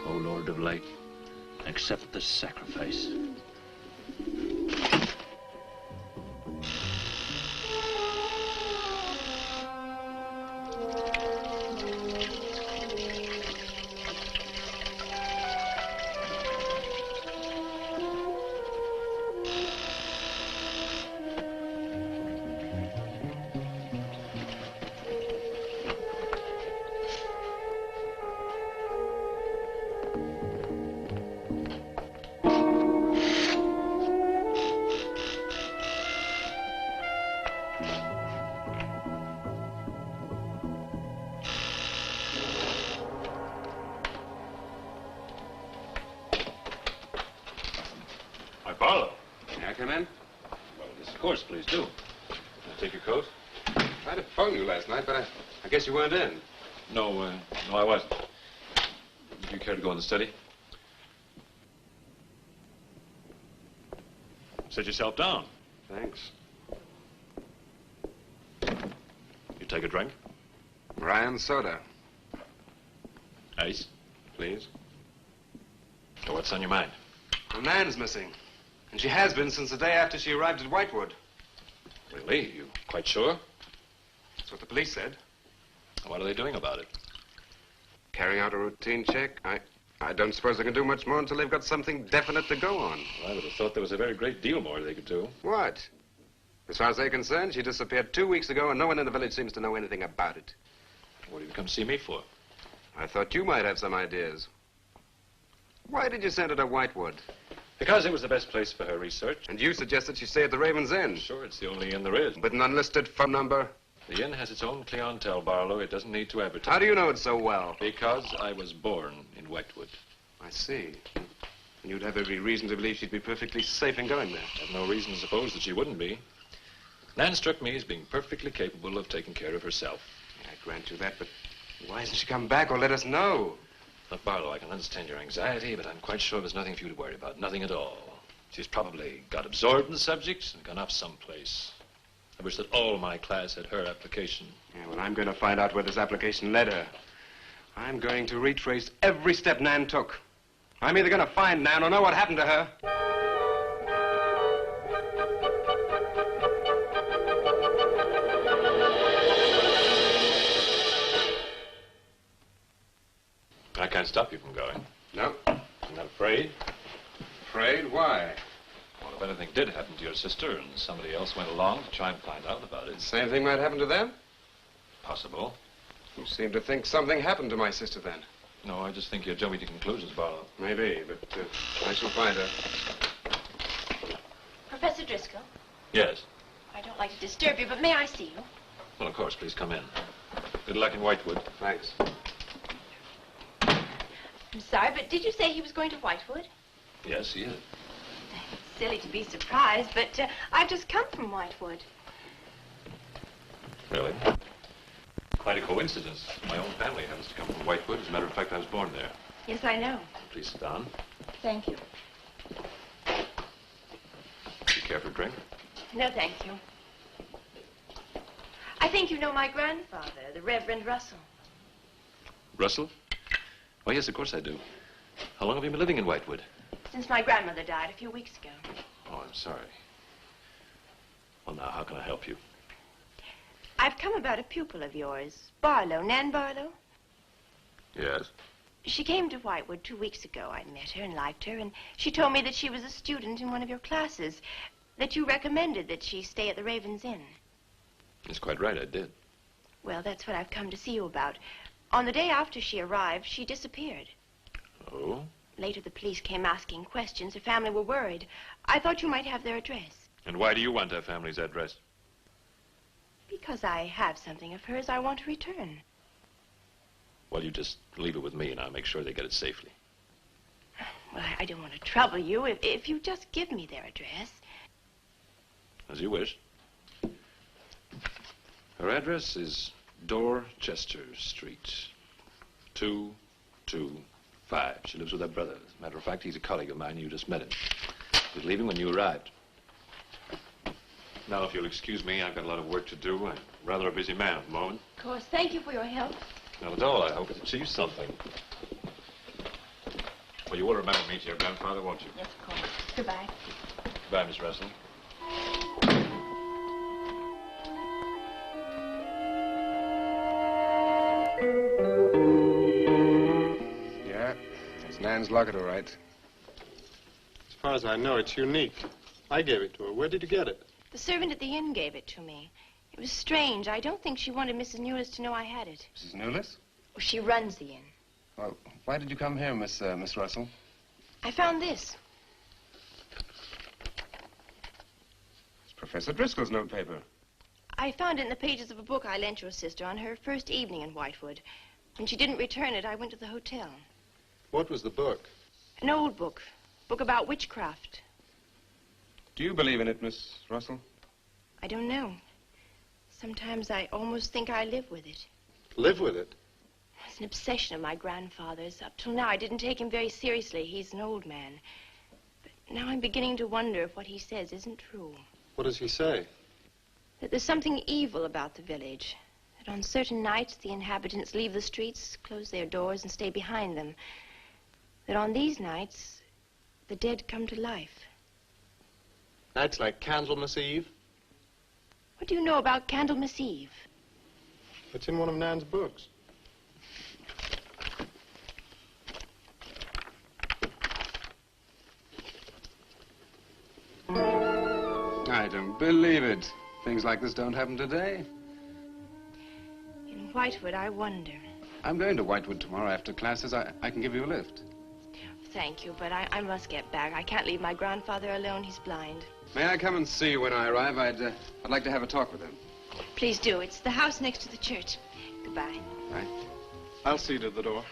O Lord of Light, accept this sacrifice. Barlow. May I come in? Well, yes, of course, please do. Take your coat. I tried to phone you last night, but I guess you weren't in. No, I wasn't. Would you care to go in the study? Sit yourself down. Thanks. You take a drink? Ryan soda. Ice? Please. So what's on your mind? Well, Nan's missing. And she has been since the day after she arrived at Whitewood. Really? You quite sure? That's what the police said. What are they doing about it? Carrying out a routine check. I don't suppose they can do much more until they've got something definite to go on. Well, I would have thought there was a very great deal more they could do. What? As far as they're concerned, she disappeared 2 weeks ago, and no one in the village seems to know anything about it. What did you come see me for? I thought you might have some ideas. Why did you send her to Whitewood? Because it was the best place for her research. And you suggested she stay at the Raven's Inn. Sure, it's the only inn there is. With an unlisted phone number? The inn has its own clientele, Barlow. It doesn't need to advertise. How do you know it so well? Because I was born in Whitewood. I see. And you'd have every reason to believe she'd be perfectly safe in going there. I have no reason to suppose that she wouldn't be. Nan struck me as being perfectly capable of taking care of herself. I grant you that, but why hasn't she come back or let us know? Look, Barlow, I can understand your anxiety, but I'm quite sure there's nothing for you to worry about. Nothing at all. She's probably got absorbed in the subject and gone off someplace. I wish that all my class had her application. Yeah, well, I'm going to find out where this application led her. I'm going to retrace every step Nan took. I'm either going to find Nan or know what happened to her. I can't stop you from going. No. I'm not afraid. Afraid? Why? Well, if anything did happen to your sister and somebody else went along to try and find out about it. Same thing might happen to them? Possible. You seem to think something happened to my sister then. No, I just think you're jumping to conclusions, Barlow. Maybe, but I shall find her. Professor Driscoll, Yes. I don't like to disturb you, but may I see you? Well, of course, please come in. Good luck in Whitewood. Thanks. I'm sorry, but did you say he was going to Whitewood? Yes, he is. It's silly to be surprised, but I've just come from Whitewood. Really? Quite a coincidence. My own family happens to come from Whitewood. As a matter of fact, I was born there. Yes, I know. Please sit down. Thank you. Do you care for a drink? No, thank you. I think you know my grandfather, the Reverend Russell. Russell? Oh, yes, of course I do. How long have you been living in Whitewood? Since my grandmother died a few weeks ago. Oh, I'm sorry. Well, now, how can I help you? I've come about a pupil of yours, Barlow, Nan Barlow. Yes? She came to Whitewood 2 weeks ago. I met her and liked her, and she told me that she was a student in one of your classes, that you recommended that she stay at the Raven's Inn. That's quite right, I did. Well, that's what I've come to see you about. On the day after she arrived, she disappeared. Oh? Later, the police came asking questions. Her family were worried. I thought you might have their address. And why do you want her family's address? Because I have something of hers I want to return. Well, you just leave it with me, and I'll make sure they get it safely. Well, I don't want to trouble you if you just give me their address. As you wish. Her address is Dorchester Street, 225. She lives with her brother. As a matter of fact, he's a colleague of mine. You just met him. He was leaving when you arrived. Now, if you'll excuse me, I've got a lot of work to do. I'm rather a busy man at the moment. Of course. Thank you for your help. Not at all. I hope it achieves something. Well, you will remember me to your grandfather, won't you? Yes, of course. Goodbye. Goodbye, Miss Russell. Yeah, it's Nan's locket, all right. As far as I know, it's unique. I gave it to her. Where did you get it? The servant at the inn gave it to me. It was strange. I don't think she wanted Mrs. Newless to know I had it. Mrs. Newless? Well, she runs the inn. Well, why did you come here, Miss Russell? I found this. It's Professor Driscoll's notepaper. I found it in the pages of a book I lent your sister on her first evening in Whitewood. When she didn't return it, I went to the hotel. What was the book? An old book. Book about witchcraft. Do you believe in it, Miss Russell? I don't know. Sometimes I almost think I live with it. Live with it? It's an obsession of my grandfather's. Up till now, I didn't take him very seriously. He's an old man. But now I'm beginning to wonder if what he says isn't true. What does he say? That there's something evil about the village. That on certain nights, the inhabitants leave the streets, close their doors, and stay behind them. That on these nights, the dead come to life. Nights like Candlemas Eve? What do you know about Candlemas Eve? It's in one of Nan's books. I don't believe it. Things like this don't happen today. In Whitewood, I wonder. I'm going to Whitewood tomorrow after classes. I can give you a lift. Thank you, but I must get back. I can't leave my grandfather alone. He's blind. May I come and see you when I arrive? I'd like to have a talk with him. Please do. It's the house next to the church. Goodbye. Bye. I'll see you to the door.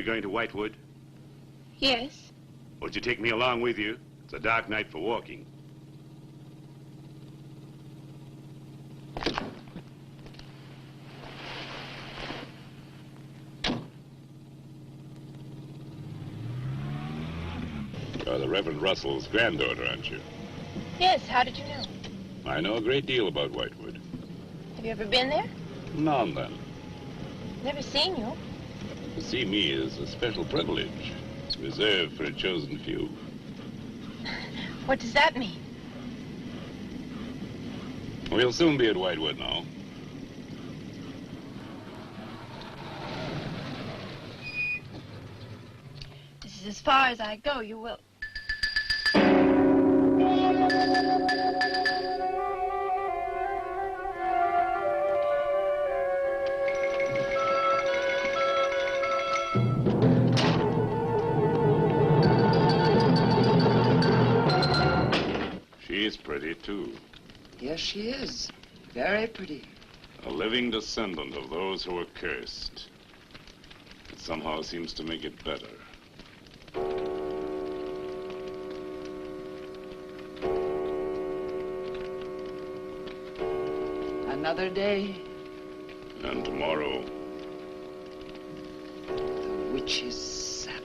Going to Whitewood? Yes. Would you take me along with you? It's a dark night for walking. You're the Reverend Russell's granddaughter, aren't you? Yes, how did you know? I know a great deal about Whitewood. Have you ever been there? Now and then. Never seen you. To see me is a special privilege. It's reserved for a chosen few. What does that mean? We'll soon be at Whitewood now. This is as far as I go. You will... She's pretty, too. Yes, she is. Very pretty. A living descendant of those who were cursed. It somehow seems to make it better. Another day. And tomorrow. The witch's Sabbath.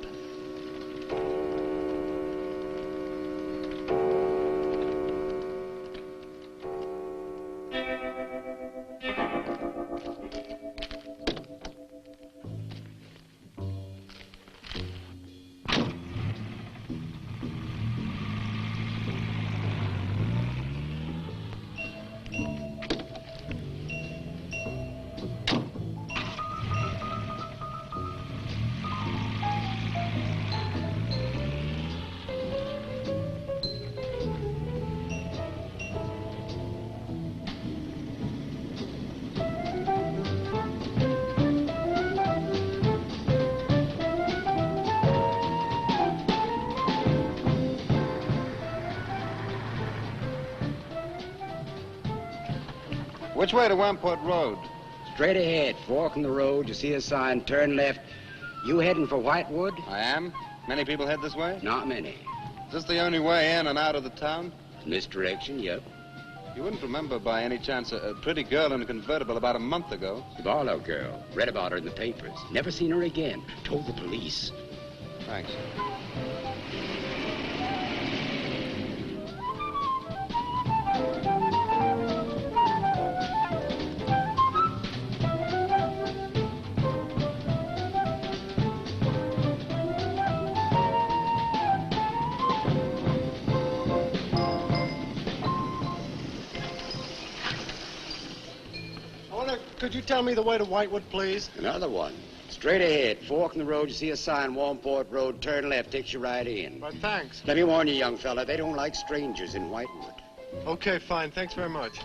Which way to Wamport Road? Straight ahead, fork in the road, you see a sign, turn left. You heading for Whitewood? I am. Many people head this way? Not many. Is this the only way in and out of the town? Misdirection, yep. You wouldn't remember by any chance a pretty girl in a convertible about a month ago? The Barlow girl. Read about her in the papers. Never seen her again. Told the police. Thanks. Could you tell me the way to Whitewood, please? Another one. Straight ahead, fork in the road, you see a sign, Wamport Road, turn left, takes you right in. But thanks. Let me warn you, young fella, they don't like strangers in Whitewood. Okay, fine. Thanks very much.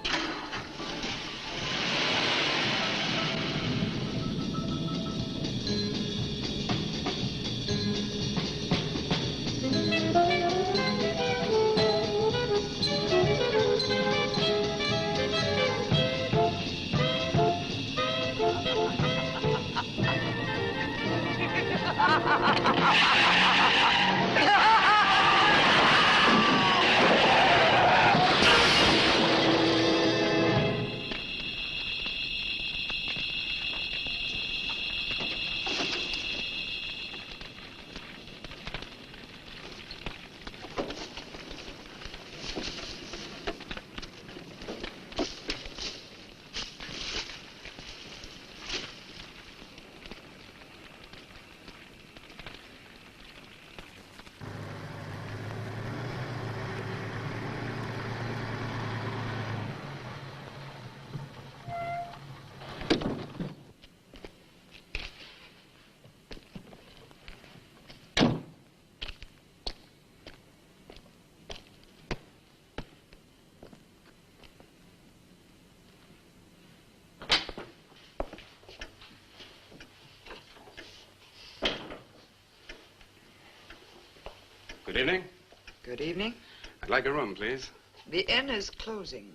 Good evening. Good evening. I'd like a room, please. The inn is closing.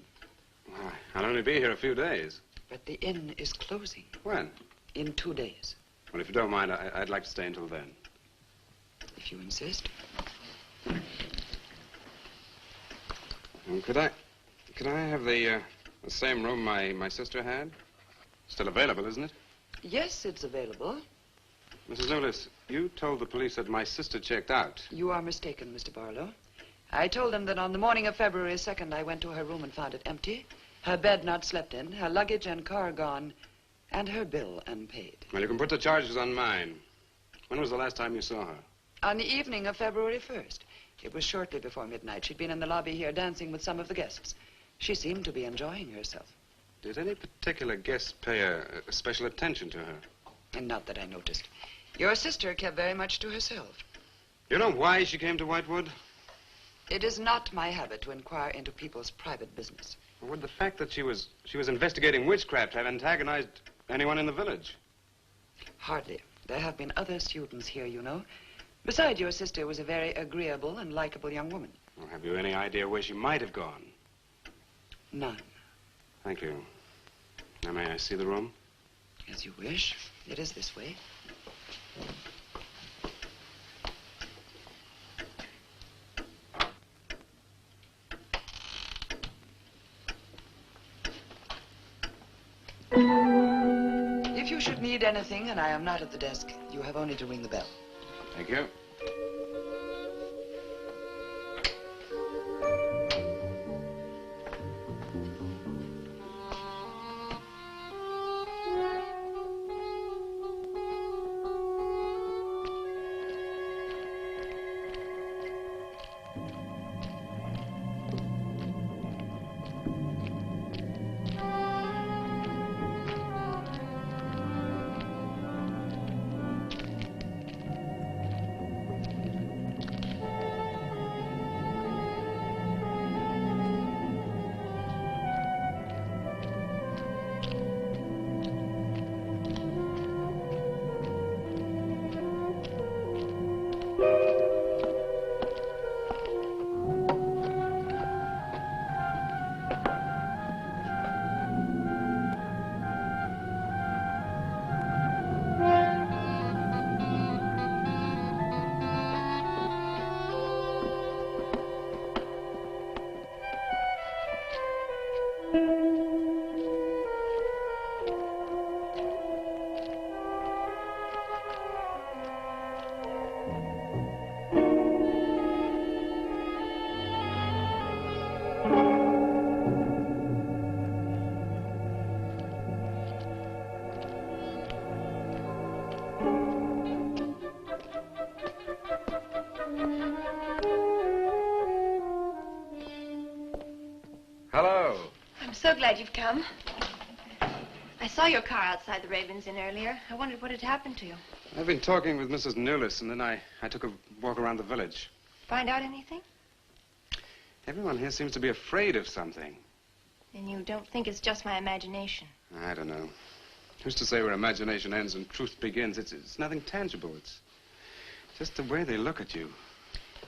Why, I'll only be here a few days. But the inn is closing. When? In 2 days. Well, if you don't mind, I'd like to stay until then. If you insist. Could I have the same room my sister had? Still available, isn't it? Yes, it's available. Mrs. Willis, you told the police that my sister checked out. You are mistaken, Mr. Barlow. I told them that on the morning of February 2nd, I went to her room and found it empty, her bed not slept in, her luggage and car gone, and her bill unpaid. Well, you can put the charges on mine. When was the last time you saw her? On the evening of February 1st. It was shortly before midnight. She'd been in the lobby here dancing with some of the guests. She seemed to be enjoying herself. Did any particular guest pay a special attention to her? And not that I noticed. Your sister kept very much to herself. You know why she came to Whitewood? It is not my habit to inquire into people's private business. Or would the fact that she was investigating witchcraft have antagonized anyone in the village? Hardly. There have been other students here, you know. Besides, your sister was a very agreeable and likable young woman. Well, have you any idea where she might have gone? None. Thank you. Now, may I see the room? As you wish. It is this way. If you should need anything and I am not at the desk, you have only to ring the bell. Thank you. so glad you've come. I saw your car outside the Ravens Inn earlier. I wondered what had happened to you. I've been talking with Mrs. Newless, and then I took a walk around the village. Find out anything? Everyone here seems to be afraid of something. And you don't think it's just my imagination? I don't know. Who's to say where imagination ends and truth begins? It's nothing tangible. It's just the way they look at you.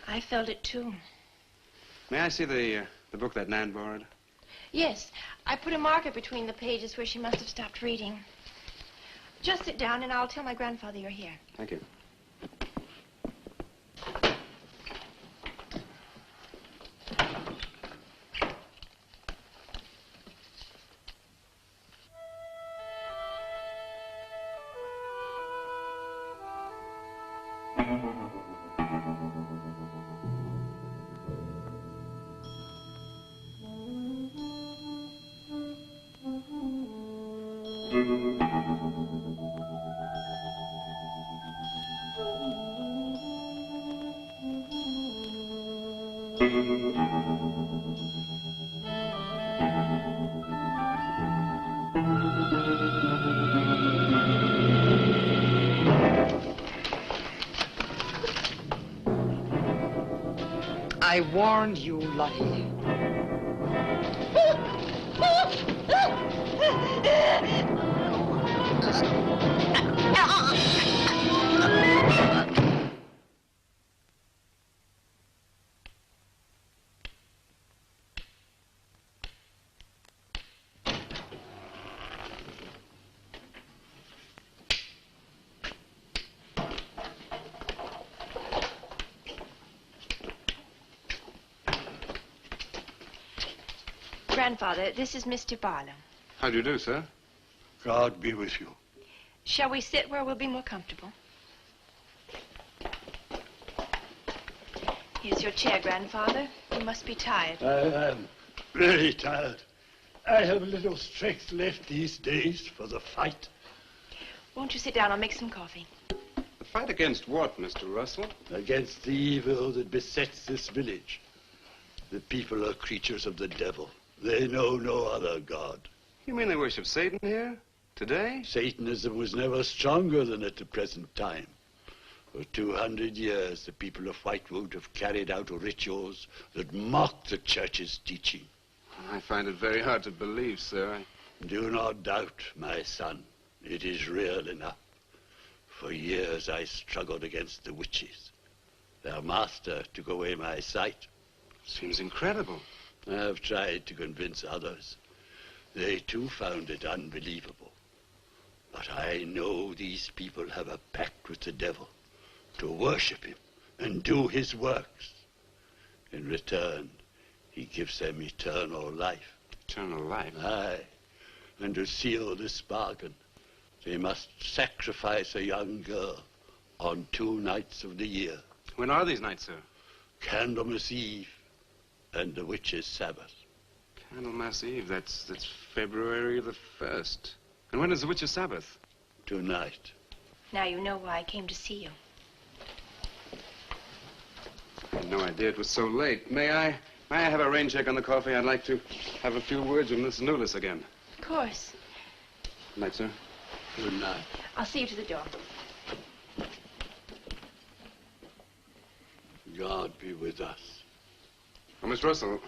I felt it, too. May I see the book that Nan borrowed? Yes. I put a marker between the pages where she must have stopped reading. Just sit down, and I'll tell my grandfather you're here. Thank you. I warned you, Lottie. Grandfather, this is Mr. Barlow. How do you do, sir? God be with you. Shall we sit where we'll be more comfortable? Here's your chair, Grandfather. You must be tired. I am very tired. I have little strength left these days for the fight. Won't you sit down? I'll make some coffee. The fight against what, Mr. Russell? Against the evil that besets this village. The people are creatures of the devil. They know no other God. You mean they worship Satan here? Today? Satanism was never stronger than at the present time. For 200 years, the people of Whitewood have carried out rituals that mock the church's teaching. I find it very hard to believe, sir. Do not doubt, my son. It is real enough. For years, I struggled against the witches. Their master took away my sight. Seems incredible. I have tried to convince others. They too found it unbelievable. But I know these people have a pact with the devil to worship him and do his works. In return, he gives them eternal life. Eternal life? Aye. And to seal this bargain, they must sacrifice a young girl on 2 nights of the year. When are these nights, sir? Candlemas Eve and the witch's Sabbath. Candlemas Eve, that's February the 1st. And when is the witch's Sabbath? Tonight. Now you know why I came to see you. I had no idea it was so late. May I have a rain check on the coffee? I'd like to have a few words with Miss Newless again. Of course. Good night, sir. Good night. I'll see you to the door. God be with us. Well, Miss Russell,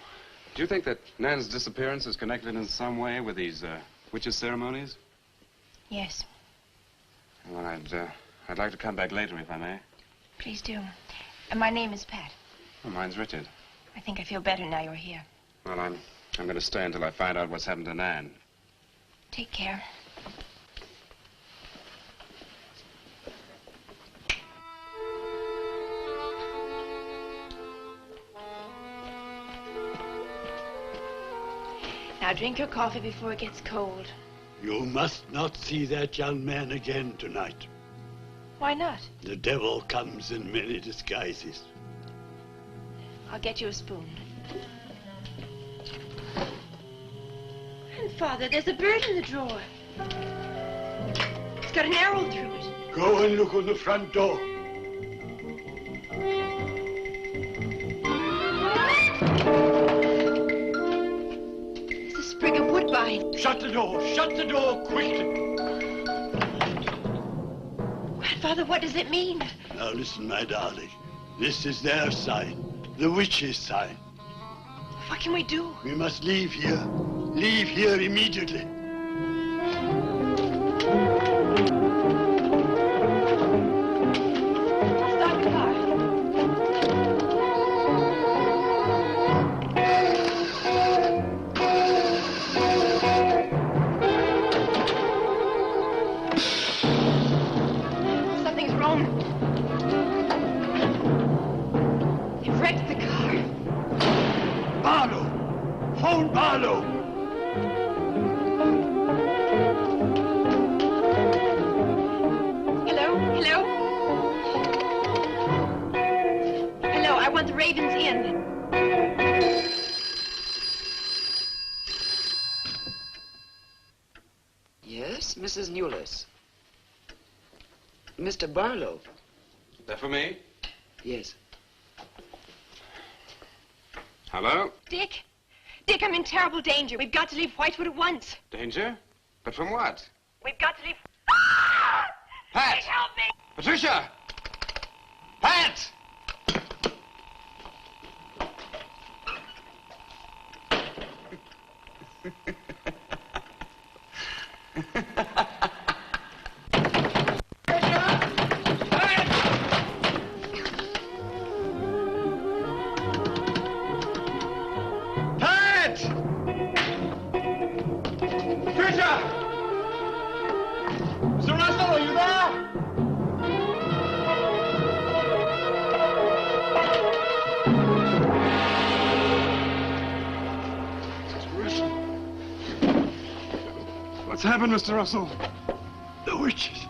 do you think that Nan's disappearance is connected in some way with these witches' ceremonies? Yes. Well, I'd like to come back later, if I may. Please do. And my name is Pat. Well, mine's Richard. I think I feel better now you're here. Well, I'm going to stay until I find out what's happened to Nan. Take care. Now drink your coffee before it gets cold. You must not see that young man again tonight. Why not? The devil comes in many disguises. I'll get you a spoon. Grandfather, there's a bird in the drawer. It's got an arrow through it. Go and look on the front door. It's a sprig of wood Shut the door! Shut the door quickly! Grandfather, what does it mean? Now listen, my darling. This is their sign. The witch's sign. What can we do? We must leave here. Leave here immediately. Stop the car. Something's wrong. They've wrecked the car. Barlow! Phone Barlow! Hello? Hello? Hello, I want the Ravens Inn. Yes, Mrs. Newless. Mr. Barlow. That for me? Yes. Hello? Dick? Dick, I'm in terrible danger. We've got to leave Whitewood at once. Danger? But from what? We've got to leave... Pat! Dick, help me! Patricia! Pat! Pat! Patricia! Mr. Russell, are you there? What's happened, Mr. Russell? The witches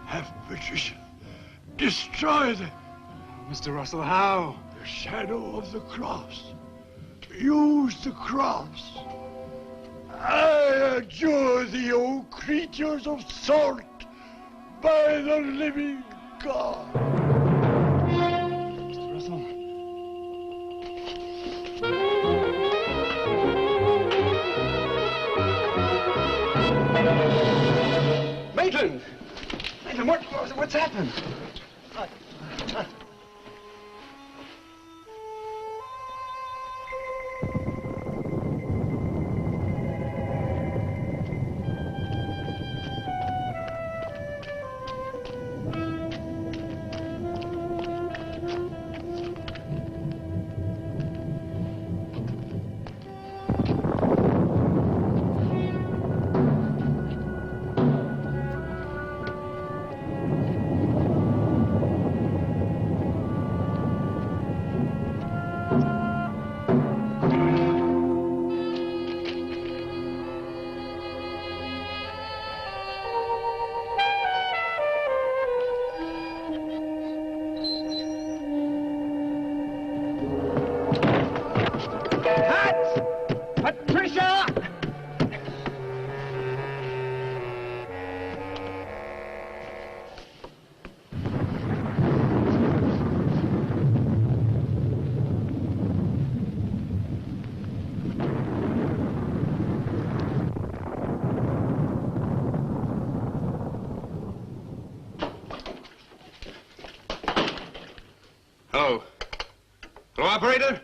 have Patricia destroyed them. Mr. Russell, how? The shadow of the cross. Use the cross. I adjure thee, O creatures of salt, by the living God. Mr. Russell. Maitland! Maitland, what's happened? Patricia! Hello. Hello, operator?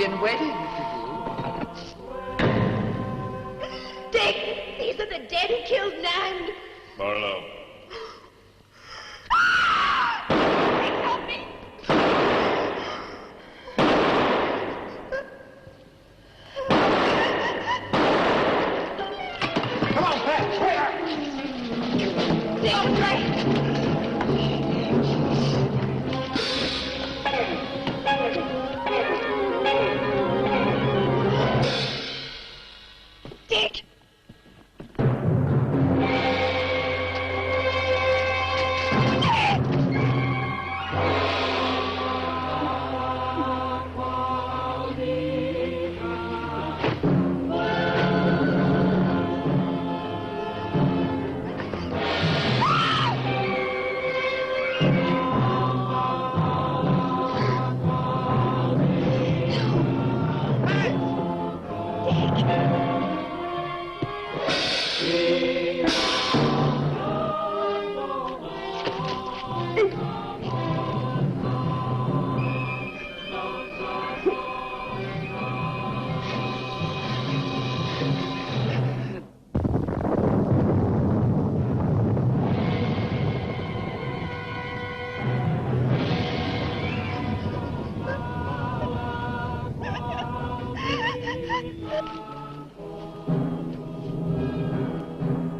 been waiting for Dick, these are the dead who killed Nan. Barlow. Dick, help me. Come on, Pat. Dick, right. Dick!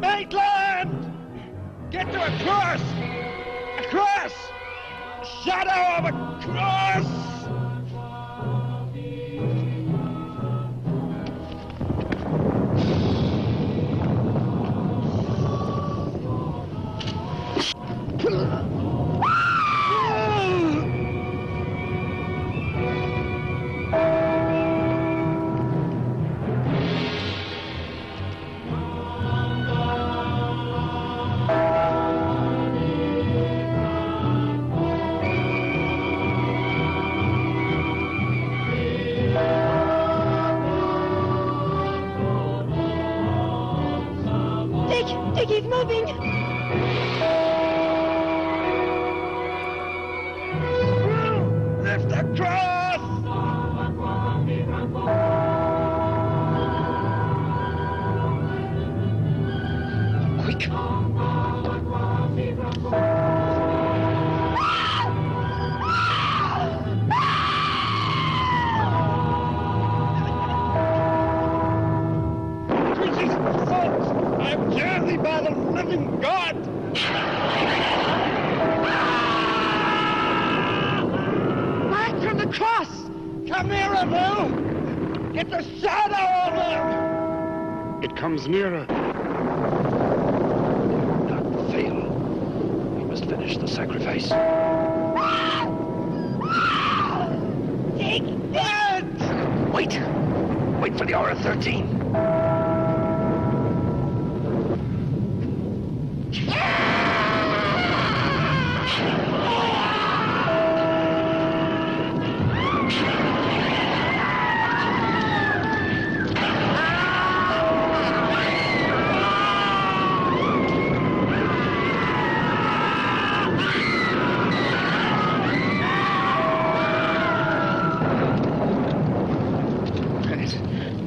Maitland! Get to a cross! A cross! A shadow of a cross! Dick, he's moving. Lift the cross! Quick! Jesus, folks! I adjure thee by the living God! Back from the cross! Come nearer, Bill! Get the shadow of him! It comes nearer. Not fail. We must finish the sacrifice. Dick! Wait! Wait for the hour of 13.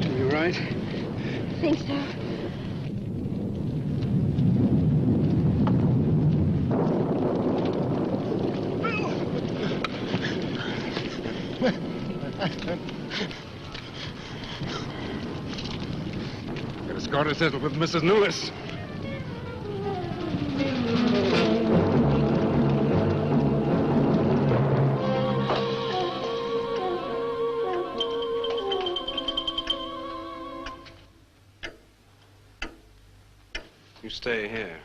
You right? I think so. Get a score to settle with Mrs. Lewis. You stay here.